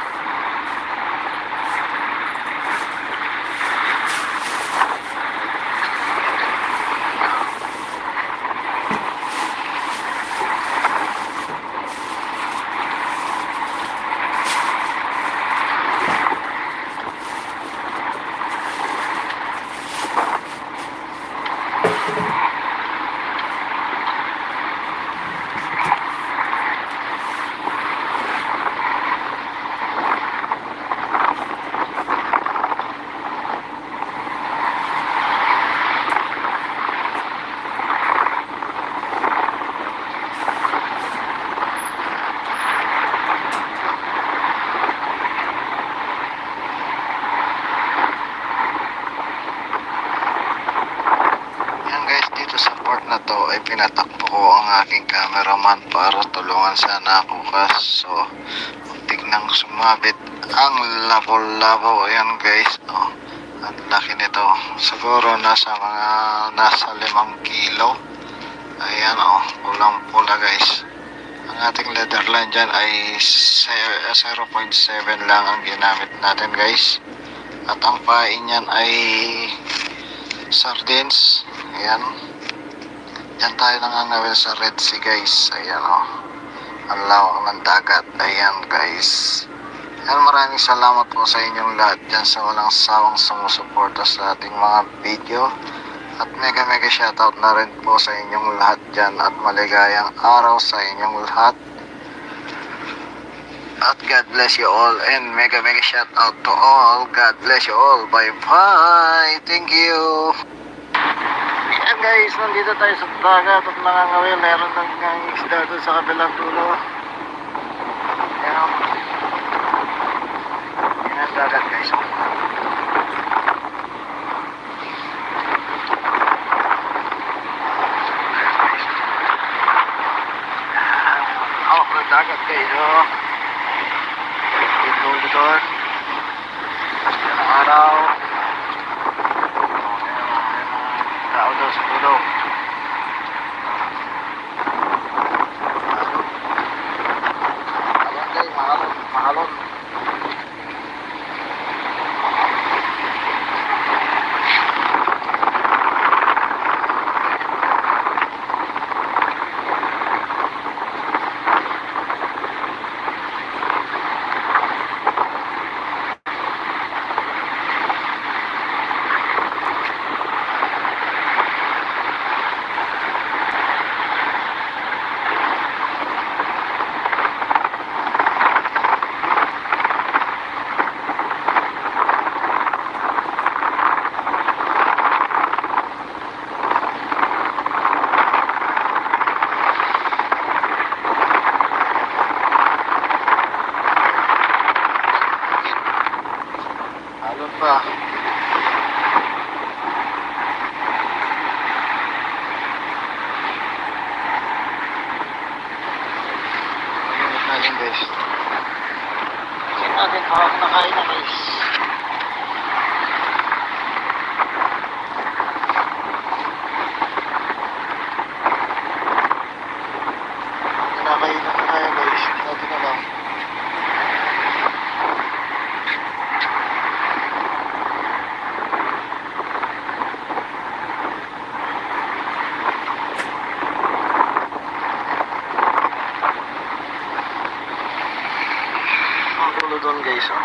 Na to ay pinatakbo ko ang aking cameraman para tulungan sana ako kaso muntik nang sumabit ang labo-labo. Ayan guys oh, ang laki nito, siguro nasa 5 kilo. Ayan oh, pulang pula guys. Ang ating leather line dyan ay 0.7 lang ang ginamit natin guys, at ang pain niyan ay sardines. Ayan, yan tayo nangangawil sa Red Sea guys. Ayan o, ang lawak ng dagat. Ayan guys. Ayan, maraming salamat po sa inyong lahat dyan sa walang sawang sumusuporta sa ating mga video. At mega shoutout na rin po sa inyong lahat dyan. At maligayang araw sa inyong lahat. At God bless you all. And mega shoutout to all. God bless you all. Bye bye. Thank you. Ayan guys, nandito tayo sa dagat at nangangawil. Meron ng isda doon sa kabilang dulo. Ayan. Ayan ang dagat guys. Hawak ng dagat guys. Ito doon. Ayan ang araw. Tao daw sa dulo. Ayan guys, mahalon. Halon pa. Malimit natin guys. Tingnan natin baka nakain na guys. Kinakain na kaya guys. Tingnan natin na lang. Doon guys oh.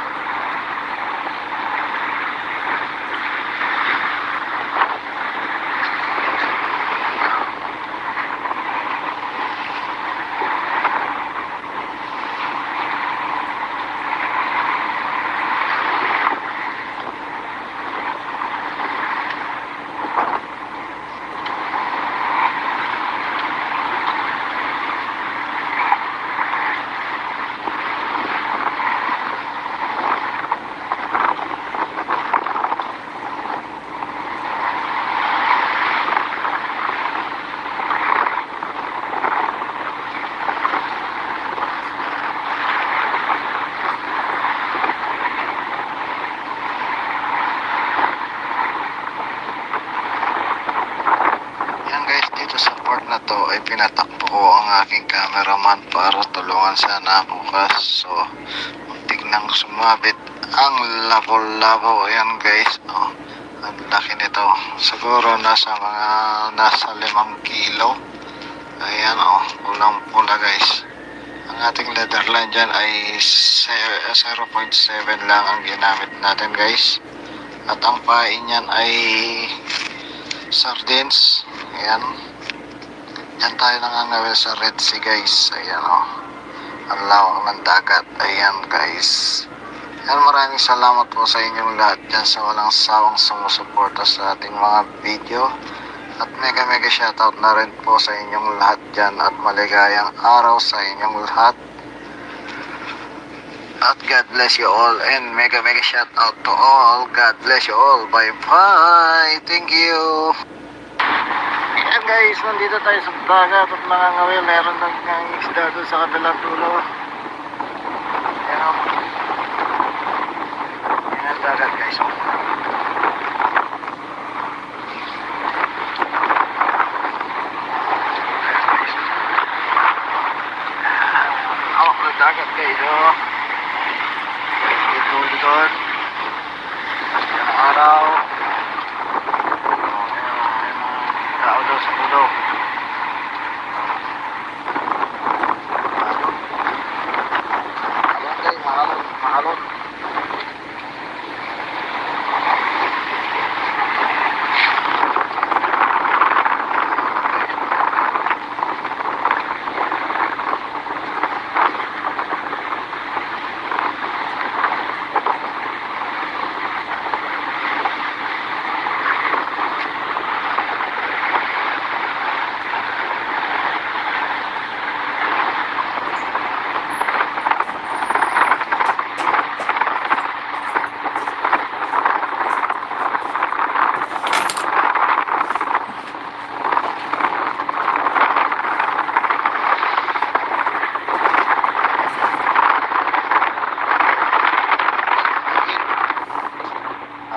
cameraman para tulungan sana ako kaso muntik nang sumabit ang labo-labo. Ayan guys, oh, ang laki nito, siguro nasa 5 kilo. Ayan, oh, pulang pula guys. Ang ating leather line dyan ay 0.7 lang ang ginamit natin guys, at ang pain niyan ay sardines. Ayan, yan tayo nangangawil sa Red Sea guys. Ayan, oh, ang lawak ng dagat. Ayan guys, yan, maraming salamat po sa inyong lahat dyan sa walang sawang sumusuporta sa ating mga video, at mega shoutout na rin po sa inyong lahat dyan, at maligayang araw sa inyong lahat, at God bless you all, and mega shoutout to all. God bless you all. Bye bye, thank you. Ayan guys, nandito tayo sa dagat at nangangawil. Meron ng isda doon sa kabilang dulo. Ayan, oh. Ayan ang dagat guys, oh. Awak ng dagat guys, oh. Dito likod. Ayan ang araw. Tao daw sa pulo. Mahalon kayo, mahalon.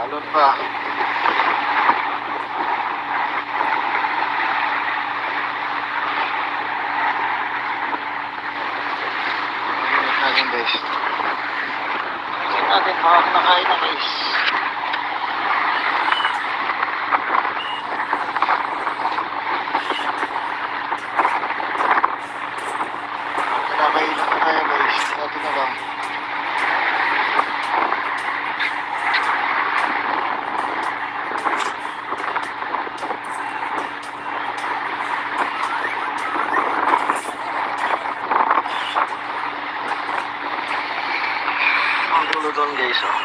Halon pa. Halon natin guys. Halon natin, baka nakain na guys. Nakailan na tayo guys. Natin na lang. Ang dulo doon guys, oh.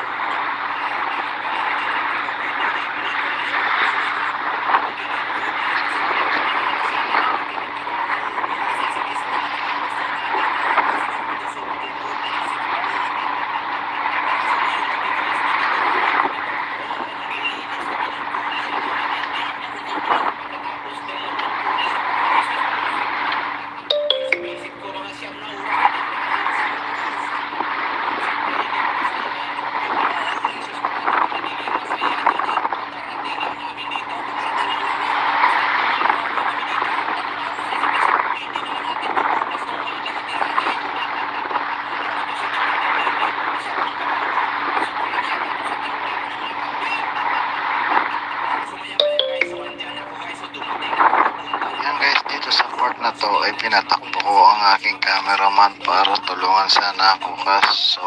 Na to ay pinatakbo ko ang aking cameraman para tulungan sana ako kaso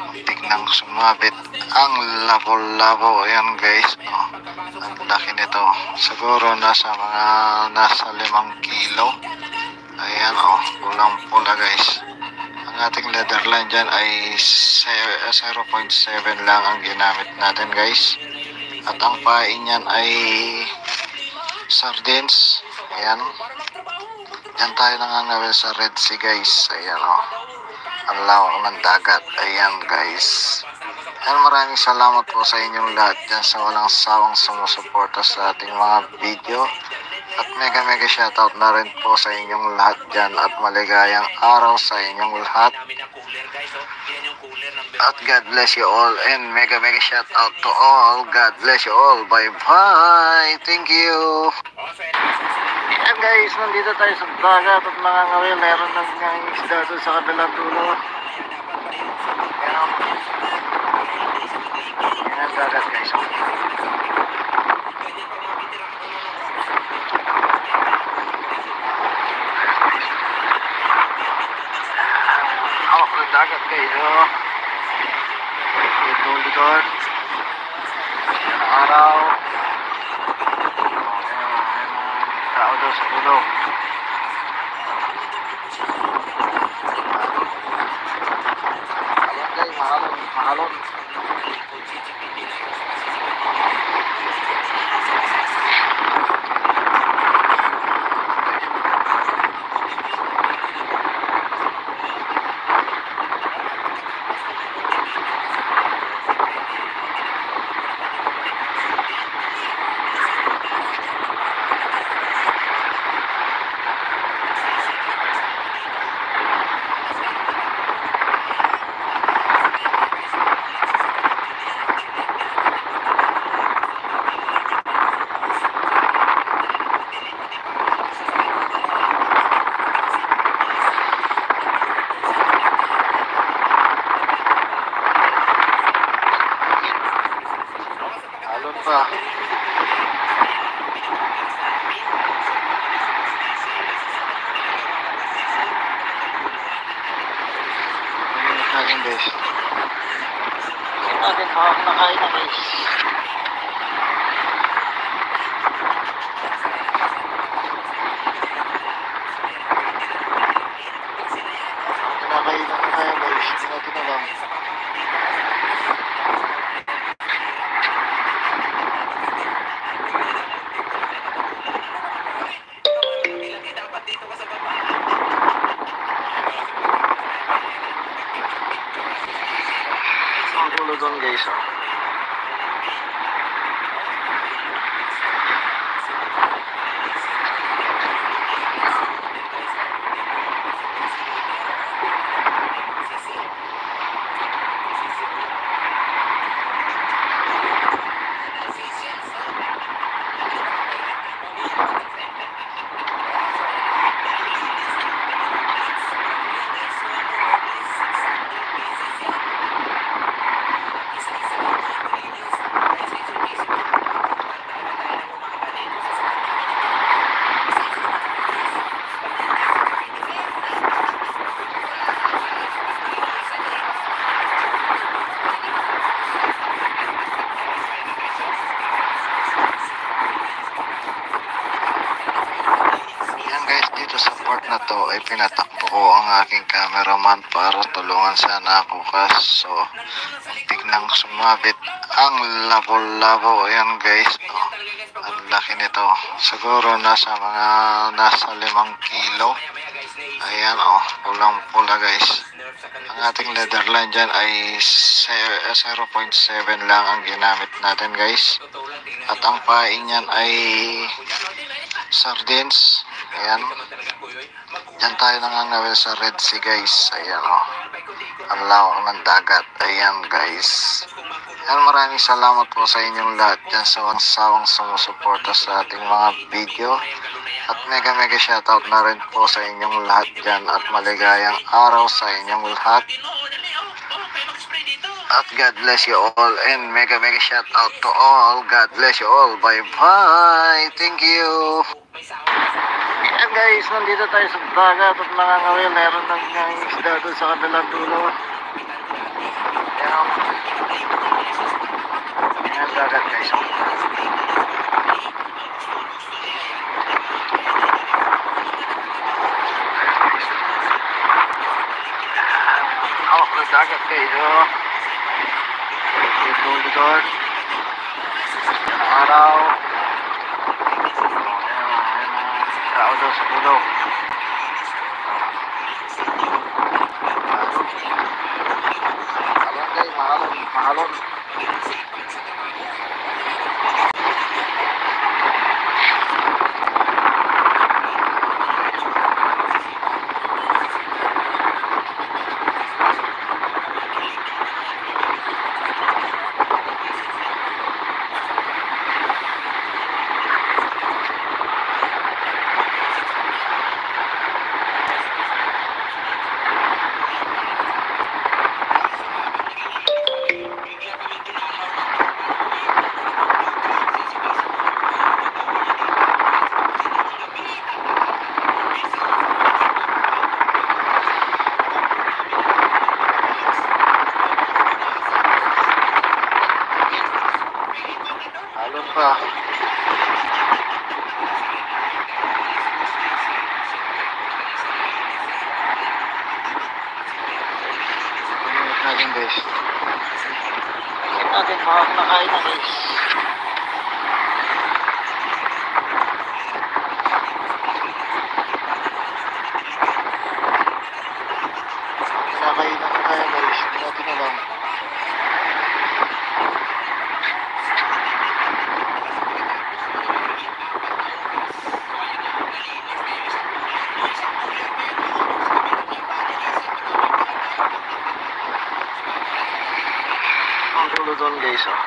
muntik nang sumabit ang labo-labo. Ayan guys, oh, ang laki nito, siguro nasa 5 kilo. Ayan, oh, pulang pula guys. Ang ating leather line dyan ay 0.7 lang ang ginamit natin guys, at ang pain niyan ay sardines. Ayan, yan tayo nangangawil sa Red Sea guys. Ayan, oh, ang lawak ng dagat. Ayan guys, yan, maraming salamat po sa inyong lahat dyan sa walang sawang sumusuporta sa ating mga video, at mega shoutout na rin po sa inyong lahat dyan, at maligayang araw sa inyong lahat, at God bless you all, and mega shoutout to all. God bless you all. Bye bye, thank you. Guys, nandito tayo sa dagat at nangangawil. Meron ng isda doon sa kabilang dulo. Yan ang dagat guys. Hawak ng dagat guys. Ito likod. Yan ang araw. Tao doon sa dulo. Mahalon. Alon pa. Natin guys. Natin baka nakain na guys. Kinakain na tayo guys. Natin na lang. Ang gulo doon guys. Sa part na to ay pinatakbo ko ang aking cameraman para tulungan sana ako kaso muntik nang sumabit ang labo-labo. Ayan guys, ang laki nito, siguro nasa 5 kilo. Ayan pulang pula guys. Ang ating leather line dyan ay 0.7 lang ang ginamit natin guys, at ang pain niyan ay sardines. Ayan, dyan tayo nangangawil sa Red Sea guys. Ayan ang lawak ng dagat. Ayan guys. Ayan, maraming salamat po sa inyong lahat dyan sa sawang sumusuporta sa ating mga video. At mega shoutout na rin po sa inyong lahat dyan at maligayang araw sa inyong lahat. At God bless you all and mega shoutout to all. God bless you all. Bye bye. Thank you. Ayan guys, nandito tayo sa dagat at nangangawil. Meron ng isda doon sa kabilang dulo. Ayan ang dagat guys. Hawak ng dagat guys. Ito likod. Yan ang araw. Tao doon sa dulo. Mahalon. pa. Pag-ingat natin guys. Pag-ingat natin, baka kumakain na guys. Kinakain na tayo guys. Natin na lang. Ang gulo doon guys oh.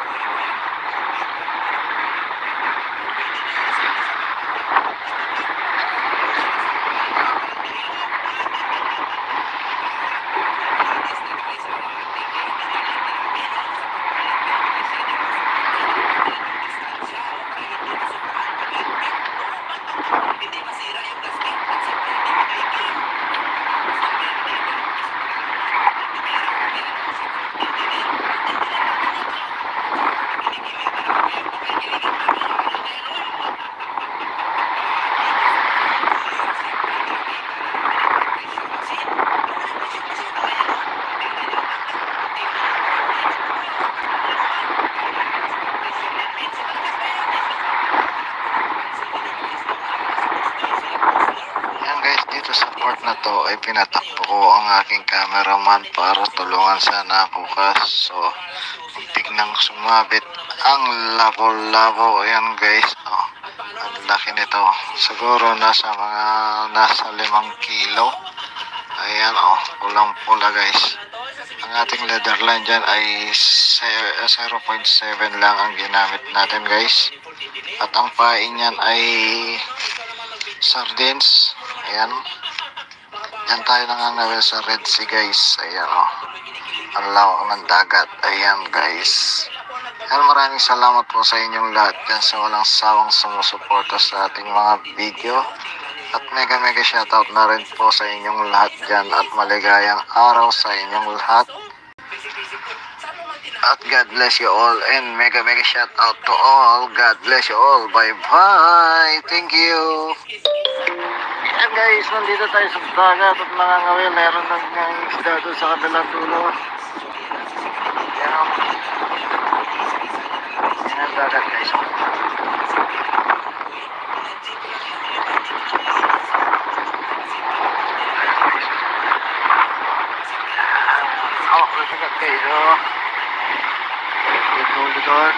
Sa part na to ay pinatakbo ko ang aking cameraman para tulungan sana ako kaso muntik nang sumabit ang labo-labo. Ayan guys oh, ang laki nito, siguro nasa 5 kilo. Ayan oh, pulang pula guys. Ang ating leather line dyan ay 0.7 lang ang ginamit natin guys, at ang pain niyan ay sardines. Ayan, yan tayo nangangawil sa Red Sea guys. Ayan o, ang lawak ng dagat. Ayan guys. Ayan, maraming salamat po sa inyong lahat dyan sa walang sawang sumusuporta sa ating mga video. At mega shoutout na rin po sa inyong lahat dyan. At maligayang araw sa inyong lahat. At God bless you all. And mega shoutout to all. God bless you all. Bye bye. Thank you. Ayan guys, nandito tayo sa dagat at nangangawil. Meron ng isda doon sa kabilang dulo. Ayan. Ayan ang dagat guys. Hawak na sagat guys. Ito doon.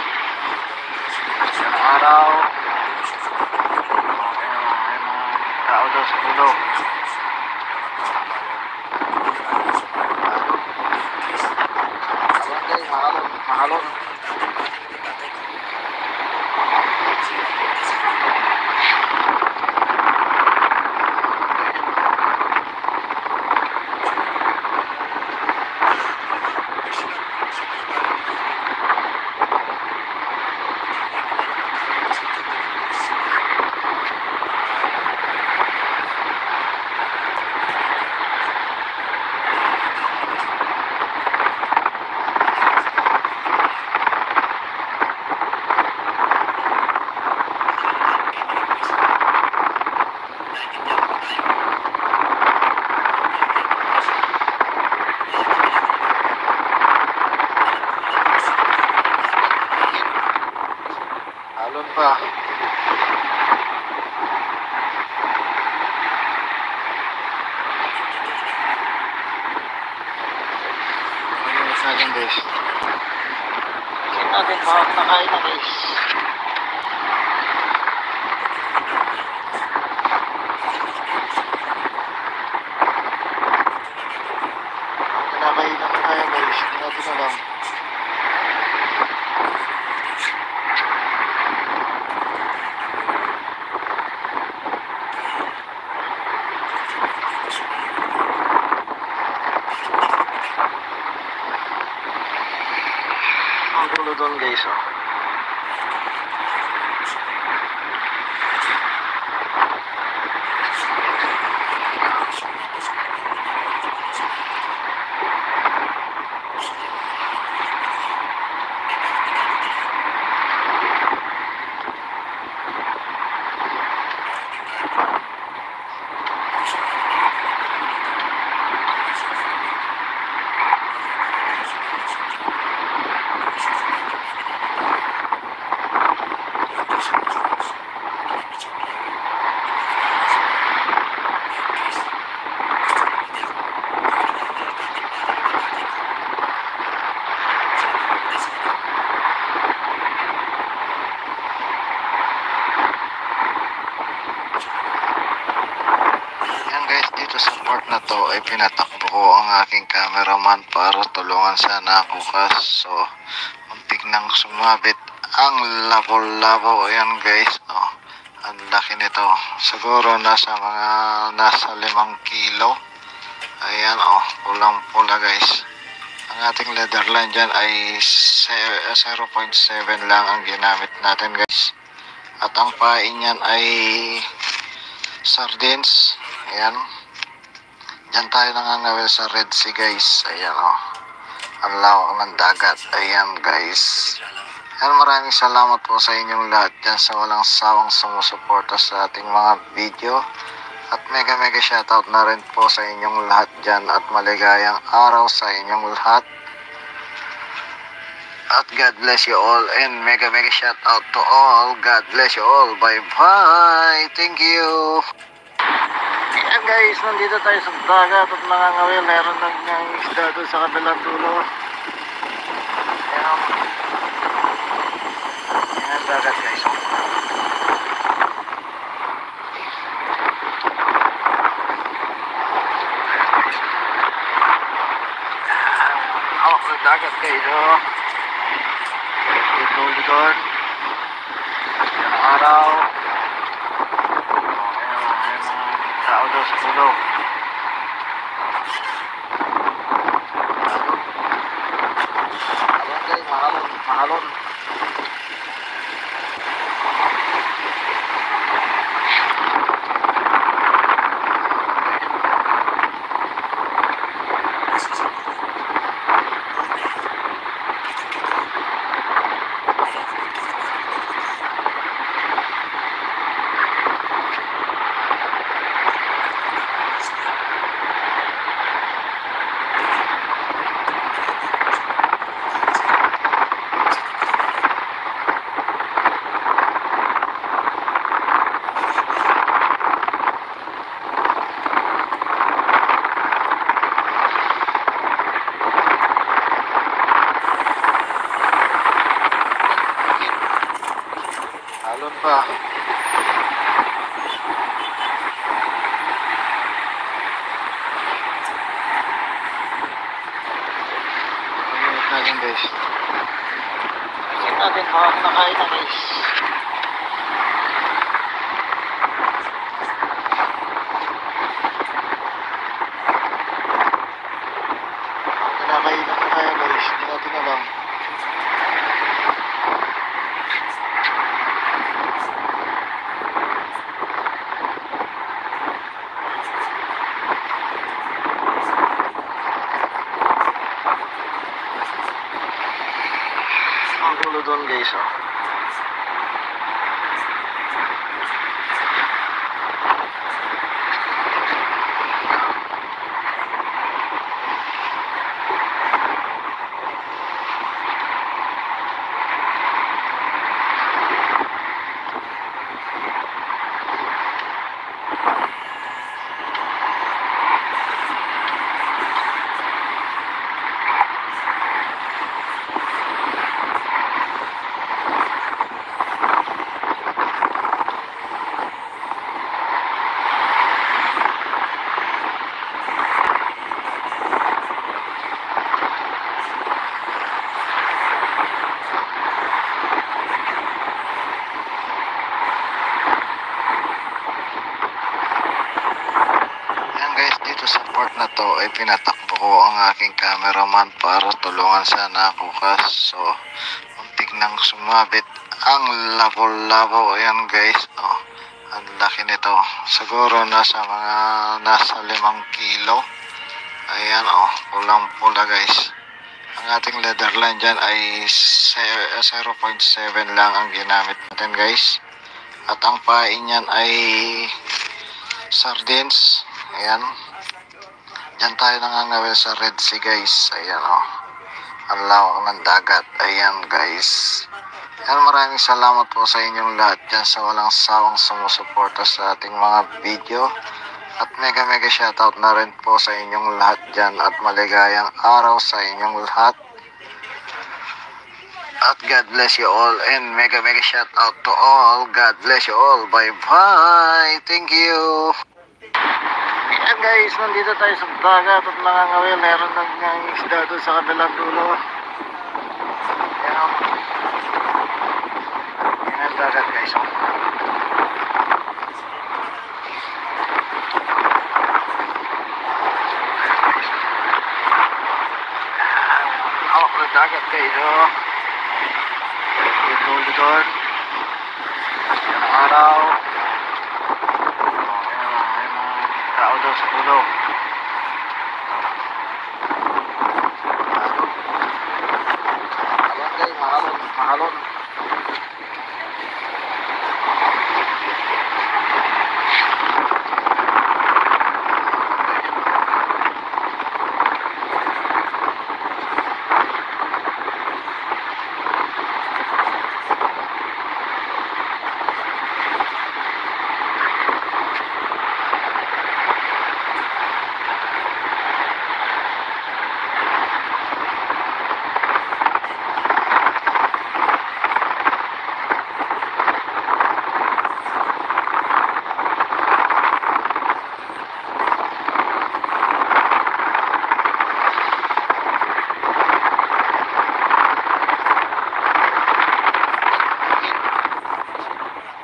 Ayan ang araw. Tao daw sa dulo. Mahalon. Alon pa. Pag-ingat natin guys. Pag-ingat natin, baka nakain na guys. Kinakain na tayo guys. Natin na lang. Ang gulo doon guys oh. ay pinatakbo ko ang aking cameraman para tulungan sana ako kaso muntik nang sumabit ang labo-labo. Ayan guys, oh, ang laki nito, siguro nasa 5 kilo. Ayan, oh, pulang pula guys. Ang ating leather line dyan ay 0.7 lang ang ginamit natin guys. At ang pain niyan ay sardines. Ayan. Diyan tayo nangangawil sa Red Sea guys. Ayan, oh. Ang lawak ng dagat. Ayan guys. Ayan, maraming salamat po sa inyong lahat dyan sa walang sawang sumusuporta sa ating mga video. At mega shoutout na rin po sa inyong lahat dyan at maligayang araw sa inyong lahat. At God bless you all and mega shoutout to all. God bless you all. Bye bye. Thank you. Ayan guys, nandito tayo sa dagat at nangangawil. Meron ng isda doon sa kabilang dulo. Ayan. Ayan dagat guys. Hawak ng dagat guys, oh. Likod. Ang araw. Ayan mga tao daw sa pulo. Mahalon guys, mahalon. Alon pa. Pagkakit natin guys. Pagkakit natin baka nakain na guys. Kinakain na kaya guys. Hindi natin alam. Ang gulo doon guys, oh. Sa part na to ay pinatakbo ko ang aking cameraman para tulungan sana ako kaso muntik nang sumabit ang labo-labo. Ayan guys, oh, ang laki nito, siguro nasa 5 kilo. Ayan, oh, pulang pula guys. Ang ating leather line dyan ay 0.7 lang ang ginamit natin guys. At ang pain niyan ay sardines. Ayan. Diyan tayo nangangawil sa Red Sea guys. Ayan, oh. Ang lawak ng dagat. Ayan guys. Ayan, maraming salamat po sa inyong lahat dyan sa walang sawang sumusuporta sa ating mga video. At mega shoutout na rin po sa inyong lahat dyan at maligayang araw sa inyong lahat. At God bless you all and mega shoutout to all. God bless you all. Bye bye. Thank you. Ayan Guys, nandito tayo sa dagat at nangangawil. Meron ng isda doon sa kabilang dulo. Ayan. Ayan ang dagat guys. Hawak ng dagat guys. Ito doon. Ayan ang araw. Ayan ang tao doon sa dulo. Mahalon.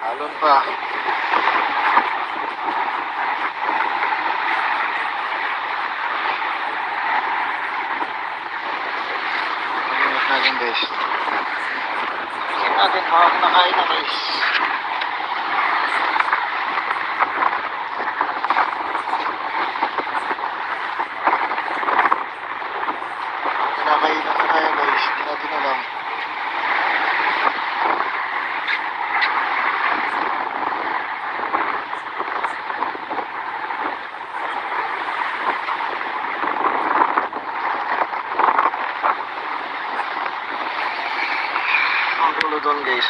Halon pa. Pag-ingat natin guys. Tingnan natin mga kinakain na guys. Kinakain na kaya guys. Hindi natin alam. Ang dulo doon guys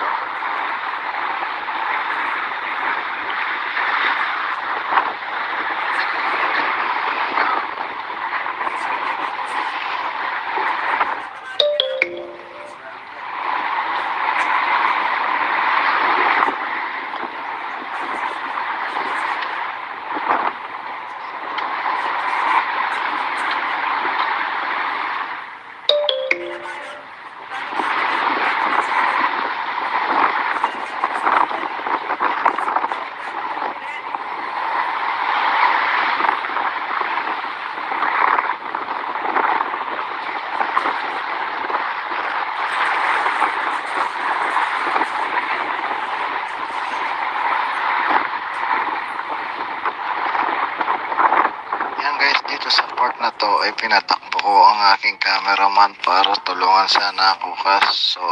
dito sa part na to ay pinatakbo ko ang aking cameraman para tulungan sana ako kaso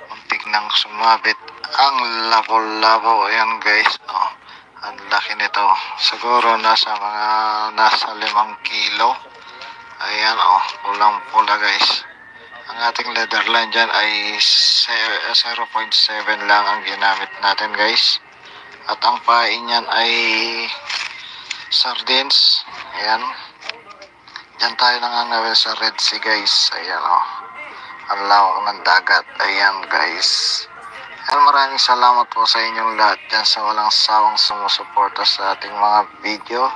muntik nang sumabit ang labo-labo. Ayan guys, ang laki nito, siguro nasa 5 kilo. Ayan pulang pula guys. Ang ating leather line dyan ay 0.7 lang ang ginamit natin guys, at ang pain niyan ay sardines. Ayan, dyan tayo nangangawil sa Red Sea guys. Ayan ang lawak ng dagat. Ayan guys, ayan, maraming salamat po sa inyong lahat dyan sa walang sawang sumusuporta sa ating mga video,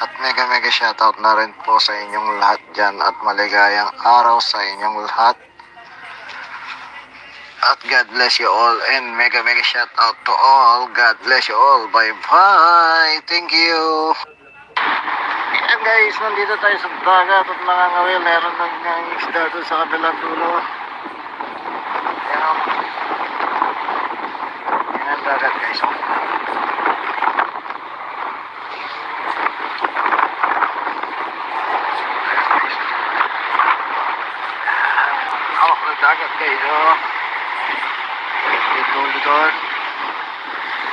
at mega shoutout na rin po sa inyong lahat dyan, at maligayang araw sa inyong lahat, at God bless you all, and mega shoutout to all. God bless you all. Bye bye. Thank you. Ayan guys, nandito tayo sa dagat at nangangawil. Meron ng isda doon sa kabilang dulo. Ayan. Ayan ang dagat guys. Hawak ng dagat guys. Ito doon.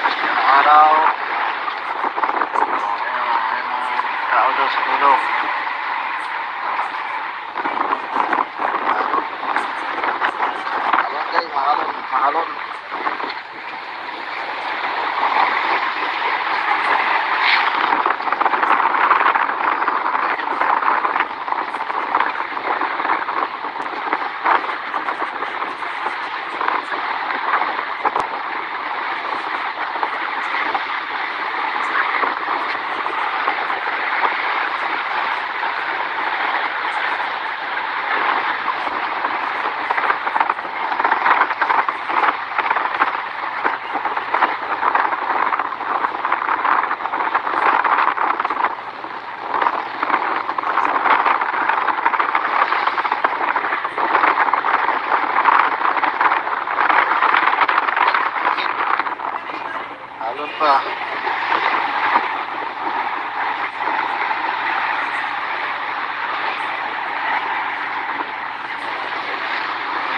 Ayan ang araw. Tao doon sa dulo. Mahalon. pa.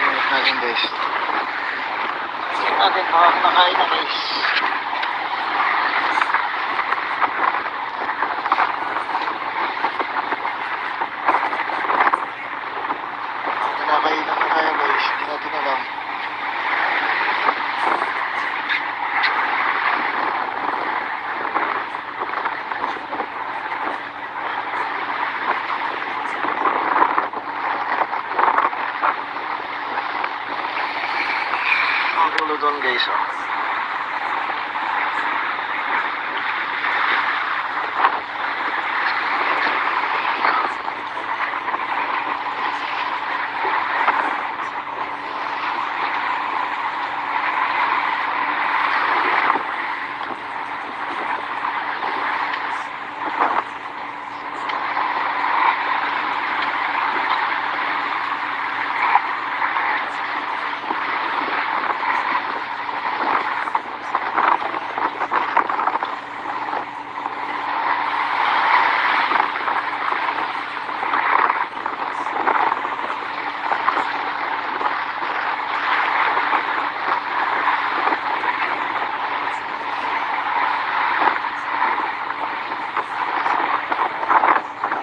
Tingnan natin guys. Tingnan natin baka nakain na guys. Kinakain na kaya guys. Hindi natin alam. Ang gulo doon guys oh.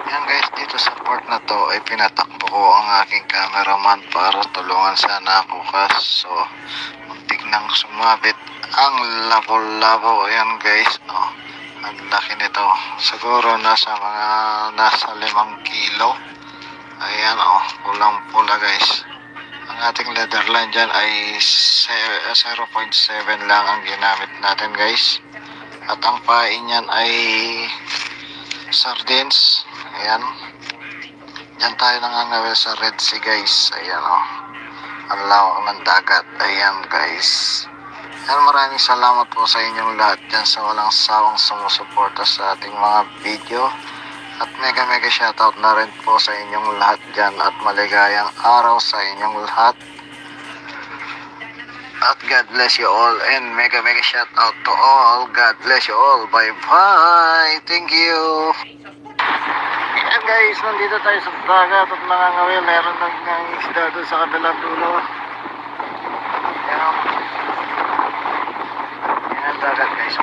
Yan guys, dito sa part na to ay pinatakbo ko ang aking cameraman para tulungan sana ako kaso muntik nang sumabit ang labo-labo. Ayan guys, oh, ang laki nito. Siguro nasa 5 kilo. Ayan oh, pulang-pula guys. Ang ating leather line dyan ay 0.7 lang ang ginamit natin guys. At ang pain niyan ay sardines. Ayan. Diyan tayo nangangawil sa Red Sea guys. Ayan o. Ang lawak ng dagat. Ayan guys. Ayan, maraming salamat po sa inyong lahat dyan sa walang sawang sumusuporta sa ating mga video. At mega shoutout na rin po sa inyong lahat dyan. At maligayang araw sa inyong lahat. At God bless you all. And mega shoutout to all. God bless you all. Bye bye. Thank you. Ayan guys, nandito tayo sa dagat at nangangawil. Meron ng isda doon sa kabilang dulo. Ayan. Ayan ang dagat guys.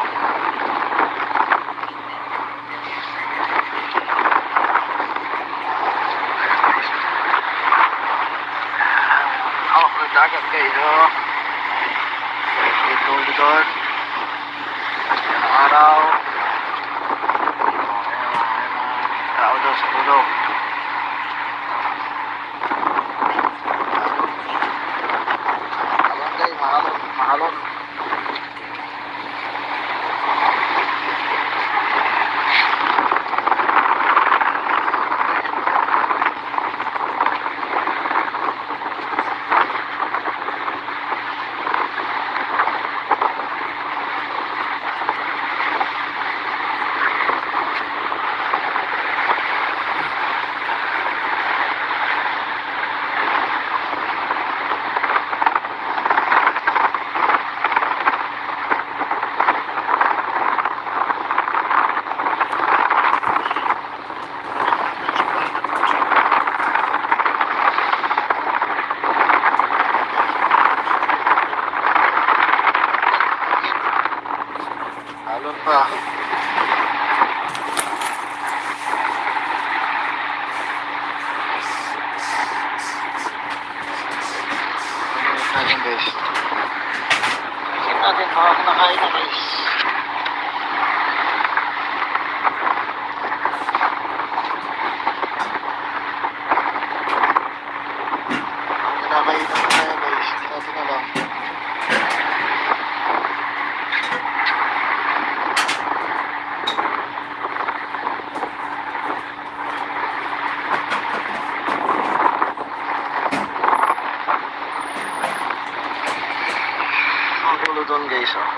Hawak ng dagat guys. Ito doon. Ayan ang araw. Tao daw sa dulo. Mahalon guys, mahalon. Halon pa. Natin guys. Tingnan natin baka nakain na guys. Kinakain na kaya guys. Hindi natin alam. Ang gulo doon guys oh.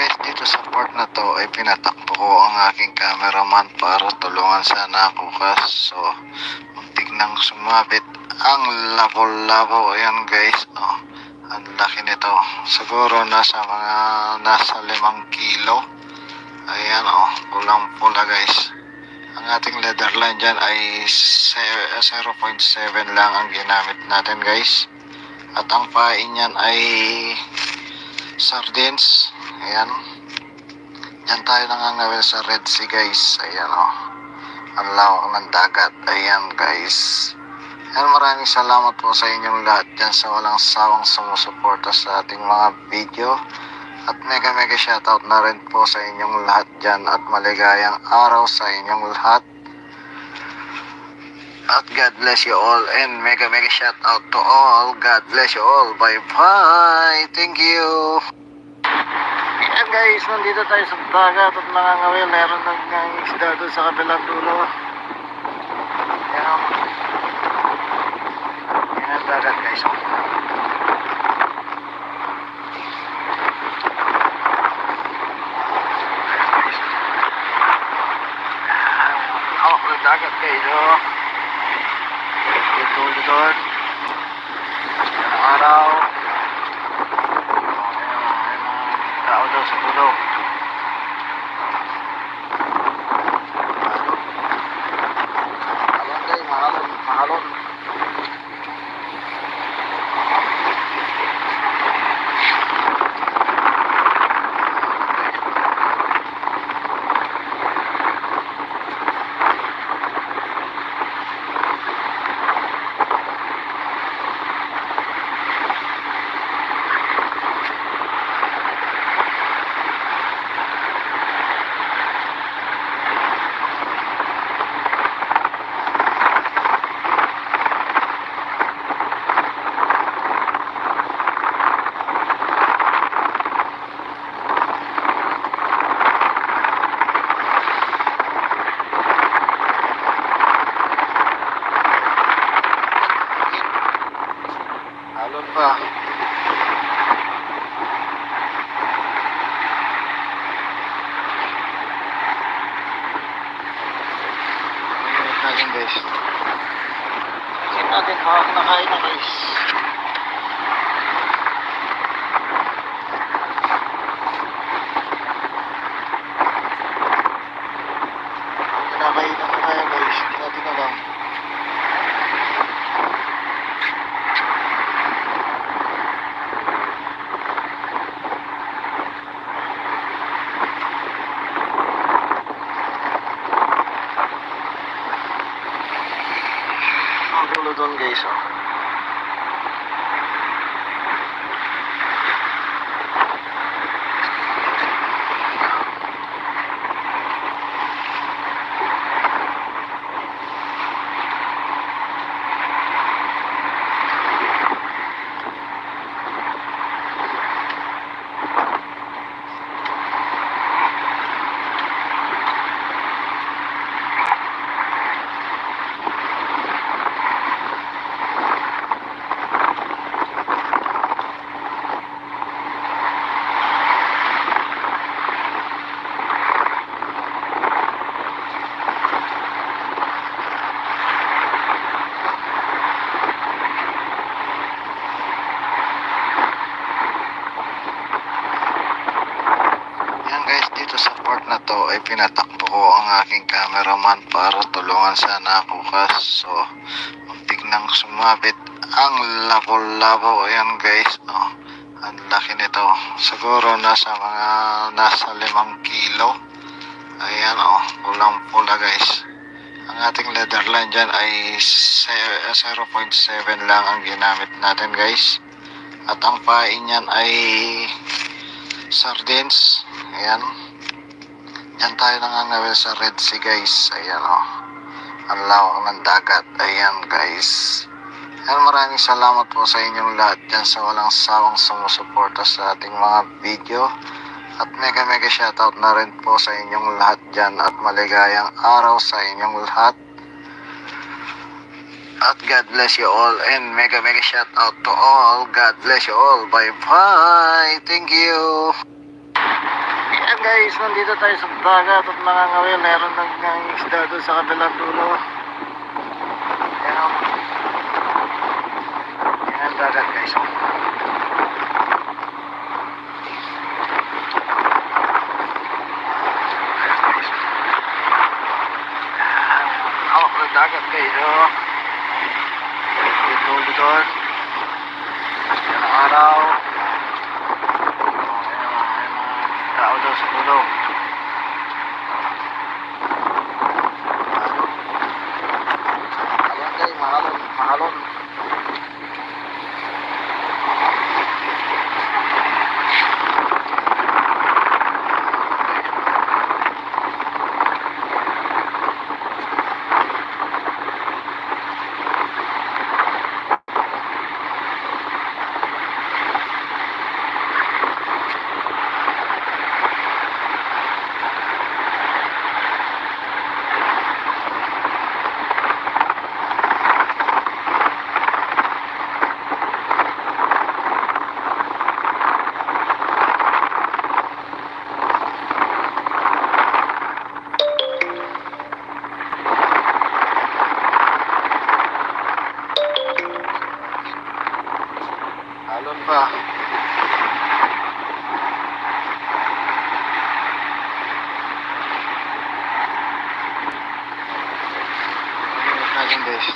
guys, dito sa part na to ay pinatakbo ko ang aking cameraman para tulungan sana ako kaso muntik nang sumabit ang labo-labo. Ayan guys, oh, ang laki nito, siguro nasa 5 kilo. Ayan, oh, pulang pula guys. Ang ating leather line dyan ay 0.7 lang ang ginamit natin guys, at ang pain niyan ay sardines. Ayan, dyan tayo nangangawil sa Red Sea guys. Ayan, oh, ang lawak ng dagat. Ayan guys, and maraming salamat po sa inyong lahat dyan sa walang sawang sumusuporta sa ating mga video, at mega shoutout na rin po sa inyong lahat dyan, at maligayang araw sa inyong lahat, at God bless you all, and mega shoutout to all. God bless you all. Bye bye, thank you. Ayan guys, nandito tayo sa dagat at nangangawil. Meron ng isda doon sa kabilang dulo. Ayan, ayan ang dagat guys. Hawak ng dagat guys, oh. Ito doon. Ayan ang araw. Tao daw sa dulo. Mahalon guys, mahalon. Alon pa. Ingat natin guys. Ingat natin, hawak na kain na guys. Kinakain na tayo guys. Hindi natin alam. Dulo doon guys, oh. Dito sa part na to ay pinatakbo ko ang aking cameraman para tulungan sana ako kaso muntik nang sumabit ang labo-labo. Ayan guys, oh, ang laki nito, siguro nasa 5 kilo. Ayan, oh, pulang pula guys. Ang ating leather line dyan ay 0.7 lang ang ginamit natin guys, at ang pain niyan ay sardines. Ayan, dyan tayo nangangawil sa Red Sea guys. Ayan, oh, ang lawak ng dagat. Ayan guys, and maraming salamat po sa inyong lahat dyan sa walang sawang sumusuporta sa ating mga video, at mega shoutout na rin po sa inyong lahat dyan, at maligayang araw sa inyong lahat, at God bless you all, and mega shoutout to all. God bless you all. Bye bye, thank you. Guys, nandito tayo sa dagat at mga ngawil, meron ng isda doon sa kabilang dulo. Ayan, yan ang dagat guys. Hawak ng dagat guys. Dito doon. Yan ang araw. Tao daw sa dulo. Ayan guys, mahalon. Alon pa. Natin guys.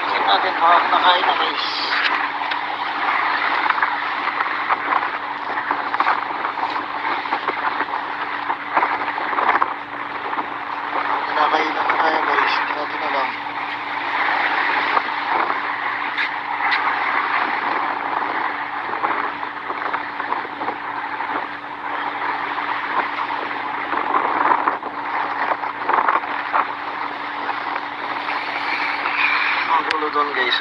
Check natin baka nakain na guys. Kinakain na tayo guys. Natin na lang. Doon guys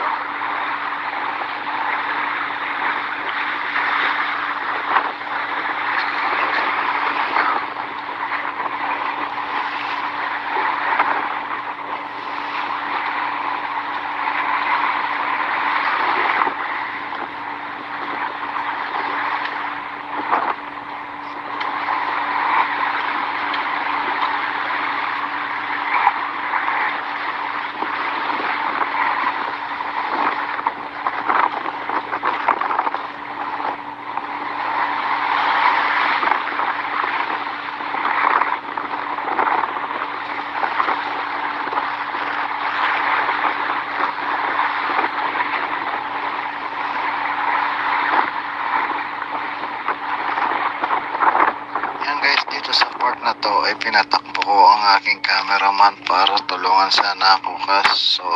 sa part na to ay pinatakbo ko ang aking cameraman para tulungan sana ako kaso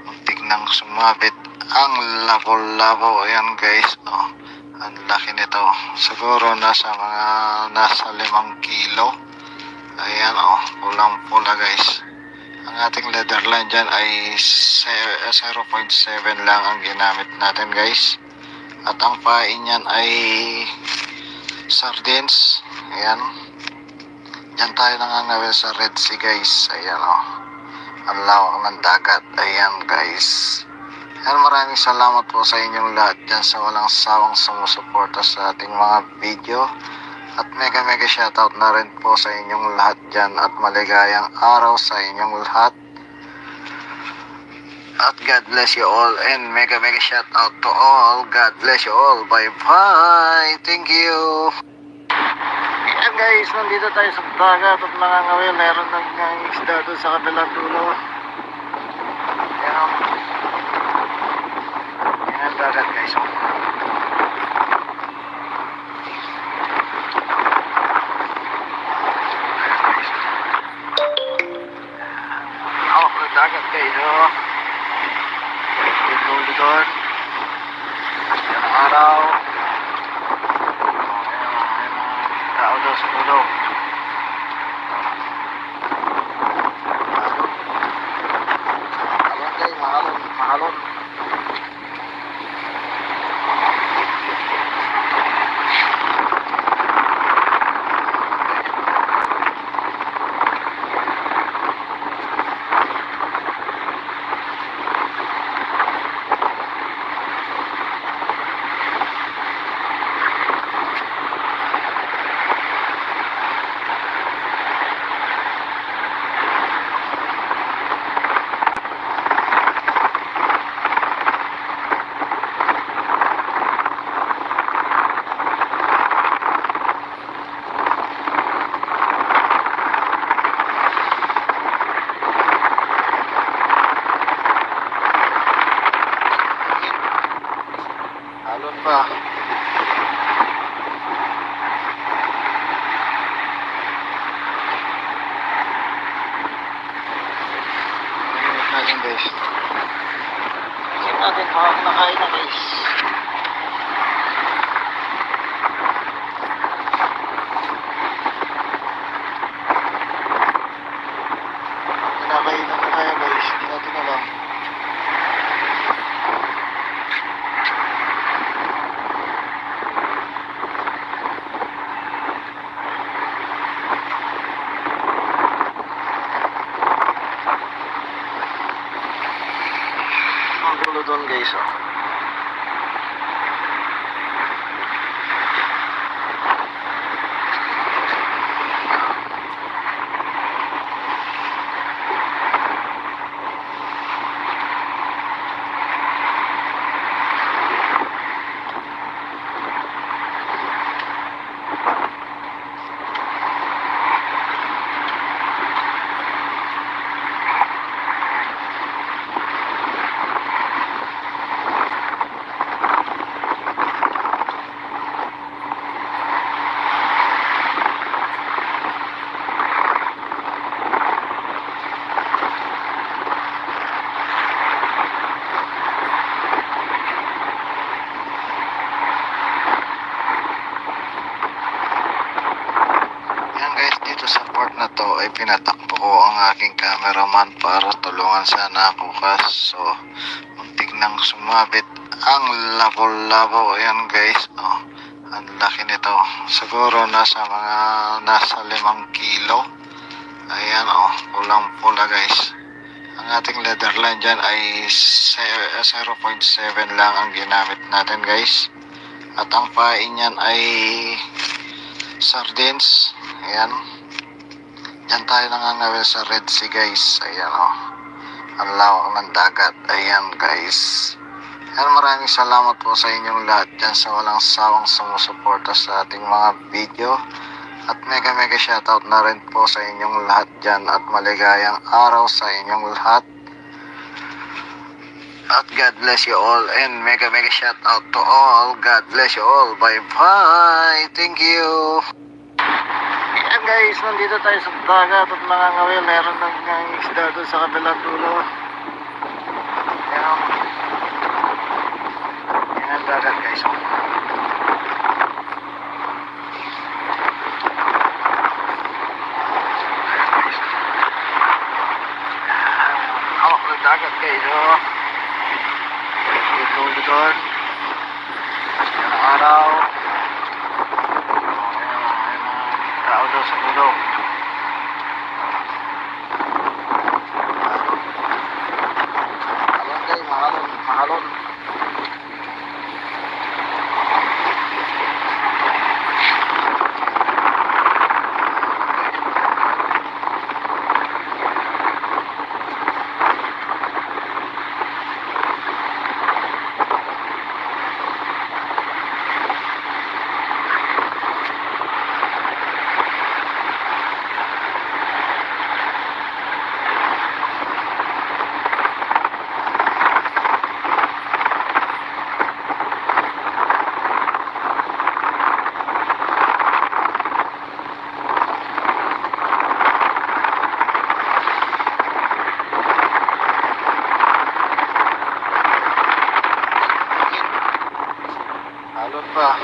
muntik nang sumabit ang labo-labo. Ayan guys, ang laki nito, siguro nasa 5 kilo. Ayan pulang pula guys. Ang ating leather line dyan ay 0.7 lang ang ginamit natin guys, at ang pain yan ay sardines. Ayan, yan tayo nangangawil sa Red Sea guys. Ayan ang lawak ng dagat. Ayan guys. Ayan, maraming salamat po sa inyong lahat dyan sa walang sawang sumusuporta sa ating mga video. At mega shoutout na rin po sa inyong lahat dyan. At maligayang araw sa inyong lahat. At God bless you all. And mega shoutout to all. God bless you all. Bye bye. Thank you. Ayan guys, nandito tayo sa dagat at mga ngawil, meron ng isda doon sa kabilang dulo. Ayan, yan ang dagat guys. Hawak ng dagat guys. Dito doon. Yan ang araw. Tao daw sa dulo. Ayan guys, mahalon. na to ay pinatakbo ko ang aking cameraman para tulungan sana ako, kaso muntik nang sumabit ang labo-labo. Ayan guys, oh, ang laki nito, siguro nasa 5 kilo. Ayan, oh, pulang pula guys. Ang ating leather line dyan ay 0.7 lang ang ginamit natin guys, at ang pain niyan ay sardines. Ayan, dyan tayo nangangawil sa Red Sea guys. Ayan, oh, ang lawak ng dagat. Ayan guys, ayan, maraming salamat po sa inyong lahat dyan sa walang sawang sumusuporta sa ating mga video, at mega shoutout na rin po sa inyong lahat dyan, at maligayang araw sa inyong lahat, at God bless you all, and mega shoutout to all. God bless you all. Bye bye. Thank you. Ayan guys, nandito tayo sa dagat at nangangawil. Meron ng isda doon sa kabilang dulo. Ayan, ayan ang dagat guys. Hawak ng dagat guys, oh. Ito doon. Ayan ang araw. Tao daw sa dulo. Ayan guys, mahalon. Halon pa.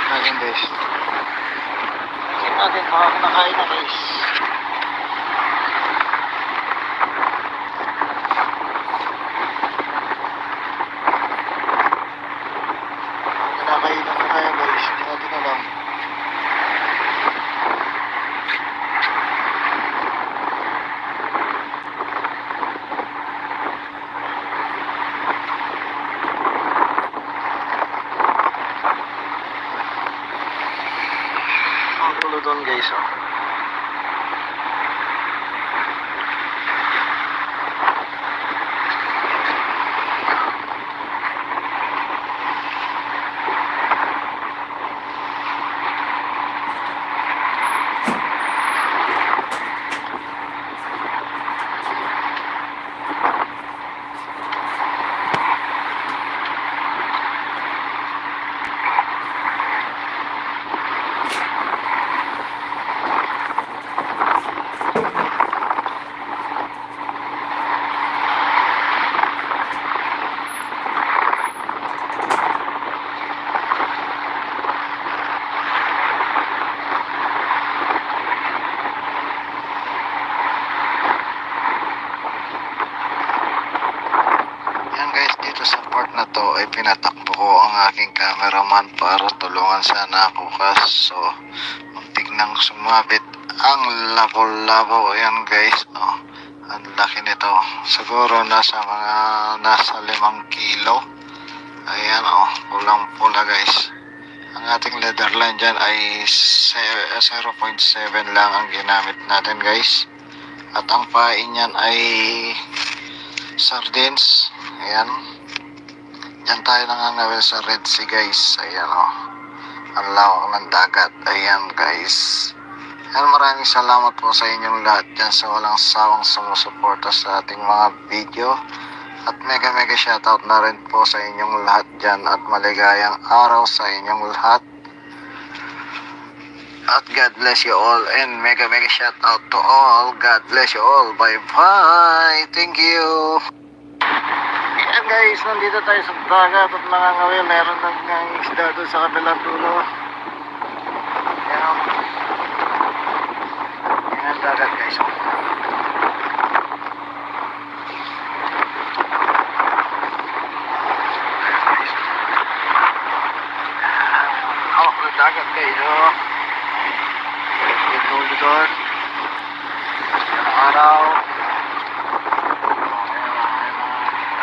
Natin guys. Natin baka nakain na guys. Nakain na tayo guys. Natin na lang. Ang doon guys, oh. Sa part na to ay pinatakbo ko ang aking cameraman para tulungan sana ako, kaso muntik nang sumabit ang labo-labo. Ayan guys, oh, ang laki nito, siguro nasa 5 kilo. Ayan, oh, pulang pula guys. Ang ating leather line dyan ay 0.7 lang ang ginamit natin guys, at ang pain niyan ay sardines. Ayan, dyan tayo nangangawil sa Red Sea guys. Ayan, oh, ang lawak ng dagat. Ayan guys, ayan, maraming salamat po sa inyong lahat dyan sa walang sawang sumusuporta sa ating mga video, at mega shoutout na rin po sa inyong lahat dyan, at maligayang araw sa inyong lahat, at God bless you all, and mega shoutout to all. God bless you all. Bye bye. Thank you. Ayan Ayan guys, nandito tayo sa dagat at mga ngawil, meron ng isda doon sa kabilang dulo. Ayan, ayan dagat guys. Hawak ng dagat guys, oh. Yung dulo doon. Yung araw.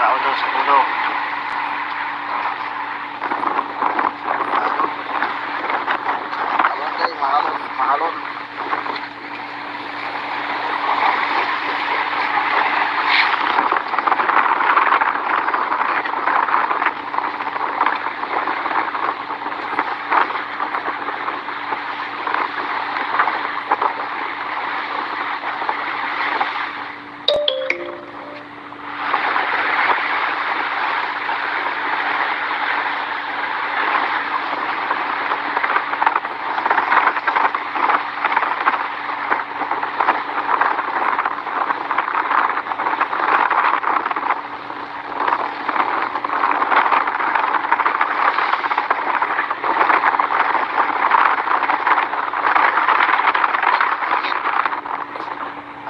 Tao doon sa dulo. Mahalon guys, mahalon, mahalon.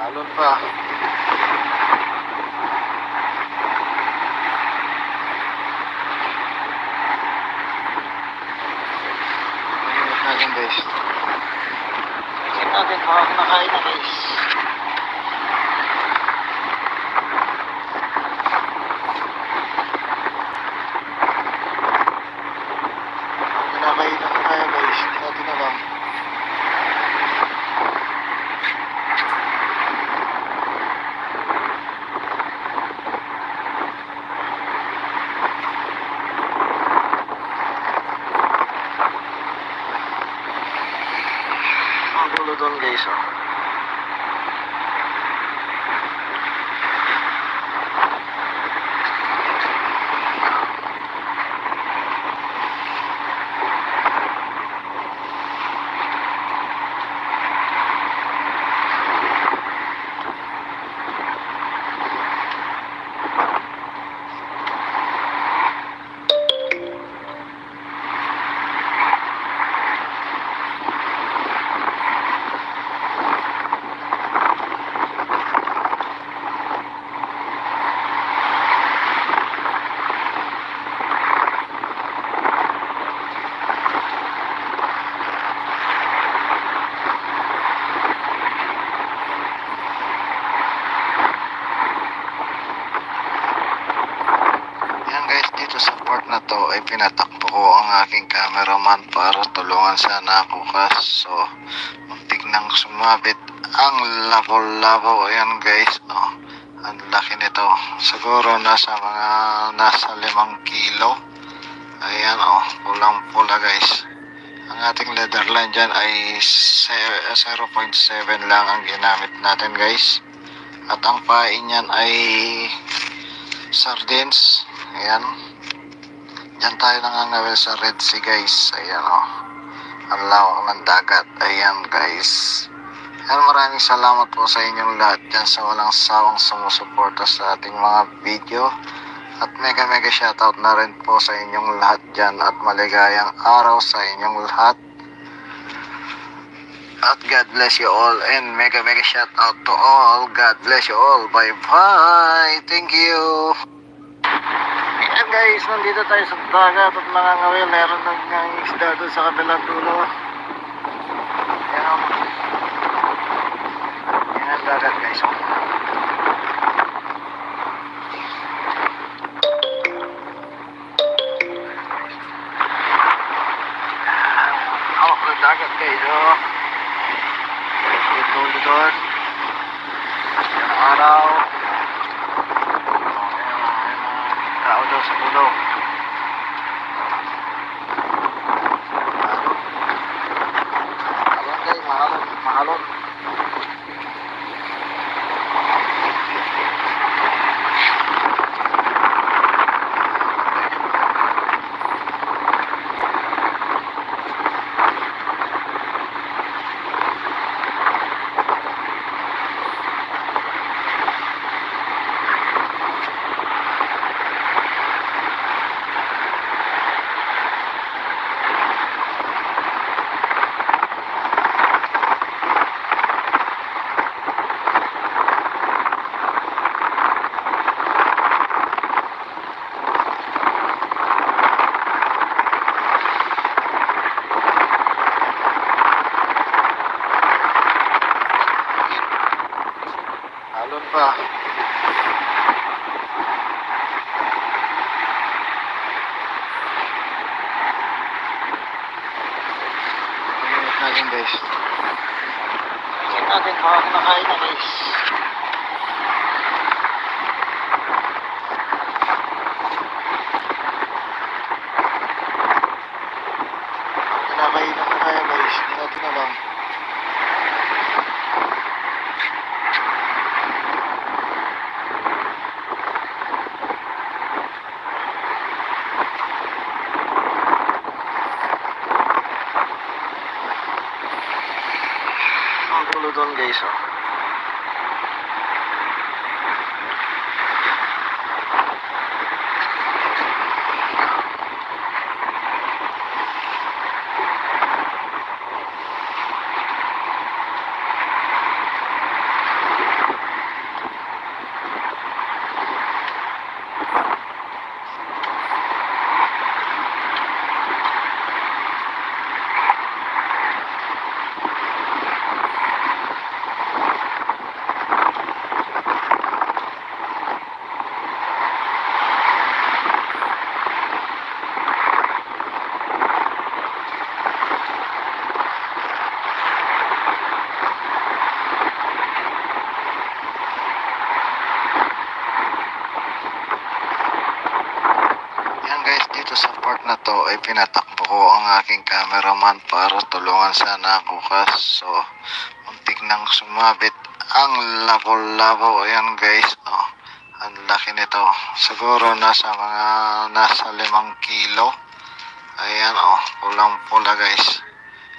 Alon pa. Mainit natin guys. Check natin baka kumakain na guys. Kinakain na kaya guys. Hindi natin alam. Ang dulo doon guys, oh. Yan guys, dito sa part na to ay pinatakbo ko ang aking cameraman para tulungan sana ako kaso muntik nang sumabit ang labo-labo. Ayan guys, oh, ang laki nito, siguro nasa 5 kilo. Ayan, oh, pulang pula guys. Ang ating leather line dyan ay 0.7 lang ang ginamit natin guys, at ang pain niyan ay sardines. Ayan, dyan tayo nangangawil sa Red Sea guys. Ayan, oh, ang lawak ng dagat. Ayan guys. Ayan, maraming salamat po sa inyong lahat dyan sa walang sawang sumusuporta sa ating mga video. At mega shoutout na rin po sa inyong lahat dyan at maligayang araw sa inyong lahat. At God bless you all and mega shoutout to all. God bless you all. Bye bye. Thank you. Ayan guys, nandito tayo sa dagat at mga ngawil, meron ng isda doon sa kabilang dulo. Ayan, ayan ang dagat guys. Hawak ng dagat guys, oh. Yung dulo doon. Yung araw. Tao daw sa dulo. Mahalon guys, mahalon, mahalon. mga kinakain na guys. Kinakain na kaya guys, hindi natin alam. Ang dulo doon guys, oh. Guys, dito sa part na to ay pinatakbo ko ang aking cameraman para tulungan sana ako kaso muntik nang sumabit ang labo-labo. Ayan guys, oh, ang laki nito, siguro nasa 5 kilo. Ayan, oh, pulang pula guys.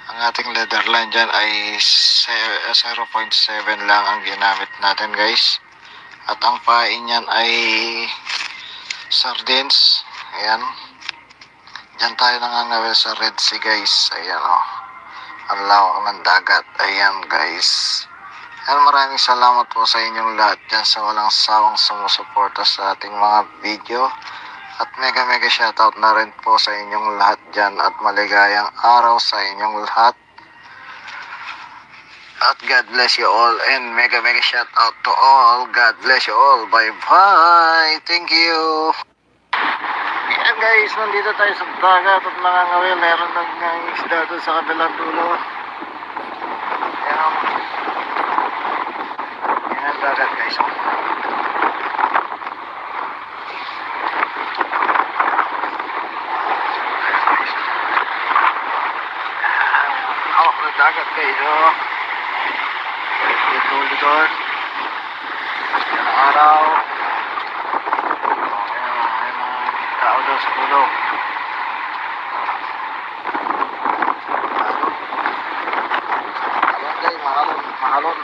Ang ating leather line dyan ay 0.7 lang ang ginamit natin guys, at ang pain niyan ay sardines. Ayan, dyan tayo nangangawil sa Red Sea guys. Ayan, oh, ang lawak ng dagat. Ayan guys, ayan, maraming salamat po sa inyong lahat dyan sa walang sawang sumusuporta sa ating mga video, at mega shoutout na rin po sa inyong lahat dyan, at maligayang araw sa inyong lahat, at God bless you all, and mega shoutout to all. God bless you all. Bye bye, thank you. Ayan guys, nandito tayo sa dagat at nangangawil. Meron ng isda doon sa kabilang dulo. Ayan, ayan ang dagat guys, oh. Hawak na dagat guys, oh. Dulo doon. Ayan ang araw. Tao daw sa pulo. Ayan guys, mahalon.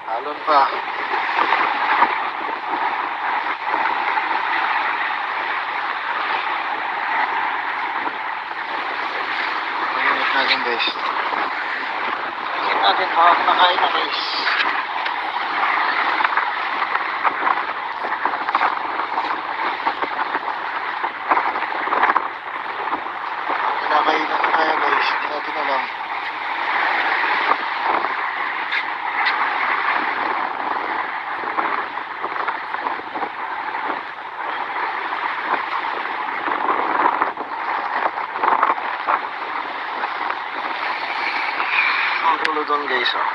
Halon pa. Pag-init natin guys. Pag-init natin, baka nakain na guys. Kinakain na kaya guys, hindi natin alam. Ang dulo doon guys, oh.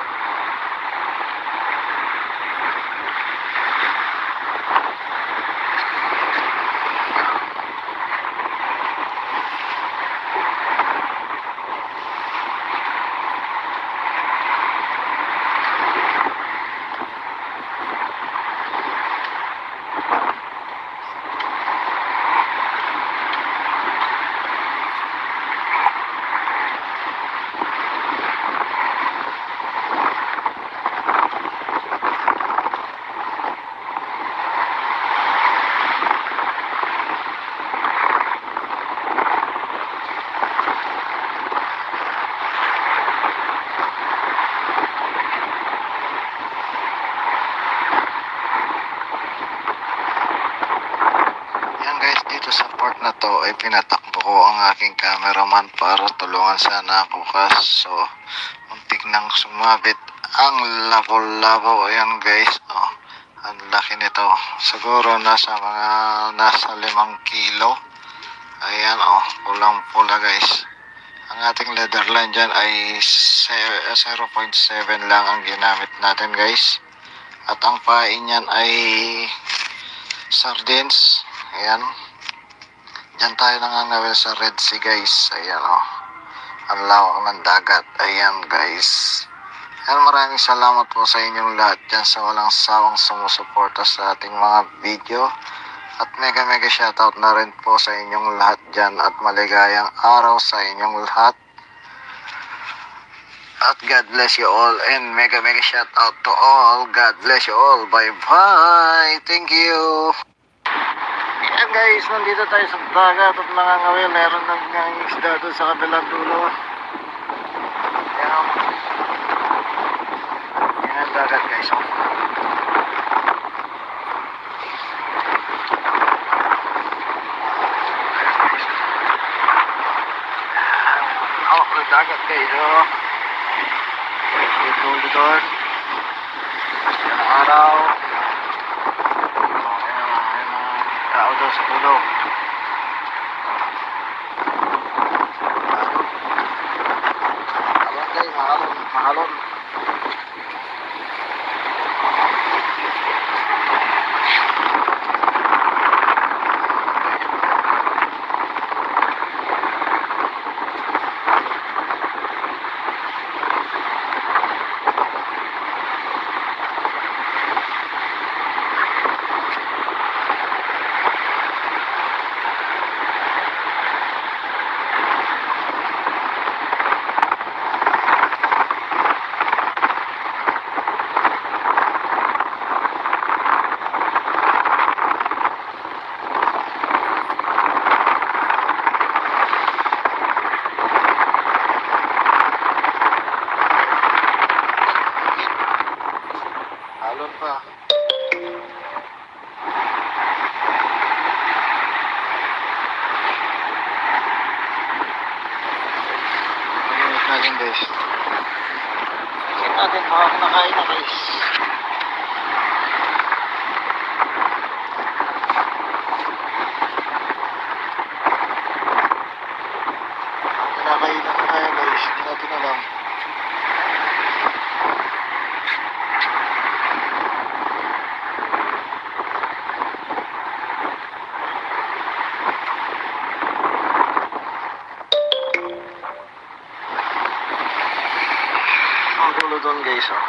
na to ay pinatakbo ko ang aking cameraman para tulungan sana ako kaso muntik nang sumabit ang labo-labo. Ayan guys, oh, ang laki nito, siguro nasa 5 kilo. Ayan, oh, pulang pula guys. Ang ating leather line dyan ay 0.7 lang ang ginamit natin guys. At ang pain niyan ay sardines. Ayan. Diyan tayo nangangawil sa Red Sea guys. Ayan, oh. Ang lawak ng dagat. Ayan guys. Ayan, maraming salamat po sa inyong lahat dyan sa walang sawang sumusuporta sa ating mga video. At mega shoutout na rin po sa inyong lahat dyan at maligayang araw sa inyong lahat. At God bless you all and mega shoutout to all. God bless you all. Bye bye. Thank you. Ayan guys, nandito tayo sa dagat at nangangawil. Meron ng isda doon sa kabilang dulo. Ayan. Ayan ang dagat guys. Hawak ng dagat guys. Ito doon. Yan ang araw. Ayan ang tao doon sa dulo. Mahalon guys, mahalon. Alon pa. Pagkakit natin guys. Pagkakit natin baka nakain na guys. Kinakain na kaya guys. Hindi natin alam. Ang dulo doon guys, oh.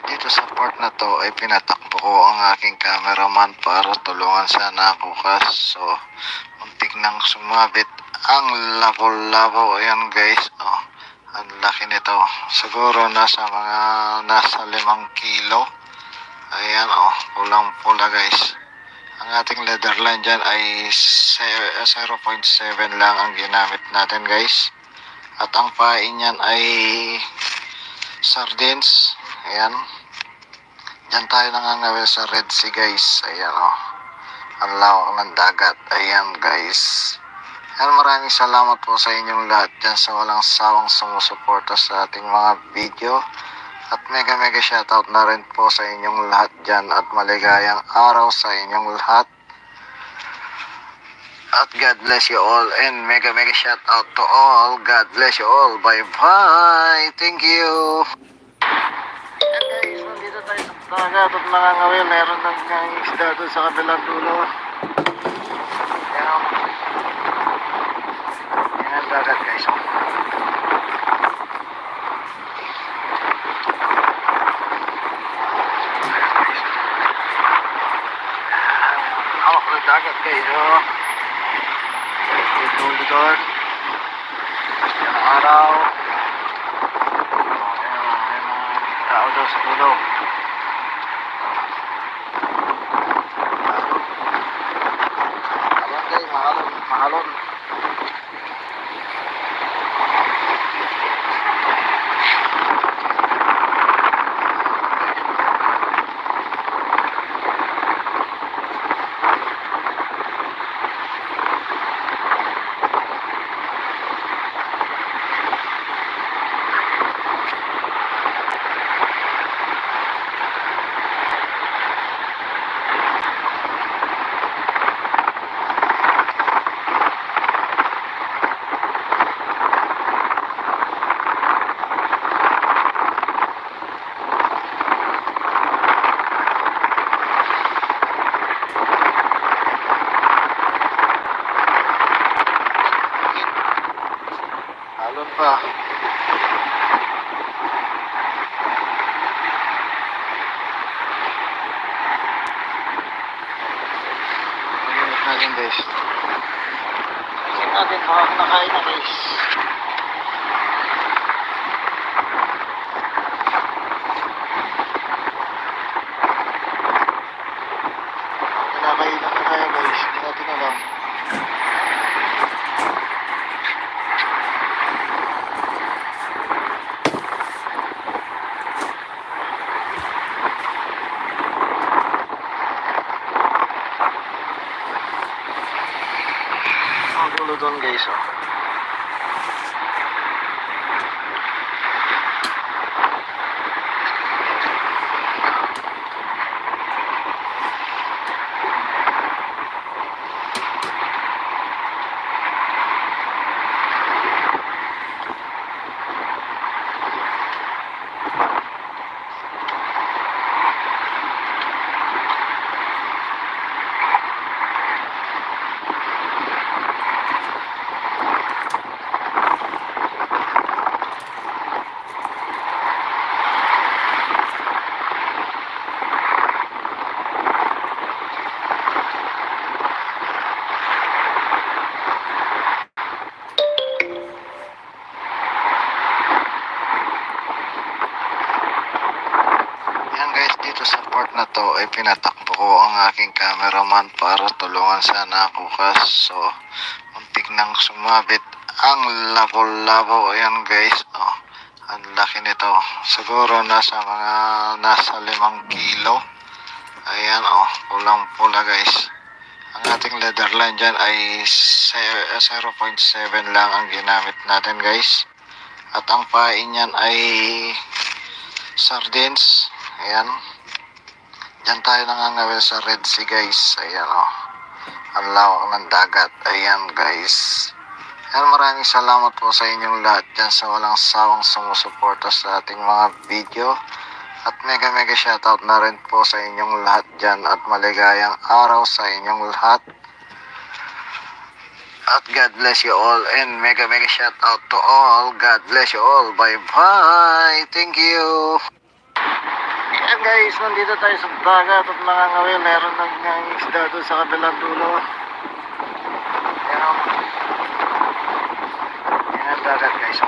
Dito sa part na to ay pinatakbo ko ang aking cameraman para tulungan sana ako kaso muntik nang sumabit ang labo-labo. Ayan guys, oh, ang laki nito, siguro nasa 5 kilo. Ayan, oh, pulang pula guys. Ang ating leather line dyan ay 0.7 lang ang ginamit natin guys. At ang pain niyan ay sardines. Ayan. Diyan tayo nangangawil sa Red Sea guys. Ayan, oh. Ang lawak ng dagat. Ayan guys. Ayan, maraming salamat po sa inyong lahat dyan sa walang sawang sumusuporta sa ating mga video. At mega shoutout na rin po sa inyong lahat dyan at maligayang araw sa inyong lahat. At God bless you all and mega shoutout to all. God bless you all. Bye bye. Thank you. Ayan guys, nandito tayo dagat at mga ngawil, meron ng isda doon sa kabilang dulo. Ayan, ayan ang dagat guys. Hawak ng dagat guys. May dulo doon. Yan ang araw. Ayan ang tao doon sa dulo. Mahalon. Alon pa. Malimit natin guys. Malimit natin baka nakain na guys. Kinakain na kaya guys. Hindi natin alam. Dulo doon guys. Sa part na to ay pinatakbo ko ang aking cameraman para tulungan sana ako kaso muntik nang sumabit ang labo-labo. Ayan guys, ang laki nito, siguro nasa 5 kilo. Ayan pulang pula guys. Ang ating leather line dyan ay 0.7 lang ang ginamit natin guys, at ang pain niyan ay sardines. Ayan, diyan tayo nangangawil sa Red Sea guys. Ayan ang lawak ng dagat. Ayan guys. Ayan, maraming salamat po sa inyong lahat dyan sa walang sawang sumusuporta sa ating mga video. At mega shoutout na rin po sa inyong lahat dyan. At maligayang araw sa inyong lahat. At God bless you all. And mega shoutout to all. God bless you all. Bye bye. Thank you. Ayan guys, nandito tayo sa dagat at mga ngawil, meron ng isda doon sa kabilang dulo. Ayan, ayan ang dagat guys.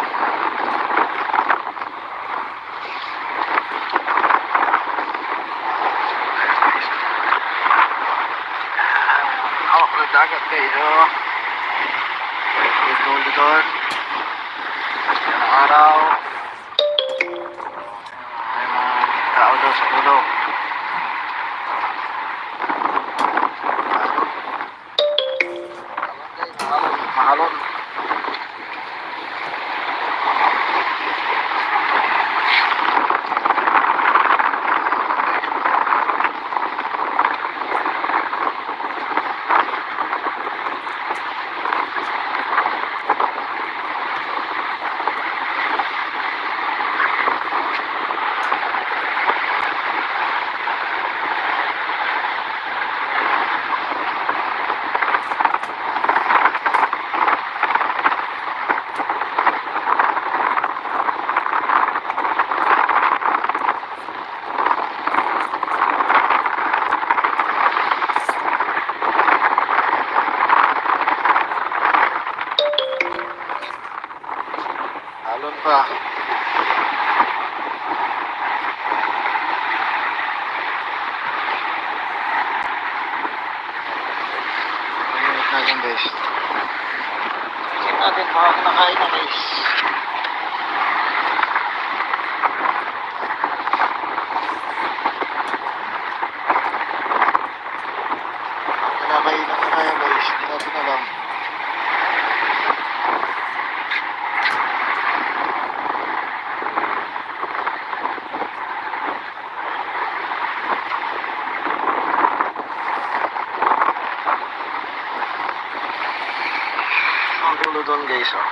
Hawak ng dagat guys. May dulo doon. Ayan ang araw. Tao daw sa dulo. Mahalon. Alon pa. Pag-init natin guys. Tingnan natin baka kinakain na guys. Kinakain na kaya guys. Hindi natin alam. Ang gulo doon guys oh.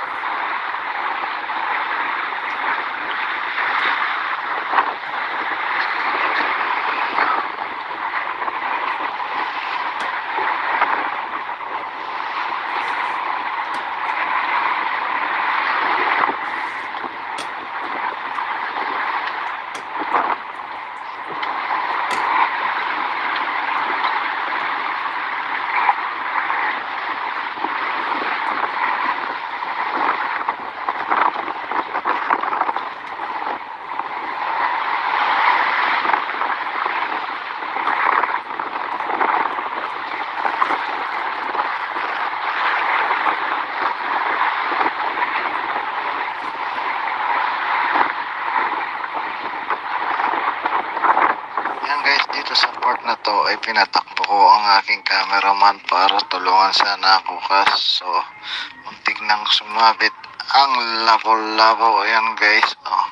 Yan guys, dito sa part na to ay pinatakbo ko ang aking cameraman para tulungan sana ako kaso muntik nang sumabit ang labo-labo. Ayan guys, oh,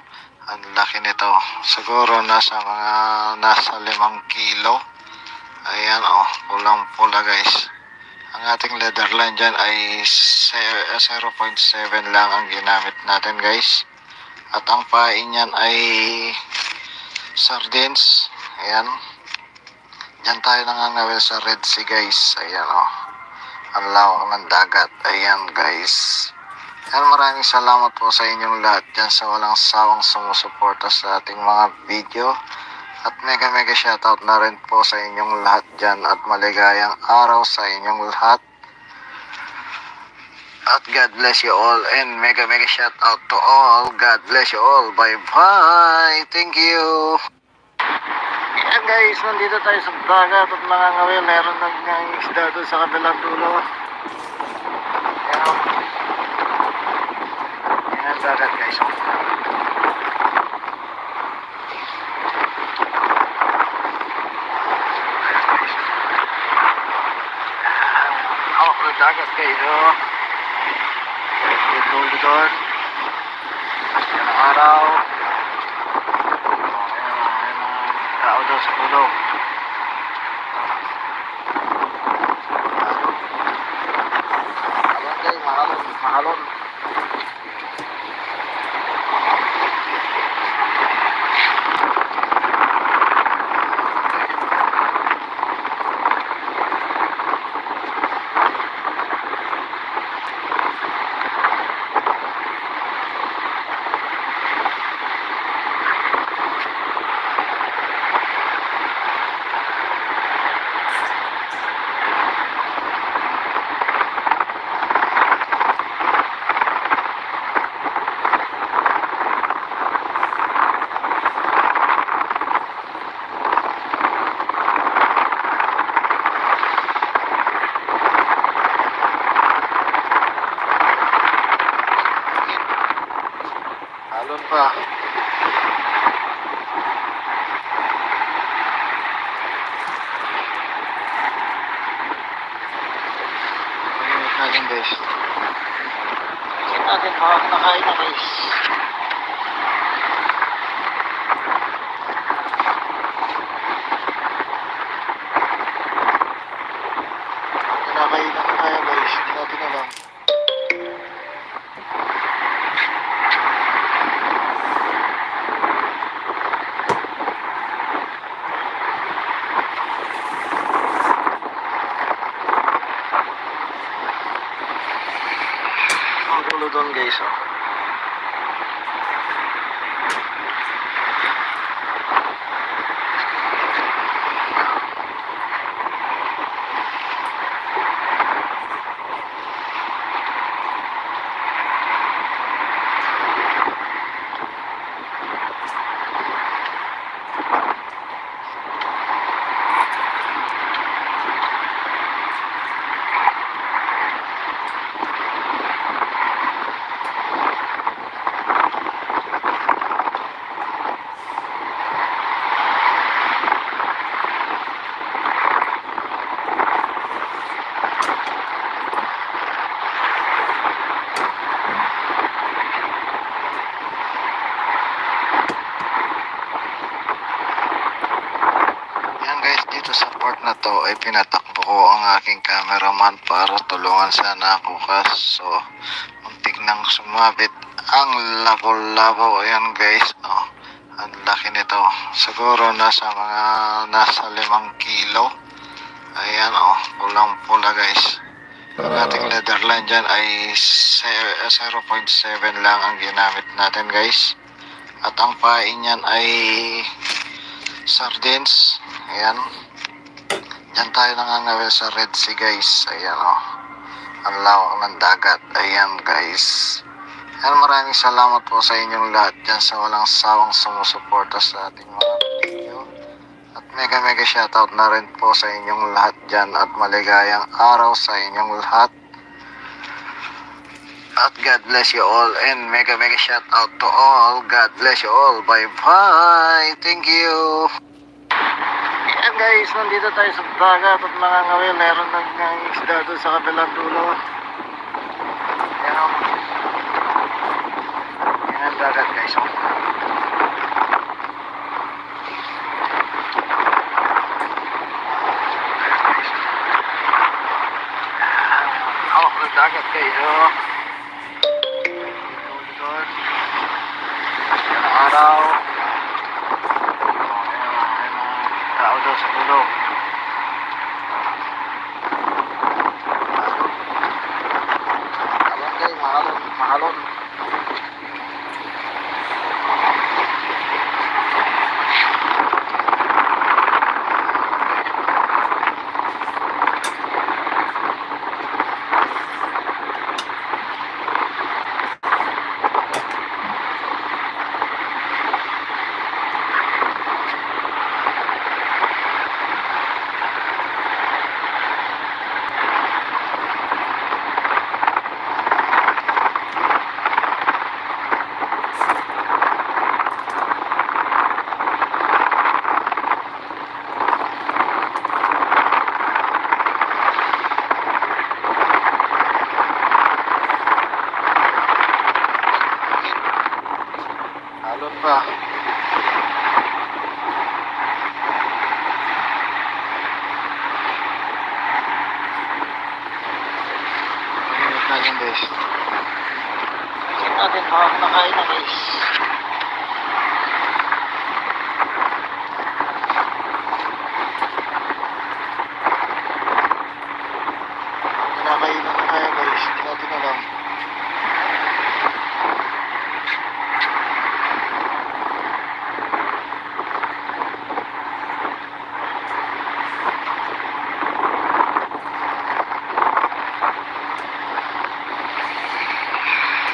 ang laki nito. Siguro nasa 5 kilo. Ayan oh, pulang pula guys. Ang ating leather line dyan ay 0.7 lang ang ginamit natin guys. At ang pain niyan ay sardines. Ayan. Diyan tayo nangangawil sa Red Sea guys. Ayan o. Ang lawak ng dagat. Ayan guys. Ayan, maraming salamat po sa inyong lahat dyan sa walang sawang sumusuporta sa ating mga video. At mega shoutout na rin po sa inyong lahat dyan. At maligayang araw sa inyong lahat. At God bless you all. And mega shoutout to all. God bless you all. Bye bye. Thank you. Ayan guys, nandito tayo sa dagat at nangangawil. Meron ng isda doon sa kabilang dulo. Ayan. Ayan ang dagat guys. Hawak ng dagat guys. May dulo doon. Ayan ang araw. Tao daw sa pulo. Ayan guys, mahalon. Alon pa. Pag-init natin guys. Tingnan natin baka kinakain na guys. Kinakain na kaya guys. Hindi natin alam. Ang gulo doon guys oh. na to ay pinatakbo ko ang aking cameraman para tulungan sana ako kaso muntik nang sumabit ang labo-labo. Ayan guys, oh, ang laki nito, siguro nasa 5 kilo. Ayan, oh, pulang pula guys. Ang ating leather line dyan ay 0.7 lang ang ginamit natin guys, at ang pain niyan ay sardines. Ayan, dyan tayo nangangawil sa Red Sea guys. Ayan, oh, ang lawak ng dagat. Ayan guys, ayan, maraming salamat po sa inyong lahat dyan sa walang sawang sumusuporta sa ating mga video, at mega shoutout na rin po sa inyong lahat dyan, at maligayang araw sa inyong lahat, at God bless you all, and mega shoutout to all. God bless you all. Bye bye, thank you. Ayan guys, nandito tayo sa dagat at nangangawil. Meron ng isda doon sa kabilang dulo. Ayan, oh. Ayan ang dagat guys, oh. Hawak ng dagat guys, oh. Doon. Ayan ang araw. Tao daw sa dulo. Mahalon guys, mahalon. Halon pa. Pagkakit natin guys. Pagkakit natin makakain na guys. Kinakainan na tayo guys. Hindi natin alam.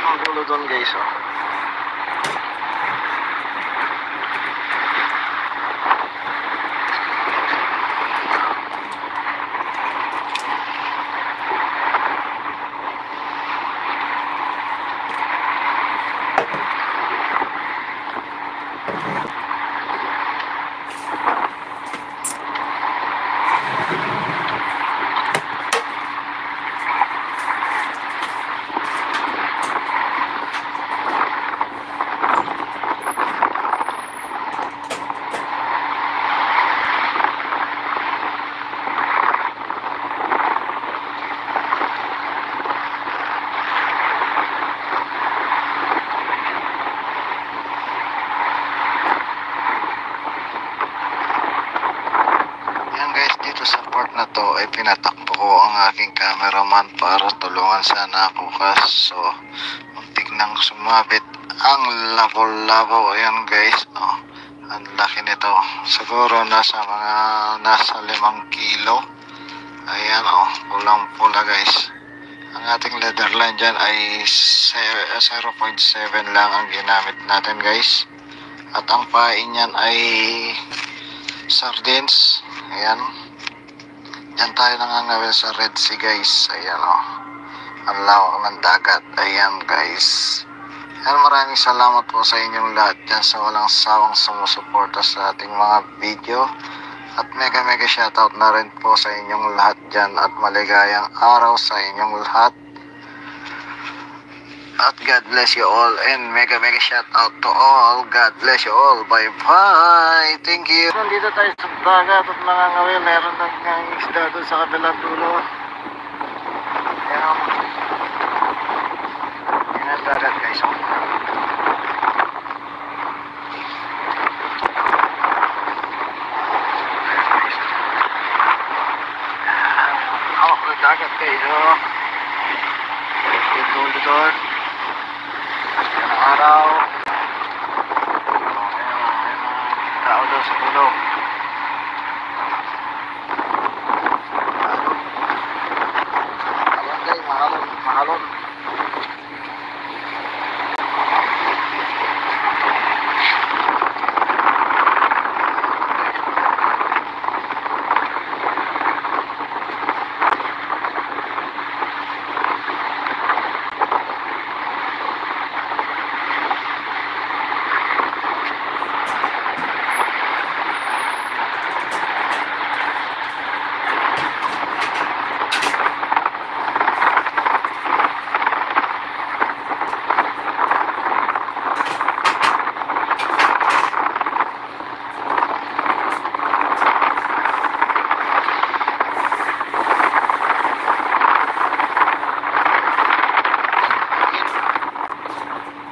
Ang doon guys, oh. Dito sa part na to ay pinatakbo ko ang aking cameraman para tulungan sana ako kaso muntik nang sumabit ang labo-labo. Ayan guys, oh, ang laki nito, siguro nasa 5 kilo. Ayan, oh, pulang pula guys. Ang ating leather line dyan ay 0.7 lang ang ginamit natin guys, at ang pain niyan ay sardines. Ayan, dyan tayo nangangawil sa Red Sea guys. Ayan, oh, ang lawak ng dagat. Ayan guys, ayan, maraming salamat po sa inyong lahat dyan sa walang sawang sumusuporta sa ating mga video, at mega shoutout na rin po sa inyong lahat dyan, at maligayang araw sa inyong lahat, At God bless you all and mega shout out to all. God bless you all. Bye bye. Thank you. Nandito tayo sa dagat at mga ngawin. Meron ng isda doon sa kabilang dulo. Ayan. Ayan ang dagat guys. Hawak ng dagat guys. Yung doon. Yan ang araw. Ayan tao daw sa dulo. Mahalon.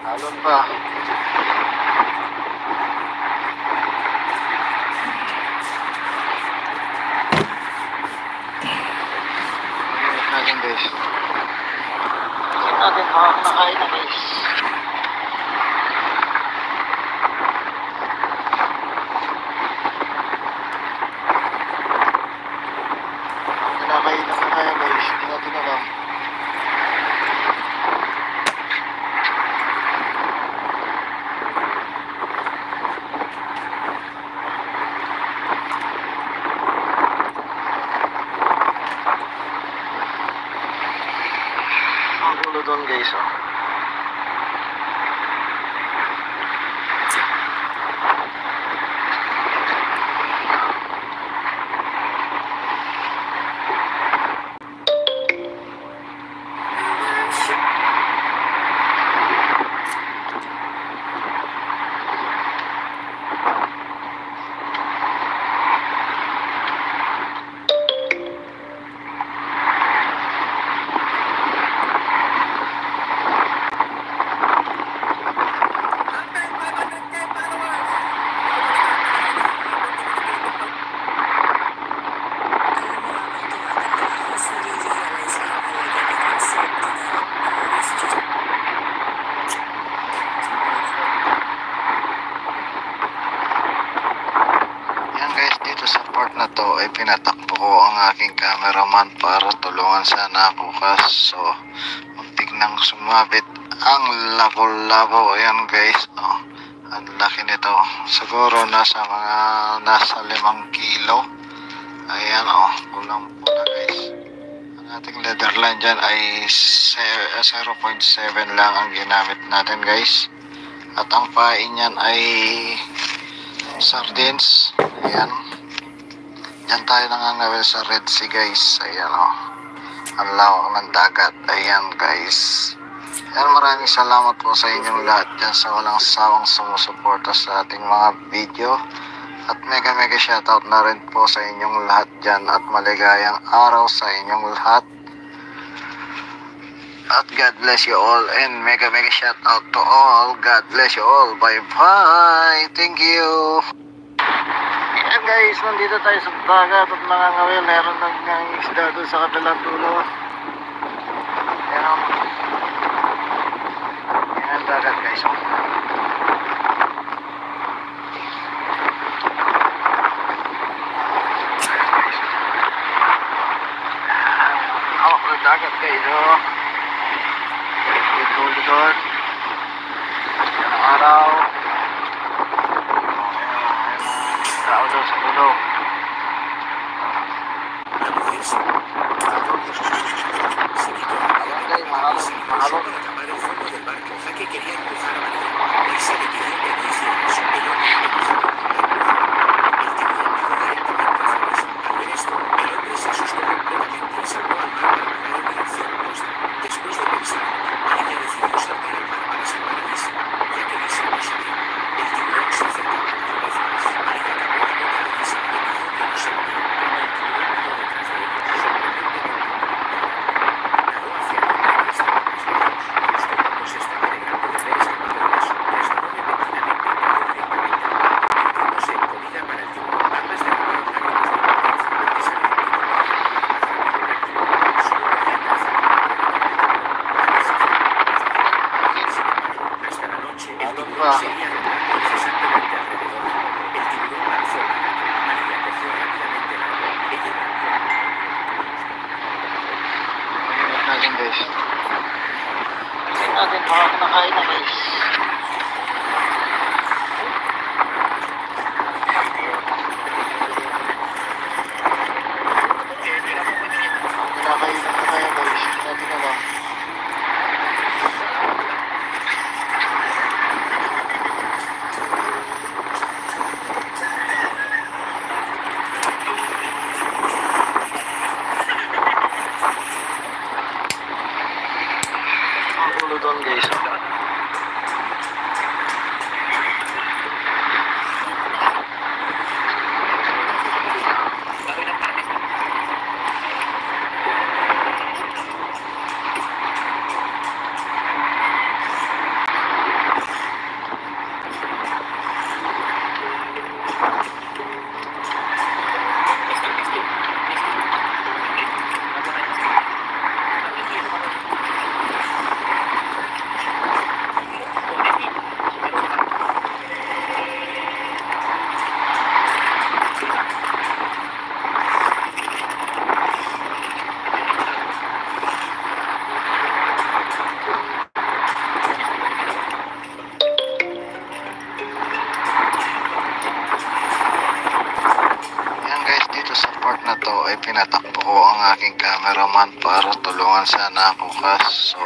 Halon pa. Tingnan natin guys. Tingnan natin baka nakain na guys. Kinakain na kaya guys. Tingnan natin na lang. Ang gulo doon guys sa part na to ay pinatakbo ko ang aking cameraman para tulungan sana ako kaso muntik nang sumabit ang labo-labo. Ayan guys, ang laki nito, siguro nasa 5 kilo. Ayan kulang po na guys. Ang ating leatherline dyan ay 0.7 lang ang ginamit natin guys, at ang pain niyan ay sardines. Ayan, yan tayo nangangawil sa Red Sea guys. Ayan ang lawak ng dagat. Ayan guys. Ayan, maraming salamat po sa inyong lahat dyan sa walang sawang sumusuporta sa ating mga video. At mega shoutout na rin po sa inyong lahat dyan. At maligayang araw sa inyong lahat. At God bless you all and mega shoutout to all. God bless you all. Bye bye. Thank you. Ayan guys, nandito tayo sa dagat at mga ngawil. Meron ng isda doon sa kabilang dulo. Ayan ang dagat guys. Hawak ng dagat guys. Yung doon. Yan ang araw. Tao daw sa dulo. Ayan guys, mahalon. Que quería cruzar a Madrid y se le pidió que no hiciéramos el hombre al ver esto, el hombre se asustó completamente y saltó al mar para nadar en dirección opuesta. Después de pensar, ella decidió saltar pa. Seguía detrás, exactamente alrededor. El tiburón lanzó la red. María cogió rápidamente el agua. Ella lanzó. Pag-ingat natin guys. Pag-ingat natin baka kinakain na guys. Kinakain na kaya guys. Natin na lang. Ang gulo doon guys. Yan guys, dito sa part na to ay pinatakbo ko ang aking cameraman para tulungan sana ako kaso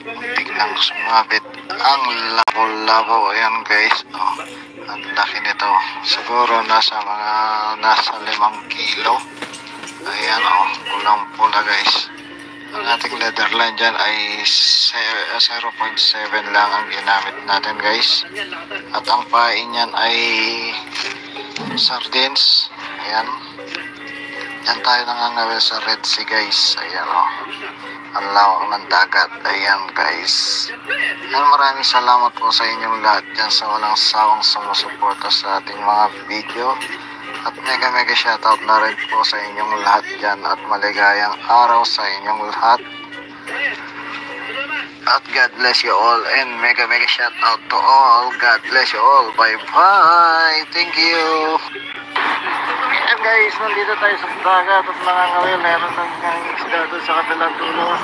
muntik nang sumabit ang labo-labo. Ayan guys, oh, ang laki nito. Siguro nasa 5 kilo. Ayan oh, pulang-pula guys. Ang ating leatherline dyan ay 0.7 lang ang ginamit natin guys. At ang pain niyan ay sardines. Ayan. Yan tayo nangangawil sa Red Sea guys. Ayan o. Ang lawak ng dagat. Ayan guys. Yan, maraming salamat po sa inyong lahat dyan sa walang sawang sumusuporta sa ating mga video. At mega shoutout na rin po sa inyong lahat dyan. At maligayang araw sa inyong lahat. At God bless you all. And mega shoutout to all. God bless you all. Bye bye. Thank you. Ayan guys, nandito tayo sa dagat at nangangawil. Meron ng isda doon sa kabilang dulo.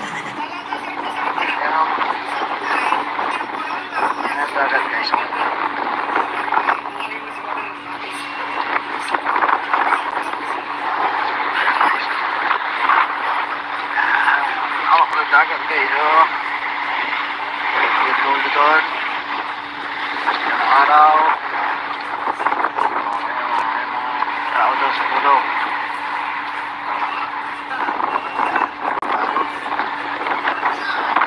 Ayan. Ayan dagat guys. Awak na dagat guys. Oh. Dito. Ayan ang araw. Tao daw sa pulo.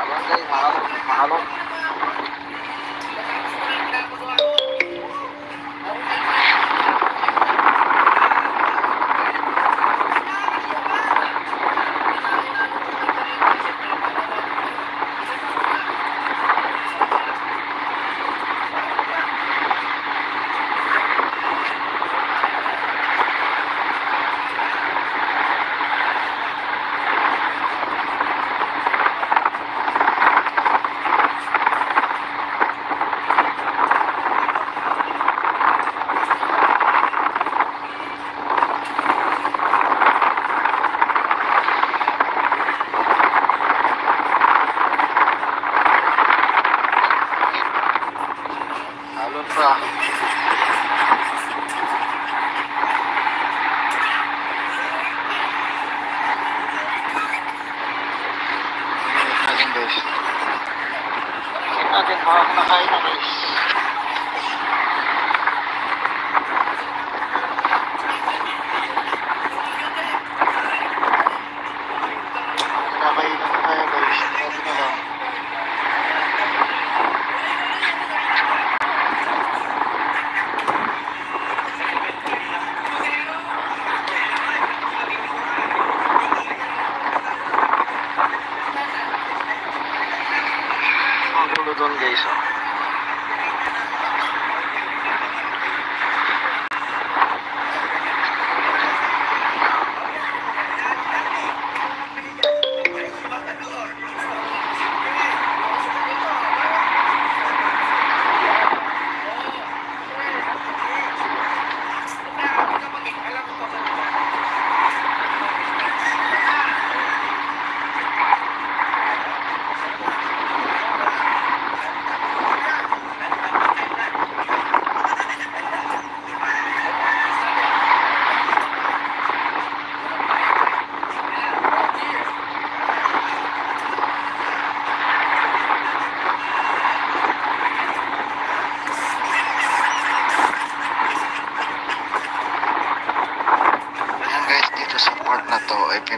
Abang guys, mahalong. Halon pa. Natin guys. Natin baka kinakain na guys. Kinakain na kaya guys. Natin na lang. Ang gulo doon guys oh.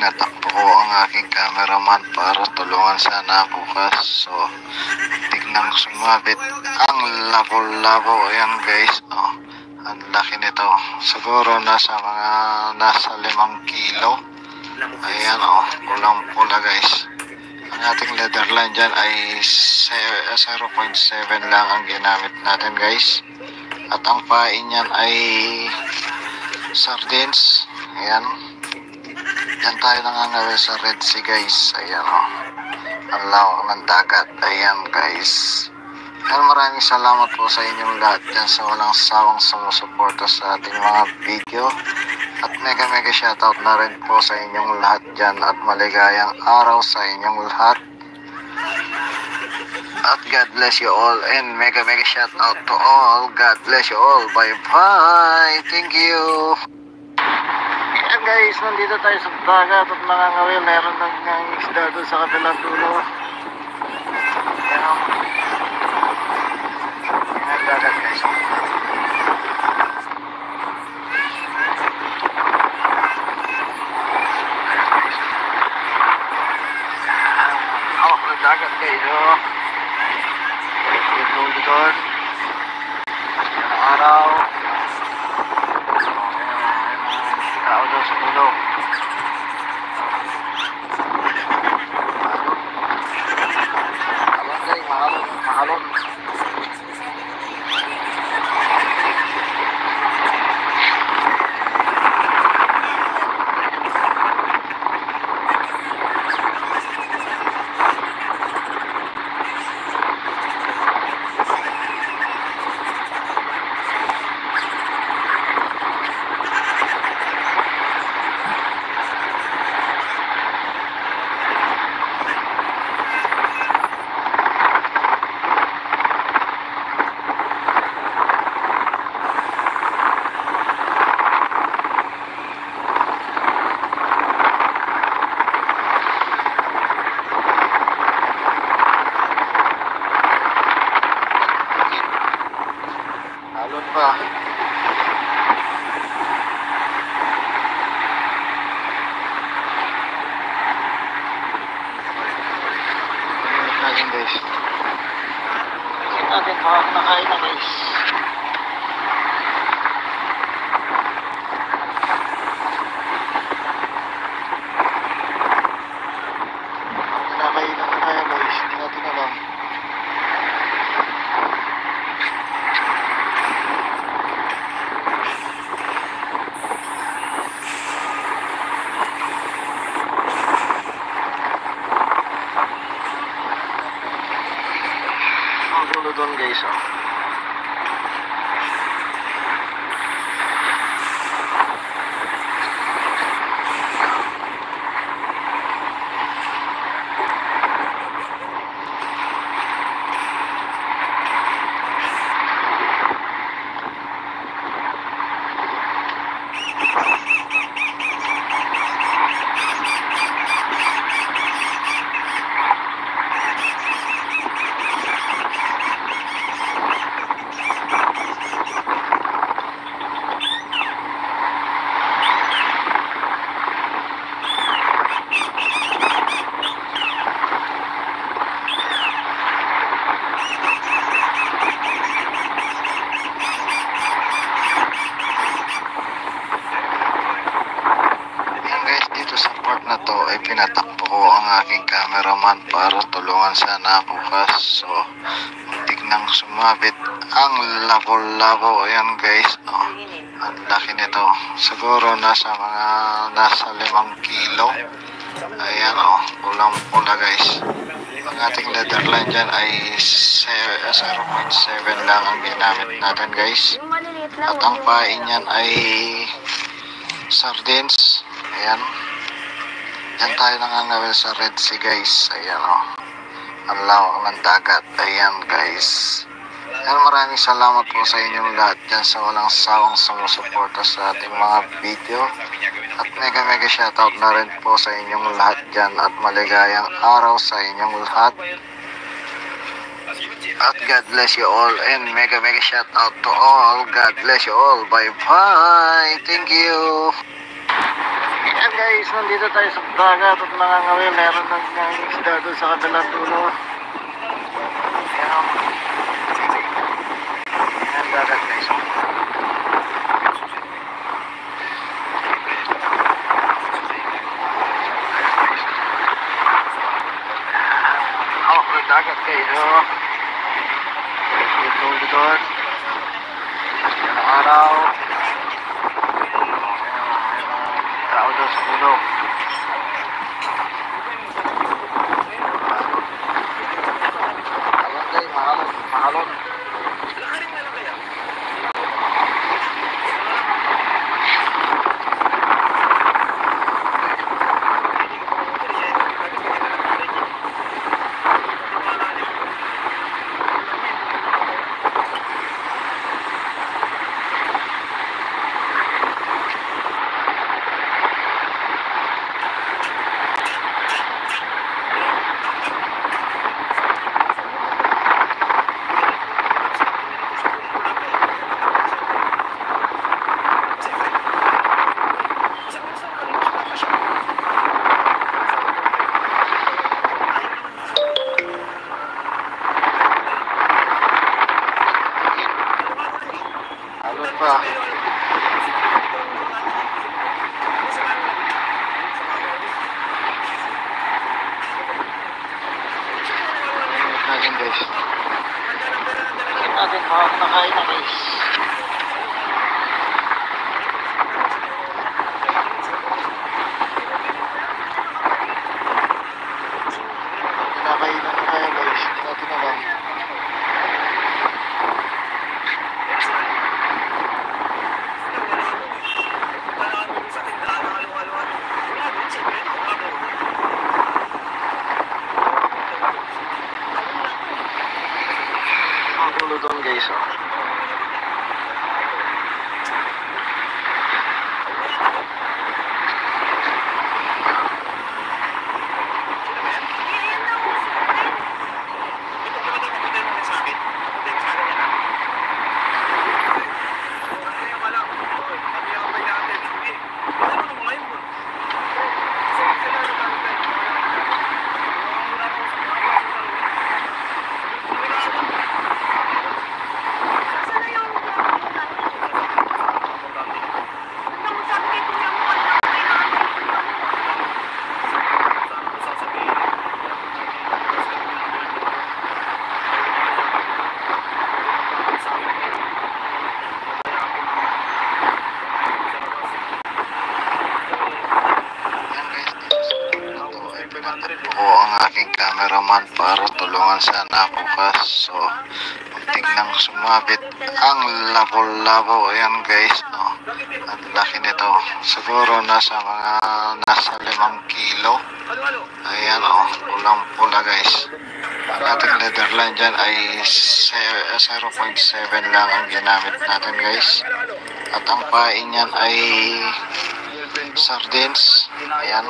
pinatakbo ko ang aking cameraman para tulungan sana ako kaso tignan sumabit ang labo-labo. Ayan guys, oh, ang laki nito, siguro nasa 5 kilo. Ayan, oh, pulang pula guys. Ang ating leather line dyan ay 0.7 lang ang ginamit natin guys, at ang pain niyan ay sardines. Ayan, yan tayo nangangawin sa Red Sea guys. Ayan, oh, ang lawak ng dagat. Ayan guys, yan, maraming salamat po sa inyong lahat dyan sa walang sawang sumusuporta sa ating mga video, at mega shoutout na rin po sa inyong lahat dyan, at maligayang araw sa inyong lahat, at God bless you all, and mega shoutout to all. God bless you all. Bye bye. Thank you. Ayan guys, nandito tayo sa dagat at nangangawil. Meron ng isda doon sa kabilang dulo. Ayan, ayan dagat guys. Hawak ng dagat guys, oh. Ito doon. Ayan ang araw. Tao daw sa dulo. Mahalon guys, mahalon. Halon pa. Natin guys. Natin nakain na guys. Nakain na tayo guys. Hindi natin alam. Ang dulo doon guys, oh. Na to ay pinatakbo ko ang aking cameraman para tulungan sana ako kaso muntik nang sumabit ang labo-labo. Ayan guys, oh, ang laki nito, siguro nasa 5 kilo. Ayan, oh, pulang pula guys. Ang ating leather line dyan ay 0.7 lang ang ginamit natin guys, at ang pain niyan ay sardines. Ayan, yan tayo nangangawil sa Red Sea guys. Ayan, oh, ang lawak ng dagat. Ayan guys, yan, maraming salamat po sa inyong lahat dyan sa walang sawang sumusuporta sa ating mga video, at mega shoutout na rin po sa inyong lahat dyan, at maligayang araw sa inyong lahat, at God bless you all, and mega shoutout to all. God bless you all. Bye bye. Thank you. guys, nandito tayo sa dagat at nangangawin. Meron ng isda doon sa kabilang dulo. Ayan. Ayan dagat guys. Oh, dagat guys. Oh. Ito doon. Ayan ang araw. Tao doon sa dulo. Ayan guys, mahalon. Halon pa. Natin guys. Natin baka nakain na guys. Kinakain na kaya guys. Natin na lang. Ang gulo doon guys. Oh. Ako ang aking cameraman para tulungan sana ako kaso muntik nang sumabit ang labo-labo. Ayan guys, oh. Ang laki nito, siguro nasa 5 kilo. Ayan oh, pulang pula guys. Ang ating leaderline dyan ay 0.7 lang ang ginamit natin guys. At ang pain yan ay sardines. Ayan.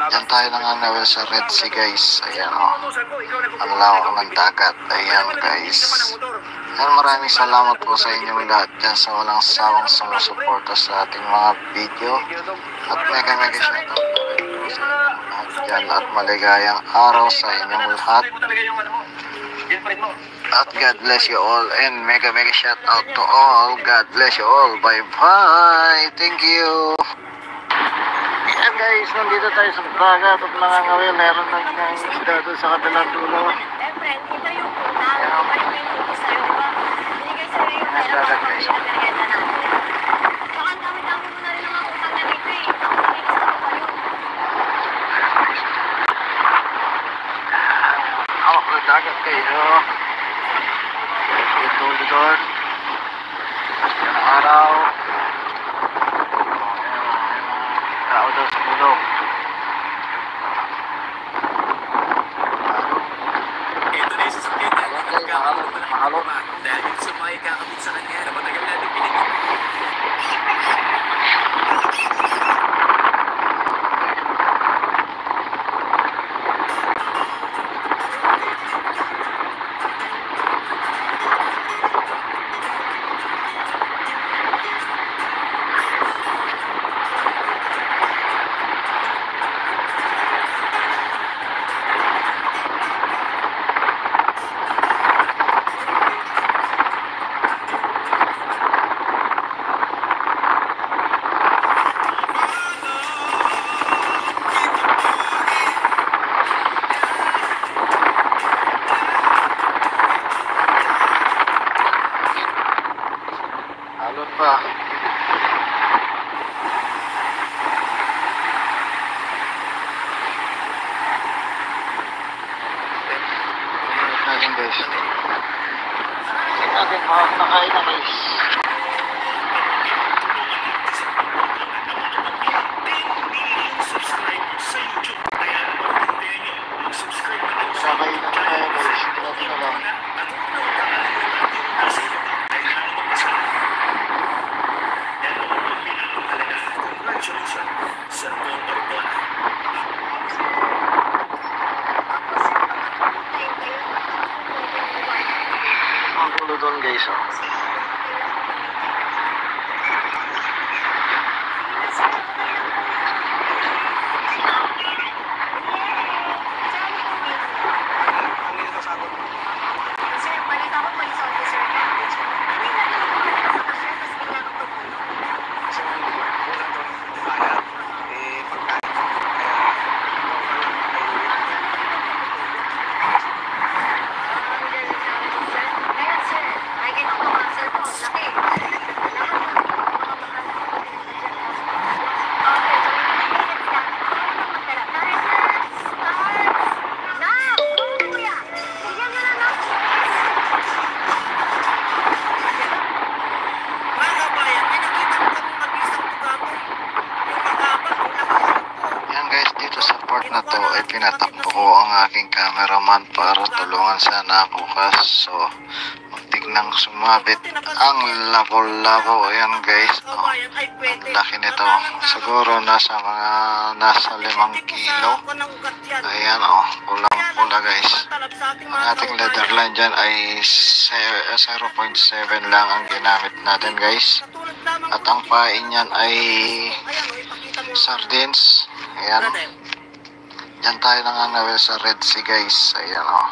Yan tayo nanganawil sa Red Sea guys. Ayan o. Ang lawak ng dagat. Ayan guys. Ayan, maraming salamat po sa inyong lahat dyan sa walang sawang sumusuporta sa ating mga video. At mega shoutout na rin po sa inyong lahat dyan. At maligayang araw sa inyong lahat. At God bless you all. And mega shoutout to all. God bless you all. Bye bye. Thank you. Ayan guys, nandito tayo sa dagat at nangangawin. Meron ng isda doon sa kabilang dulo. Friend, kita yung una, balik mo yung focus sa'yo, di ba? Binigay sa'yo yung pera para pamilya ng merienda natin. Tsaka ang dami-dami mo na rin ang mga utang na dito eh. Binigay sa ako kayo. Hawak ng dagat kayo. Ito doon. Yan ang araw. Tao doon sa puno. Ito na yung sasakyan na nagkakaroon ng Mahalon. dahil yung sa mga ikakabit sa kanya na matagal natin pinigil. pa. Tingnan natin guys. Tingnan natin baka nakain na guys. Nakain na tayo guys. Tingnan natin na lang. Ang gulo doon guys, oh. Sir, palit ako, police officer ka. Ano yung narinig ko kanina sa cashier, tapos bigla kang tumulong? Ang galing namin, sir. Kaya, sir, nakikita ko mga sir ko, laki. Kailangan mo makabahala ko maganda dyan. Okay, so minutes na. Ano magdala? Nine starts! Now! Go, kuya! Bigyan nyo na ng Mga kabayan, may nakita ko kami mag-isang tugato. Yung makaba, yung nakasip ko. Yan guys, dito sa part na to ay pinatakbo ko ang aking cameraman para tulungan sana ako kaso muntik nang sumabit ang labo-labo. Ayan guys, oh, Kabayan ay pwede. ang laki nito. Siguro nasa 5 kilo. Ayan oh, kulang-pula guys. Ang ating leather line dyan ay 0.7 lang ang ginamit natin guys. At ang pain niyan ay sardines. Ayan. Diyan tayo nangangawil sa Red Sea guys. Ayan o.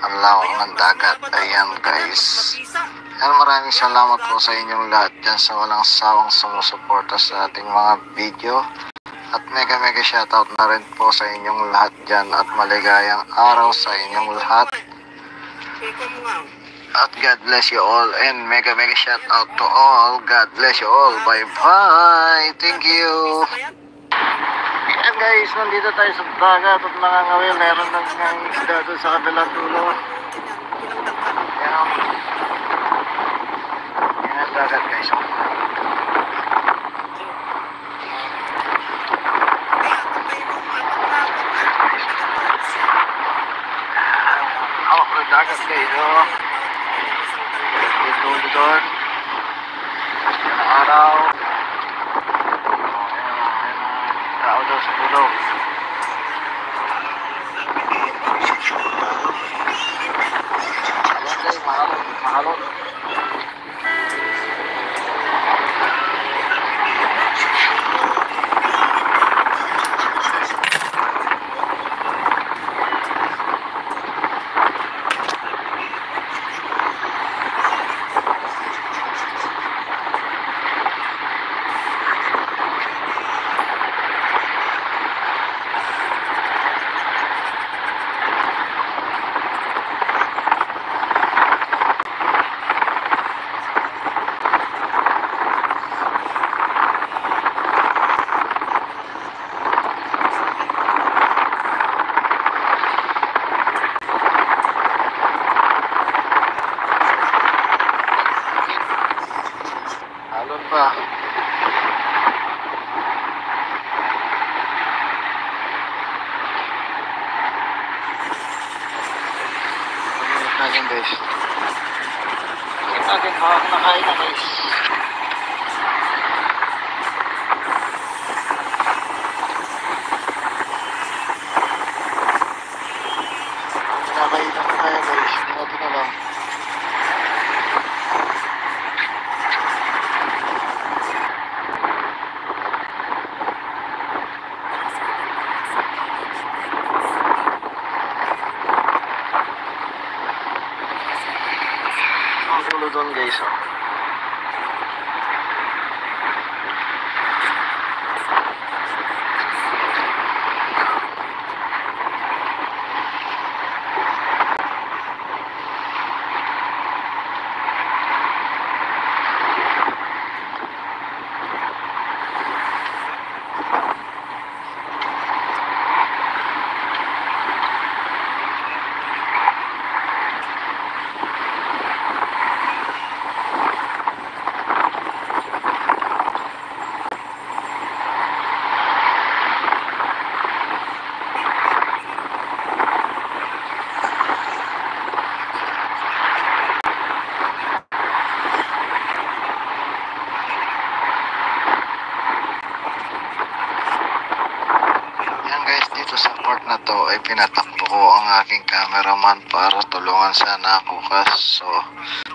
Ang lawak ng dagat. Ayan guys. Ayan, maraming salamat po sa inyong lahat dyan sa walang sawang sumusuporta sa ating mga video. At mega shoutout na rin po sa inyong lahat dyan. At maligayang araw sa inyong lahat. At God bless you all. And mega shoutout to all. God bless you all. Bye bye. Thank you. Ayan guys, nandito tayo sa dagat at nangangawil. Meron ng isda doon sa kabilang dulo. Ayan. Ayan ang dagat guys. Hawak ng dagat guys. Yung dulo doon. Ayan ang araw. Tao daw sa dulo. Ayan guys, mahalon. Halon pa. Pag-init natin guys. Tingnan natin baka nakain na guys. Nakain na tayo guys. Tingnan natin na lang. Ang dulo doon guys, oh. to ay pinatakbo ko ang aking cameraman para tulungan sana ako kaso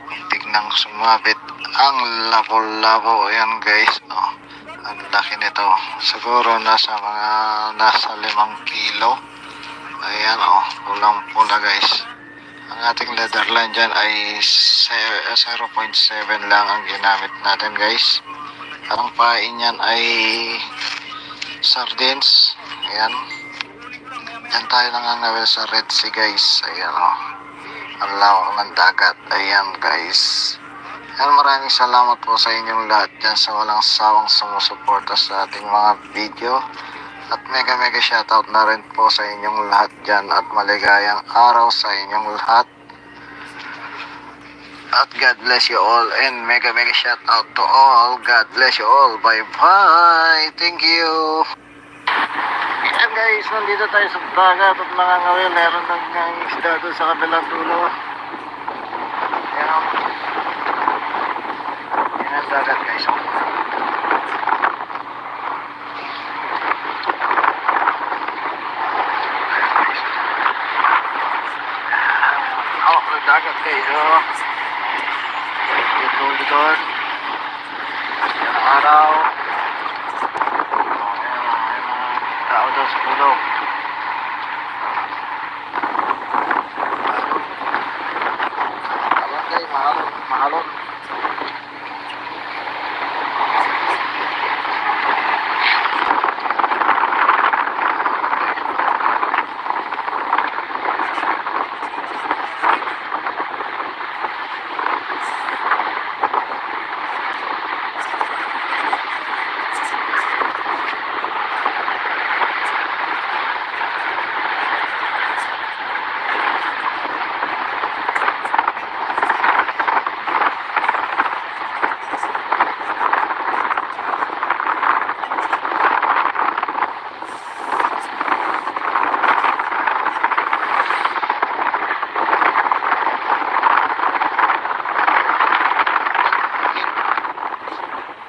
muntik nang sumabit ang labo-labo. Ayan guys, oh, ang laki nito, siguro nasa 5 kilo. Ayan, oh, pulang pula guys. Ang ating leather line dyan ay 0.7 lang ang ginamit natin guys. Ang pain niyan ay sardines. Ayan, dyan tayo nangangawil sa Red Sea guys. Ayan, oh, ang lawak ng dagat. Ayan guys. Ayan, maraming salamat po sa inyong lahat dyan sa walang sawang sumusuporta sa ating mga video. At mega shoutout na rin po sa inyong lahat dyan at maligayang araw sa inyong lahat. At God bless you all and mega shoutout to all. God bless you all. Bye bye. Thank you. Ayan guys, nandito tayo sa dagat at nangangawil. Meron ng isda doon sa kabilang dulo. Ayan. Ayan ang dagat guys. Dagat guys, oh. Ito doon. Yan ang araw. Ayan, tao doon sa pulo. Mahalon guys, mahalon.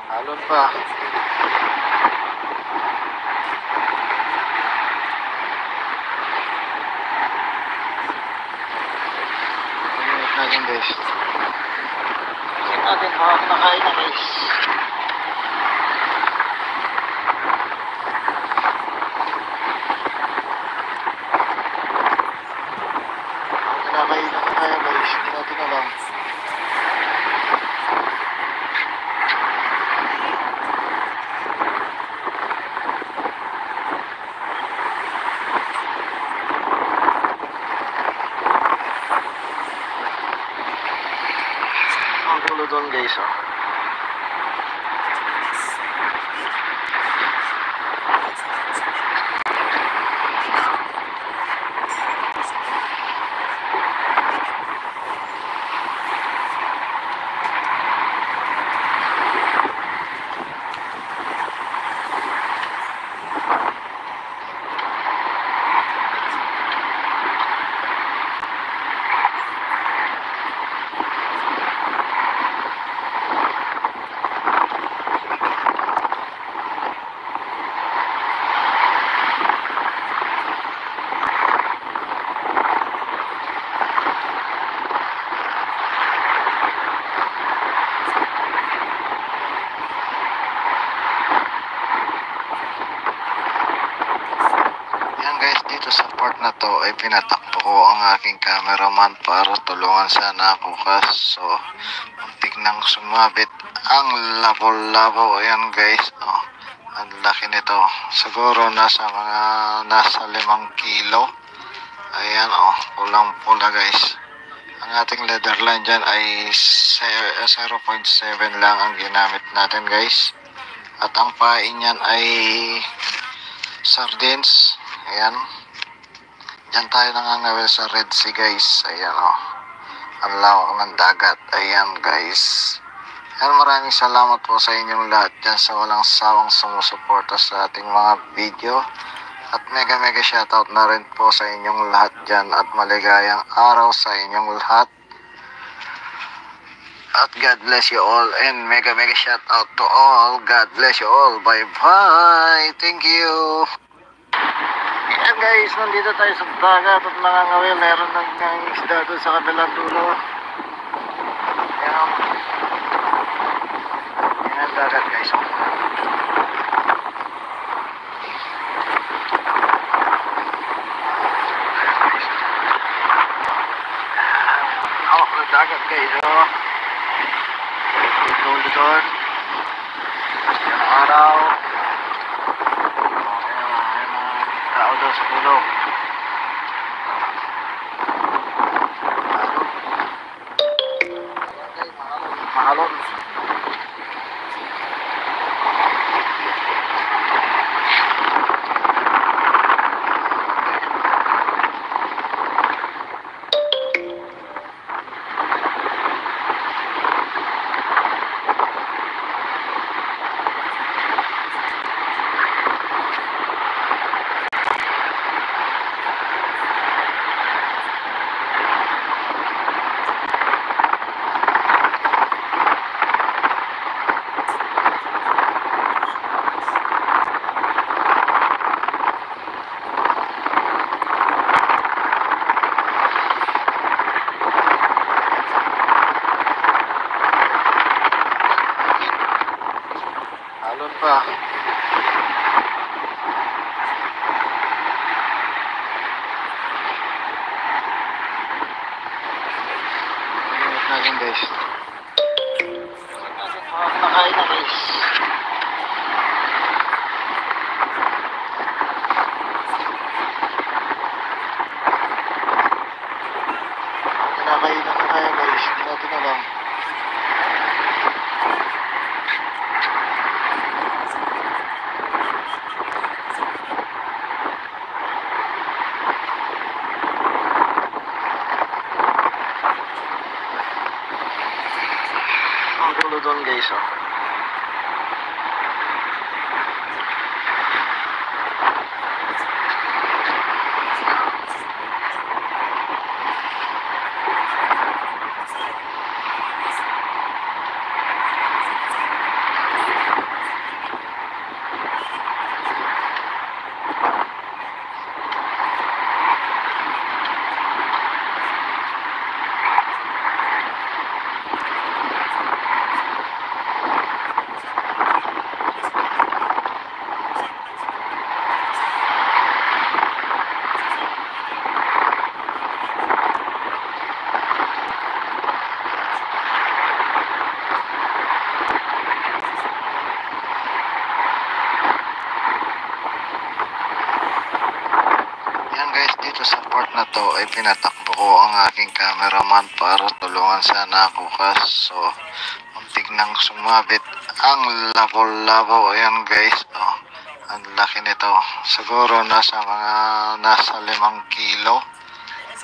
Alon pa. Pag-init natin guys. Pag-init natin mga nakain na guys. Kinakain na tayo guys. Hindi natin alam. Ang gulo doon guys, oh. Dito sa part na to ay pinatakbo ko ang aking cameraman para tulungan sana ako kaso muntik nang sumabit ang labo-labo. Ayan guys, oh, ang laki nito, siguro nasa 5 kilo. Ayan, oh, pulang pula guys. Ang ating leather line dyan ay 0.7 lang ang ginamit natin guys. At ang pain niyan ay sardines. Ayan, dyan tayo nangangawil sa Red Sea guys. Ayan, oh, ang lawak ng dagat. Ayan guys. Ayan, maraming salamat po sa inyong lahat dyan sa walang sawang sumusuporta sa ating mga video. At mega shoutout na rin po sa inyong lahat dyan at maligayang araw sa inyong lahat. At God bless you all and mega shoutout to all. God bless you all. Bye bye. Thank you. Ayan Ayan guys, nandito tayo sa dagat at nangangawil. Meron ng isda doon sa kabilang dulo. Ayan. Ayan ang dagat guys. Hawak ng dagat guys. Dulo doon. Ayan ang araw. Ayan ang tao doon sa dulo. Mahalon. Alon pa. Ingat natin guys. Nakain na guys. Kinakain na tayo guys. Natin na lang. Ang dulo doon guys Yan guys, dito sa part na to ay pinatakbo ko ang aking cameraman para tulungan sana ako kaso muntik nang sumabit ang labo-labo. Ayan guys, ang laki nito. Siguro nasa 5 kilo.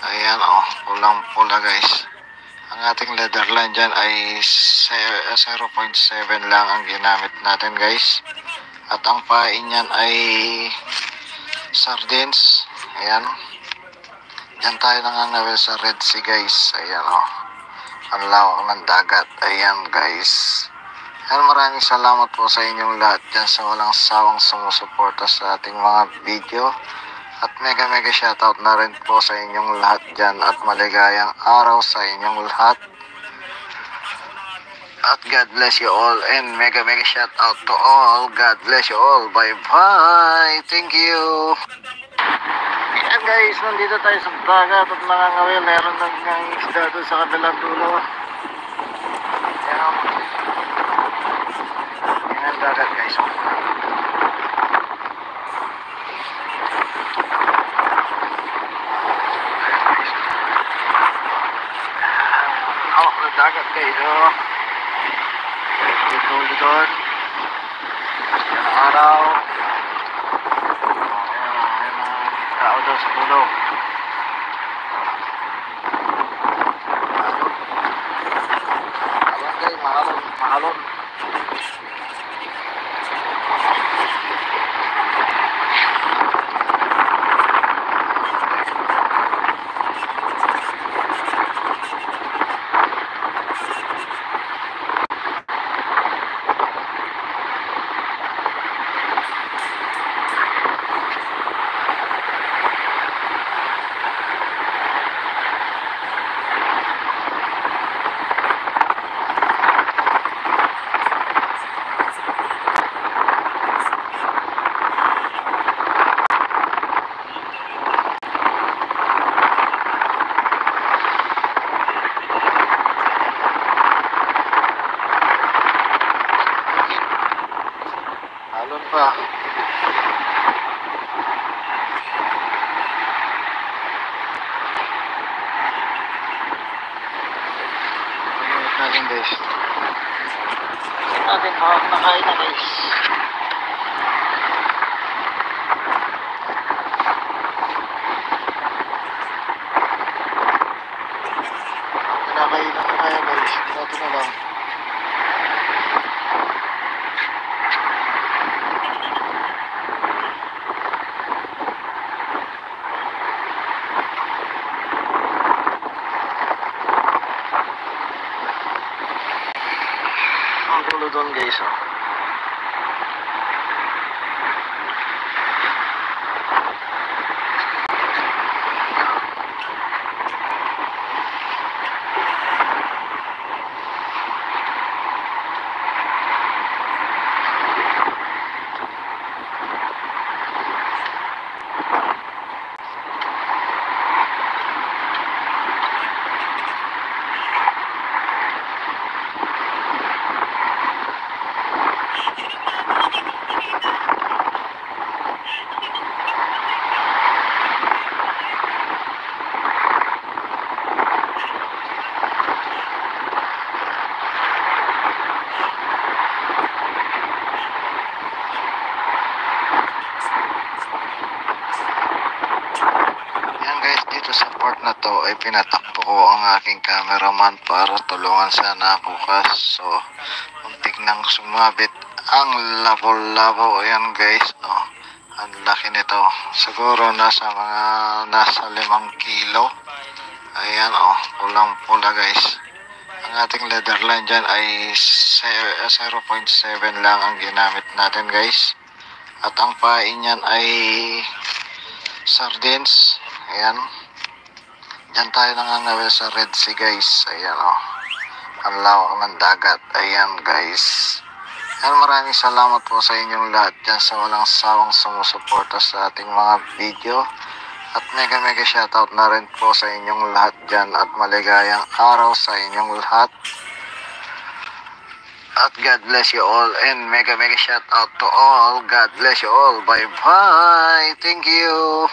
Ayan pulang-pula guys. Ang ating leather line dyan ay 0.7 lang ang ginamit natin guys. At ang pain niyan ay sardines. Ayan. Diyan tayo nangangawil sa Red Sea guys. Ayan ang lawak ng dagat. Ayan guys. Ayan, maraming salamat po sa inyong lahat dyan sa walang sawang sumusuporta sa ating mga video. At mega shoutout na rin po sa inyong lahat dyan. At maligayang araw sa inyong lahat. At God bless you all. And mega shoutout to all. God bless you all. Bye bye. Thank you. Ayan guys, nandito tayo sa dagat at nangangawil. Meron ng isda doon sa kabilang dulo. Ayan. Ayan ang dagat guys. Hawak ng dagat guys. Dulo doon. Ayan ang araw. Tao doon sa dulo. Ayan guys, mahalon. pa. Pag-init natin guys. Check natin baka nakain na guys. Kinakain na kaya guys. Natin na lang. Ang gulo doon guys oh. Yan guys, dito sa part na to ay pinatakbo ko ang aking cameraman para tulungan sana ako so muntik nang sumabit ang labo-labo. Ayan guys, oh, ang laki nito, siguro nasa 5 kilo. Ayan oh, pulang pula guys. Ang ating leather line dyan ay 0.7 lang ang ginamit natin guys, at ang pain niyan ay sardines. Ayan, dyan tayo nangangawil sa Red Sea guys. Ayan oh, ang lawak ng dagat. Ayan guys, ayan, maraming salamat po sa inyong lahat dyan sa walang sawang sumusuporta sa ating mga video, at mega shoutout na rin po sa inyong lahat dyan, at maligayang araw sa inyong lahat, at God bless you all, and mega shoutout to all. God bless you all. Bye bye, thank you.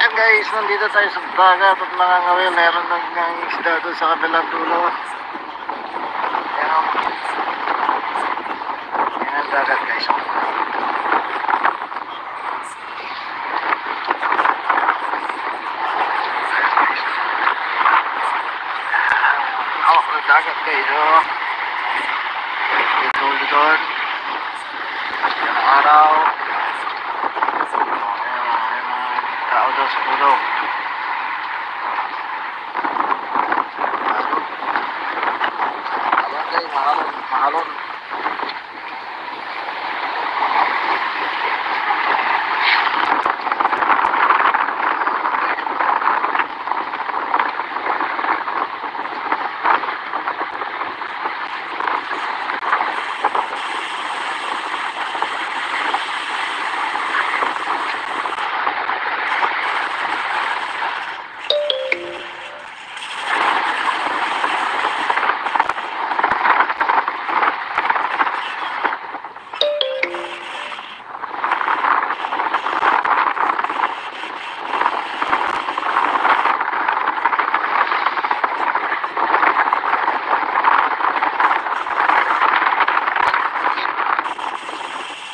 Ayan guys, nandito tayo sa dagat at nangangawil. Meron ng isda doon sa kabilang dulo. Ayan. Ayan ang dagat guys. Hawak na dagat guys. Ito doon. Ayan ang araw. Tao daw sa pulo. Ayan guys, mahalon.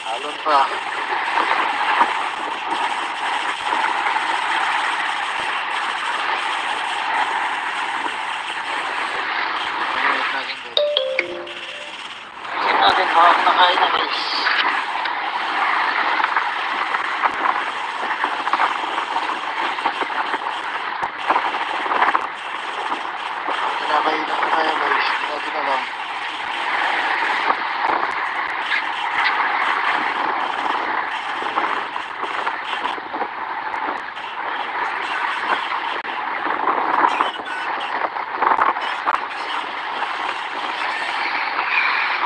Halon pa. Check natin baka nakain na guys. Kinakain na kaya guys. Natin na lang.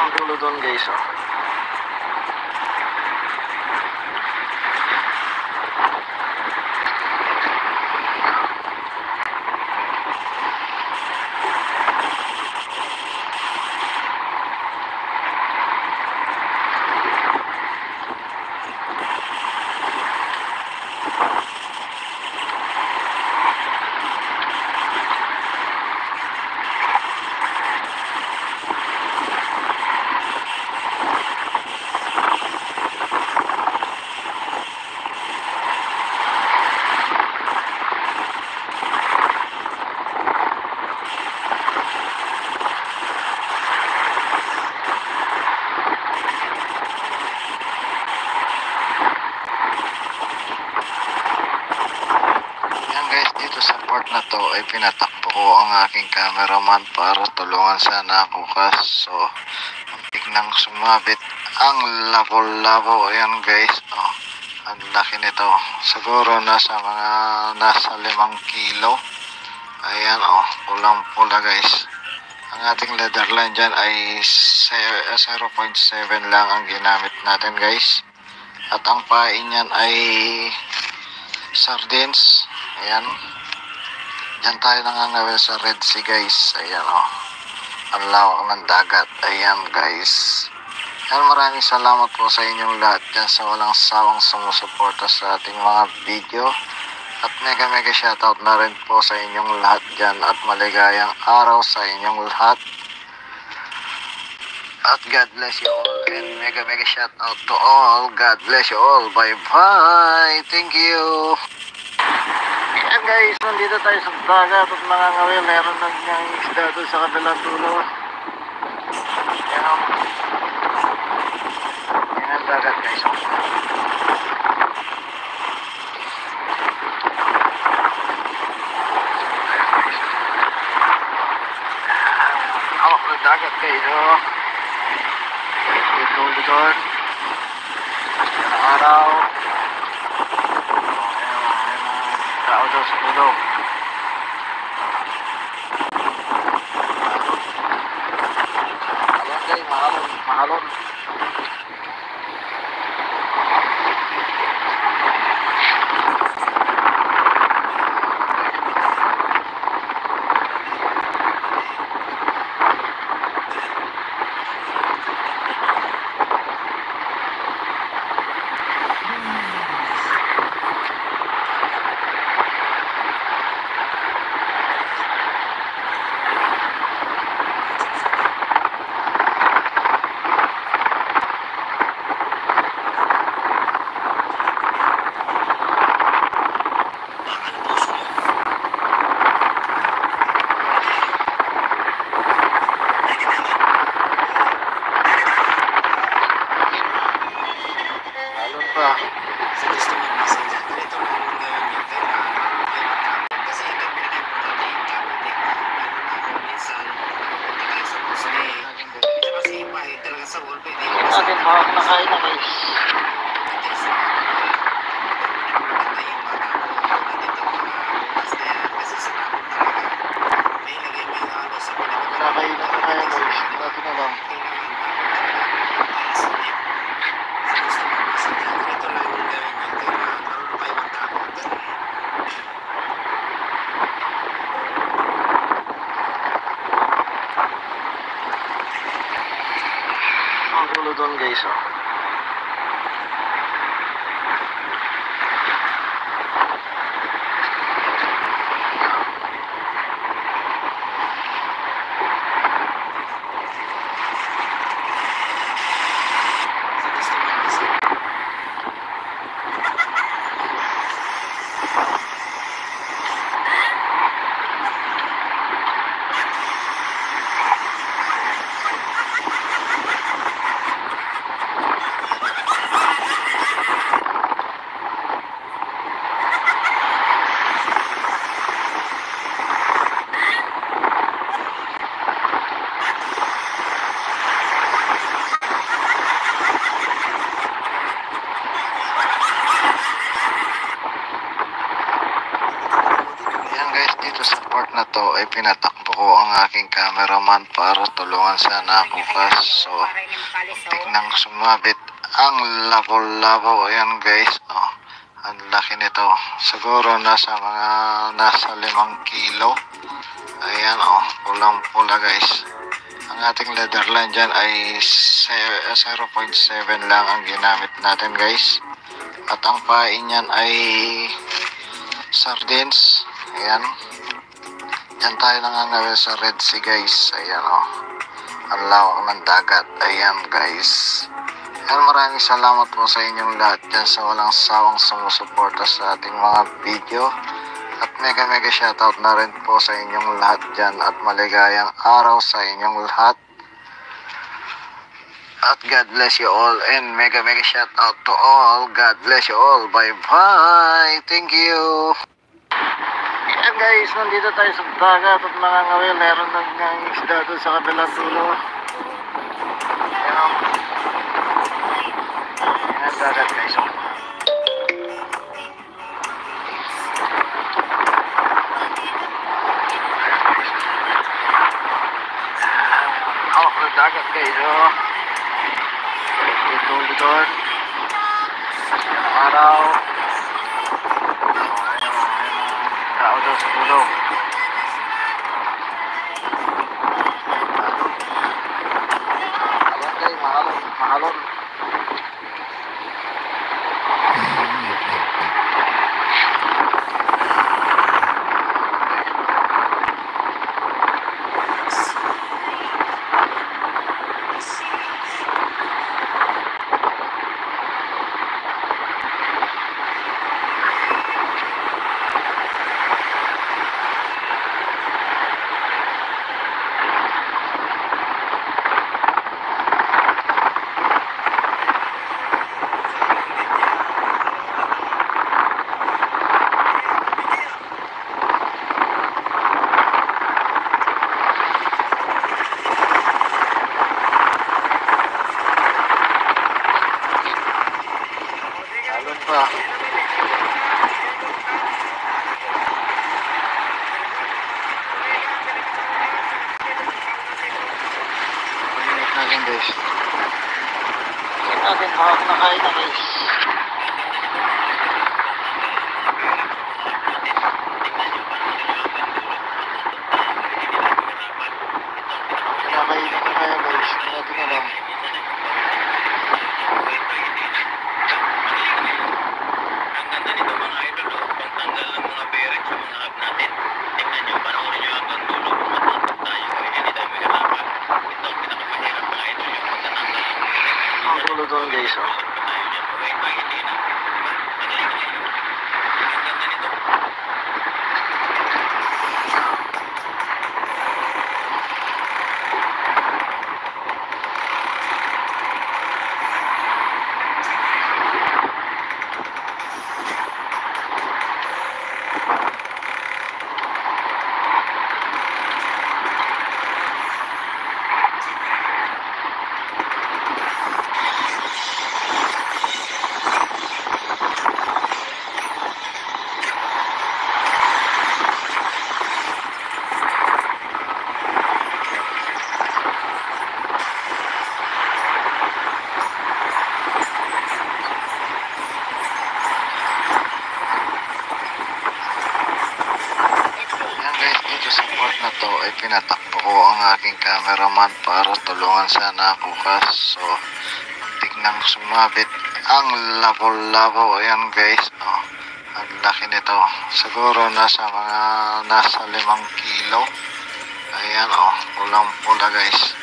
Ang dulo doon guys oh. ay pinatakbo ko ang aking cameraman para tulungan sana ako, kaso muntik nang sumabit ang labo-labo. Ayan guys, oh, ang laki nito, siguro nasa 5 kilo. Ayan, oh, pulang pula guys. Ang ating leather line dyan ay 0.7 lang ang ginamit natin guys. At ang pain niyan ay sardines. Ayan. Diyan tayo nangangawil sa Red Sea guys. Ayan, oh. Ang lawak ng dagat. Ayan guys. Ayan, maraming salamat po sa inyong lahat dyan sa walang sawang sumusuporta sa ating mga video. At mega shoutout na rin po sa inyong lahat dyan. At maligayang araw sa inyong lahat. At God bless you all. And mega shoutout to all. God bless you all. Bye bye. Thank you. Ayan guys, nandito tayo sa dagat at nangangawil. Meron na niyang isda doon sa kabilang dulo. Ayan, ayan ang dagat guys. Hawak ng dagat guys, oh. Ito doon. Ayan ang araw. Tao daw sa dulo. Ayan guys, mahalon. Sa gusto mo nasa dyan, ganito mo gawin yun. Kasi ito pinaka-importante yung kapit eh. Ano na ako minsan, pupunta tayo sa puso eh. Ito kasi ipahe talaga sa wall pwede. Atin baka nakain na guys. Maganda yung mga kapo, ganito mga bukas na yan. Kasi sa kapit talaga, may lagay may halo sa pinaka. Nakain na kaya guys. Natin na lang. Kailangan kapit talaga, taas ulit. Sa gusto mo nasa dyan, ganito lang yung gawin yun. Kailangan marunong kayo magtakot. Ang dulo doon guys, oh. Sa gusto mo nasa dyan. Ayan guys, dito sa part na to ay pinatakbo ko ang aking cameraman para tulungan sana ako, kaso muntik nang sumabit ang labo-labo. Ayan guys, oh, ang laki nito, siguro nasa 5 kilo. Ayan, oh, pulang pula guys. Ang ating leather line dyan ay 0.7 lang ang ginamit natin guys. At ang pain niyan ay sardines. Ayan. Diyan tayo nangangawil sa Red Sea guys. Ayan, oh. Ang lawak ng dagat. Ayan guys. Ayan, maraming salamat po sa inyong lahat dyan sa walang sawang sumusuporta sa ating mga video. At mega shoutout na rin po sa inyong lahat dyan. At maligayang araw sa inyong lahat. At God bless you all. And mega shoutout to all. God bless you all. Bye bye. Thank you. Ayan guys, nandito tayo sa dagat at mga ngawil, meron ng isda doon sa kabilang dulo. Ayan, ayan dagat guys. Hawak ng dagat guys, oh. Ito doon. Araw. Tao daw sa dulo. Ayan guys, mahalon. Halon pa. Pag-init natin guys. Pag-init natin, hawak na kain na guys. Kinakainin na kaya guys. Natin na lang. Ang dulo doon guys, oh. Sa part na to ay pinatakbo ko ang aking cameraman para tulungan sana ako kaso tignan sumabit ang labo-labo. Ayan guys, oh, ang laki nito, siguro nasa 5 kilo. Ayan, oh, pulang pula guys.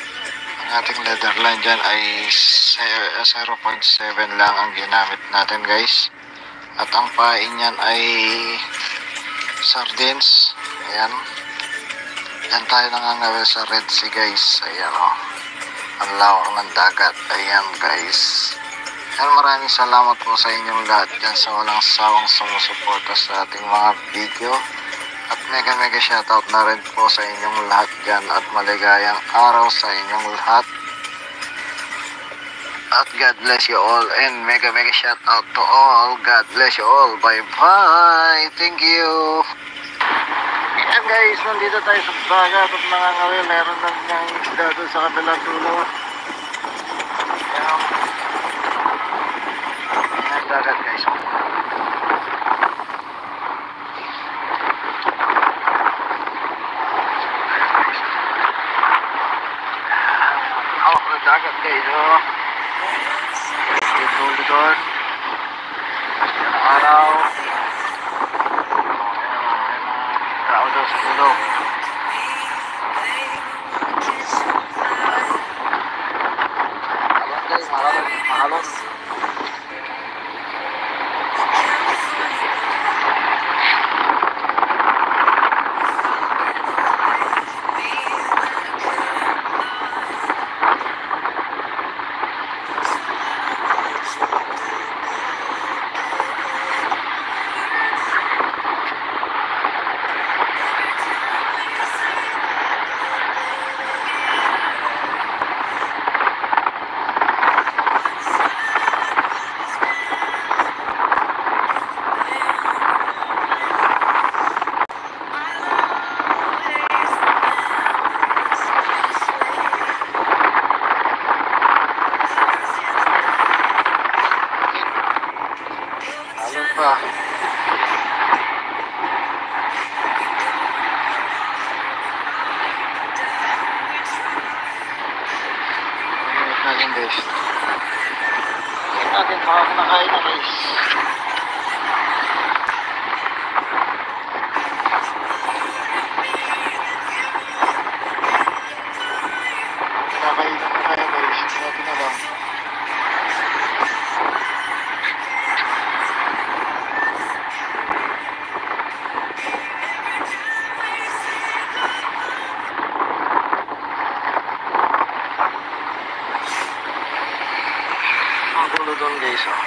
Ang ating leather line dyan ay 0.7 lang ang ginamit natin guys, at ang pain niyan ay sardines. Ayan. Yan tayo nangangawil sa Red Sea guys. Ayan, oh. Ang lawak ng dagat. Ayan guys. Yan, maraming salamat po sa inyong lahat dyan sa walang sawang sumusuporta sa ating mga video. At mega shoutout na rin po sa inyong lahat dyan. At maligayang araw sa inyong lahat. At God bless you all. And mega shoutout to all. God bless you all. Bye bye. Thank you. Ayan guys, nandito tayo sa dagat at mga ngawil, meron ng isda doon sa kabilang dulo. Ayan dagat guys. Hawak ng dagat guys, oh. Ito doon. Ayan ang araw. Tao daw sa dulo. Ayan guys, mahalon. pa. Pag-init natin guys. Pag-init natin baka kumakain na guys. Kinakain na kaya guys. Hindi natin alam. Ang gulo doon guys oh.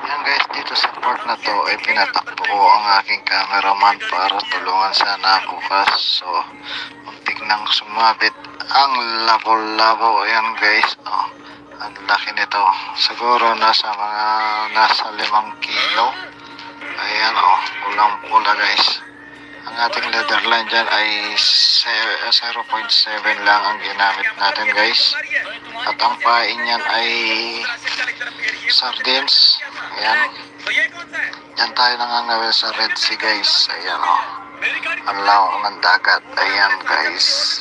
Yan guys, dito sa part na to ay pinatakbo ko ang aking cameraman para tulungan sana ako kaso muntik nang sumabit ang labo-labo. Ayan guys, oh, ang laki nito, siguro nasa 5 kilo. Ayan oh, pulang pula guys. Ang ating leather line dyan ay 0.7 lang ang ginamit natin guys. At ang pain niyan ay sardines. Ayan. Yan tayo nangangawil sa Red Sea guys. Ayan o. Ang lawak ng dagat. Ayan guys.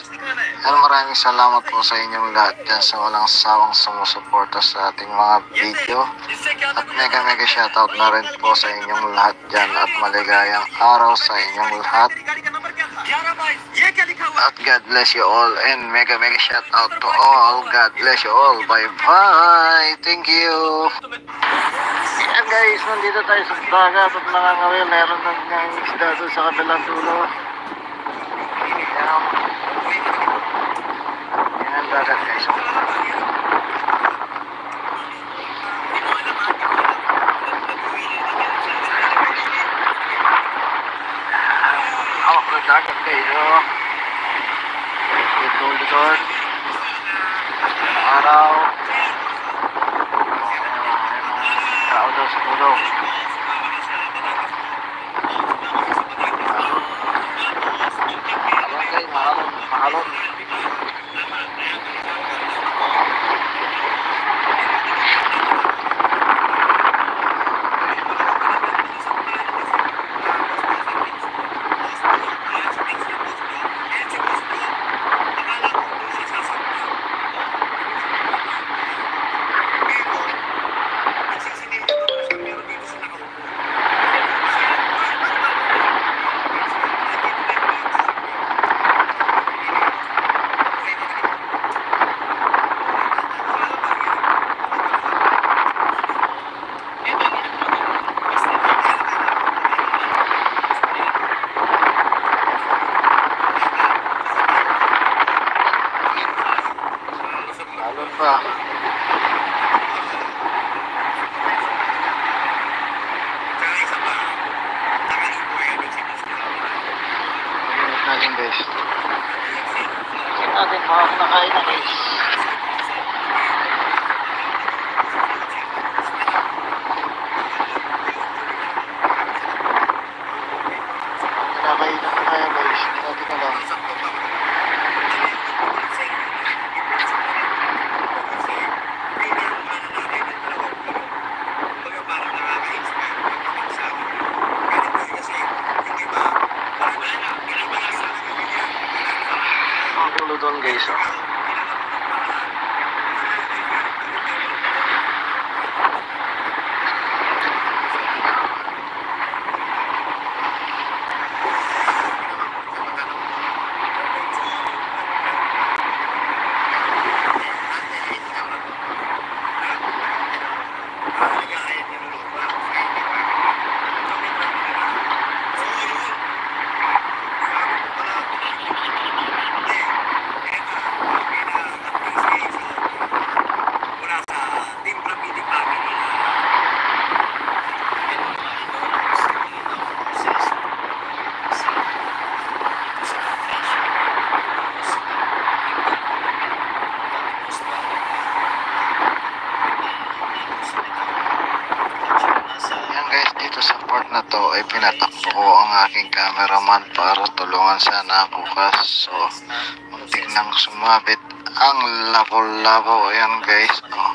Ayan, maraming salamat po sa inyong lahat dyan sa walang sawang sumusuporta sa ating mga video. At mega shoutout na rin po sa inyong lahat dyan. At maligayang araw sa inyong lahat. At God bless you all. And mega shoutout to all. God bless you all. Bye bye. Thank you. Ayan guys, nandito tayo sa dagat at nangangawil. Meron ng isda doon sa kabilang dulo. Ayan. Ayan ang dagat guys. Hawak na dagat guys. Likod. Araw. Tao daw sa pulo. Abang guys, mahalon. Alon pa. Pag-init natin guys. Pag-init natin baka kumakain na guys. Kinakain na kaya guys. Hindi natin alam. Ang gulo doon guys oh. aking cameraman para tulungan sana ako kaso muntik nang sumabit ang labo-labo. Ayan guys, oh,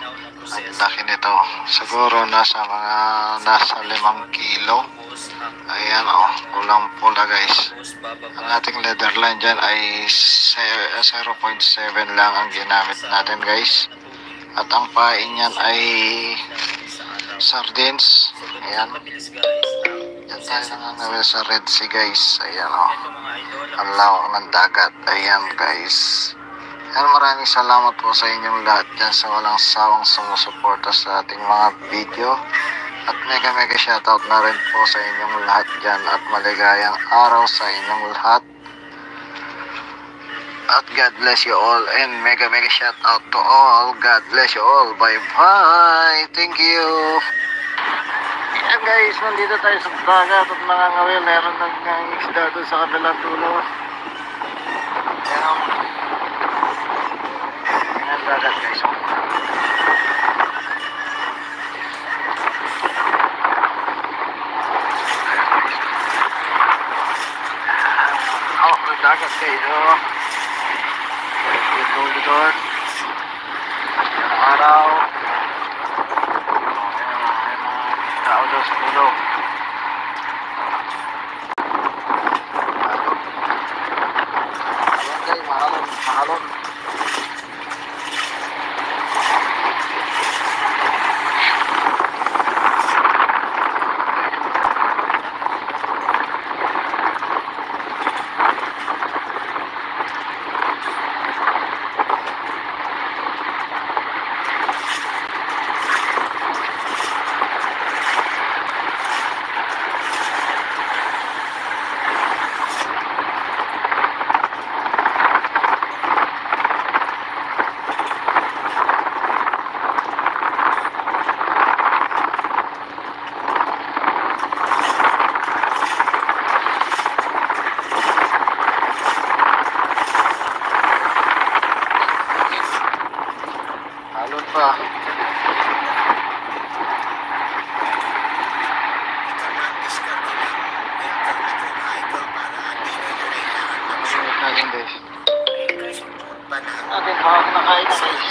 ang laki nito, siguro nasa 5 kilo. Ayan, oh, pulang pula guys. Ang ating leather line dyan ay 0.7 lang ang ginamit natin guys, at ang pain niyan ay sardines. Ayan, yan tayo nangangawil sa Red Sea guys. Ayan, oh, ang lawak ng dagat. Ayan guys. Ayan, maraming salamat po sa inyong lahat dyan sa walang sawang sumusuporta sa ating mga video. At mega shoutout na rin po sa inyong lahat dyan at maligayang araw sa inyong lahat. At God bless you all and mega shoutout to all. God bless you all. Bye bye. Thank you. Ayan guys, nandito tayo sa dagat at nangangawil. Meron nag-isda doon sa kabilang dulo. Ayan, ayan dagat guys. Dagat guys, oh. Dito doon. Araw. Ayan, tao doon sa dulo. Ayan guys, mahalon. Halon pa. Natin guys. Natin hawak na kain na guys.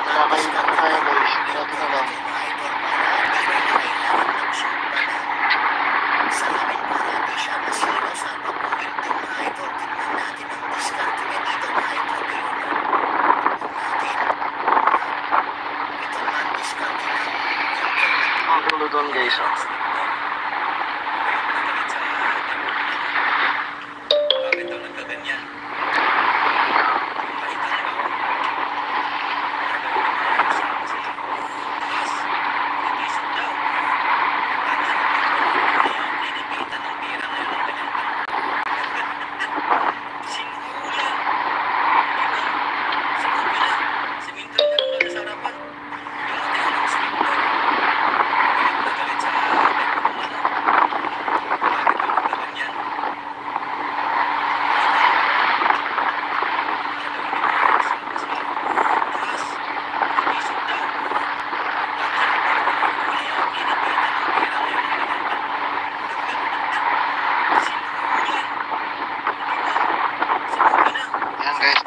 Nakakain na tayo guys. Natin na lang. Ang dulo doon guys, oh.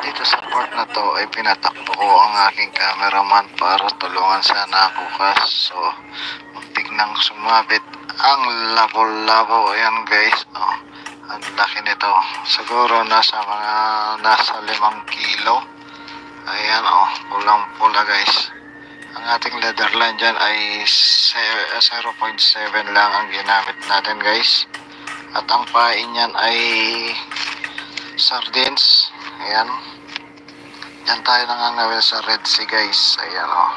Dito sa part na to ay pinatakbo ko ang aking cameraman para tulungan sana ako kaso muntik nang sumabit ang labo-labo. Ayan guys, oh, ang laki nito, siguro nasa 5 kilo. Ayan, oh, pulang pula guys. Ang ating leather line dyan ay 0.7 lang ang ginamit natin guys, at ang pain niyan ay sardines. Ayan, yan tayo nangangawil sa Red Sea guys. Ayan, oh,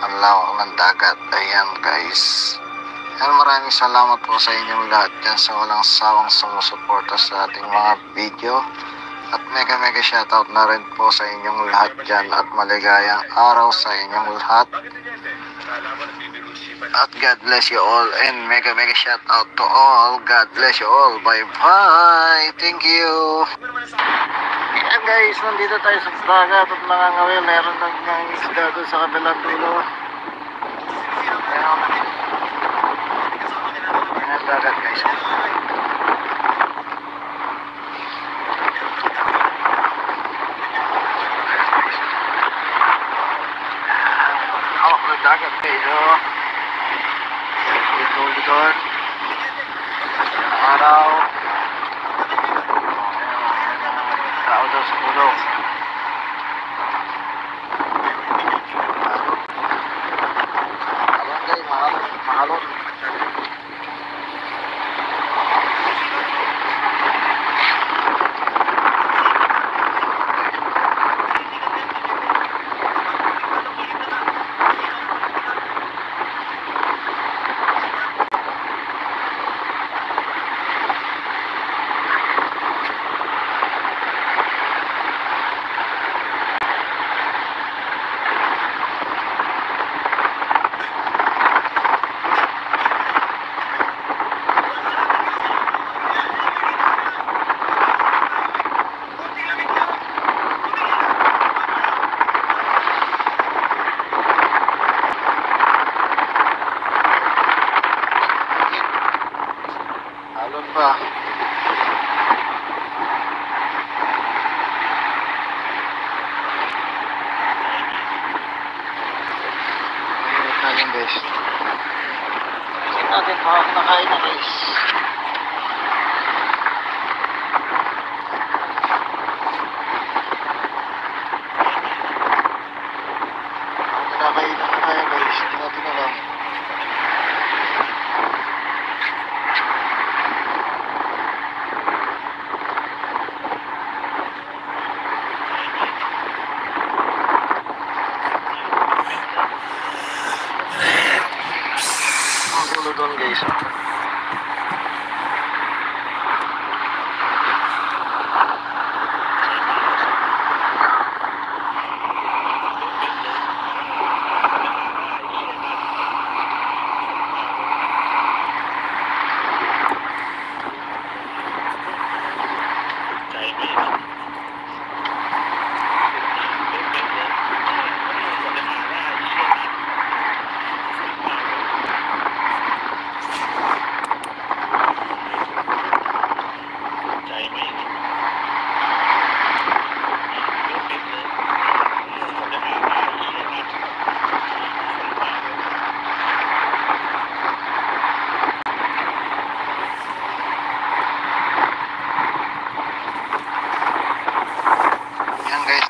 ang lawak ng dagat. Ayan guys. Ayan, maraming salamat po sa inyong lahat dyan sa walang sawang sumusuporta sa ating mga video. At mega shoutout na rin po sa inyong lahat dyan at maligayang araw sa inyong lahat. At God bless you all and mega shoutout to all. God bless you all. Bye bye. Thank you. Ayan Ayan guys, nandito tayo sa dagat at nangangawil. Meron ng isda doon sa kabilang dulo. Ayan. Ayan dagat guys. Hawak ng dagat guys. Likod-likod. Ayan ang araw. Tao daw sa pulo. Alam guys, mahalon. Halon pa. Ingat natin guys. Ingat natin baka nakain na guys. Baka kinakain na kaya guys. Hindi natin alam. Ang dulo doon guys.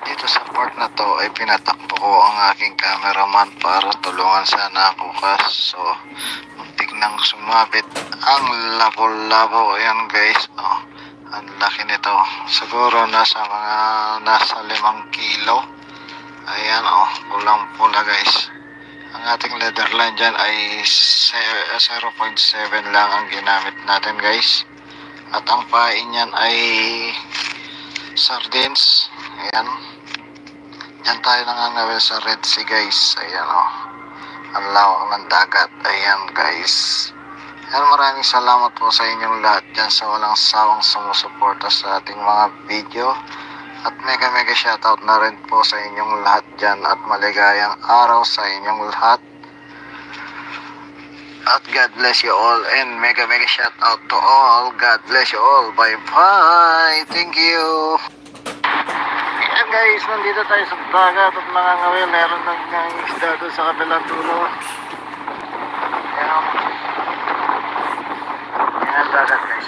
Dito sa part na to ay pinatakbo ko ang aking cameraman para tulungan sana ako kaso muntik nang sumabit ang labo-labo. Ayan guys, ang laki nito, siguro nasa 5 kilo. Ayan pulang pula guys. Ang ating leather line dyan ay 0.7 lang ang ginamit natin guys, at ang pain niyan ay sardines. Ayan, yan tayo nangangawil sa Red Sea guys. Ayan ang lawak ng dagat. Ayan guys. Ayan, maraming salamat po sa inyong lahat dyan sa walang sawang sumusuporta sa ating mga video. At mega shoutout na rin po sa inyong lahat dyan. At maligayang araw sa inyong lahat. At God bless you all. And mega shoutout to all. God bless you all. Bye bye. Thank you. Ayan guys, nandito tayo sa dagat at nangangawil. Meron ng isda doon sa kabilang dulo. Ayan. Ayan dagat guys.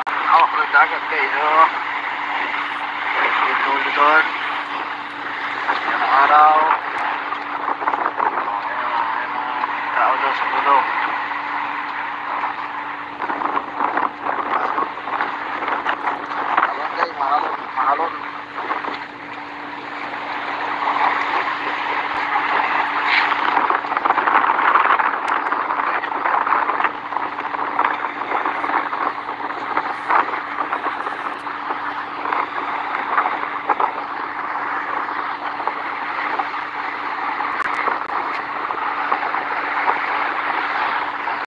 Hawak ng dagat guys. Likod. Ayan ang araw. Tao daw sa pulo.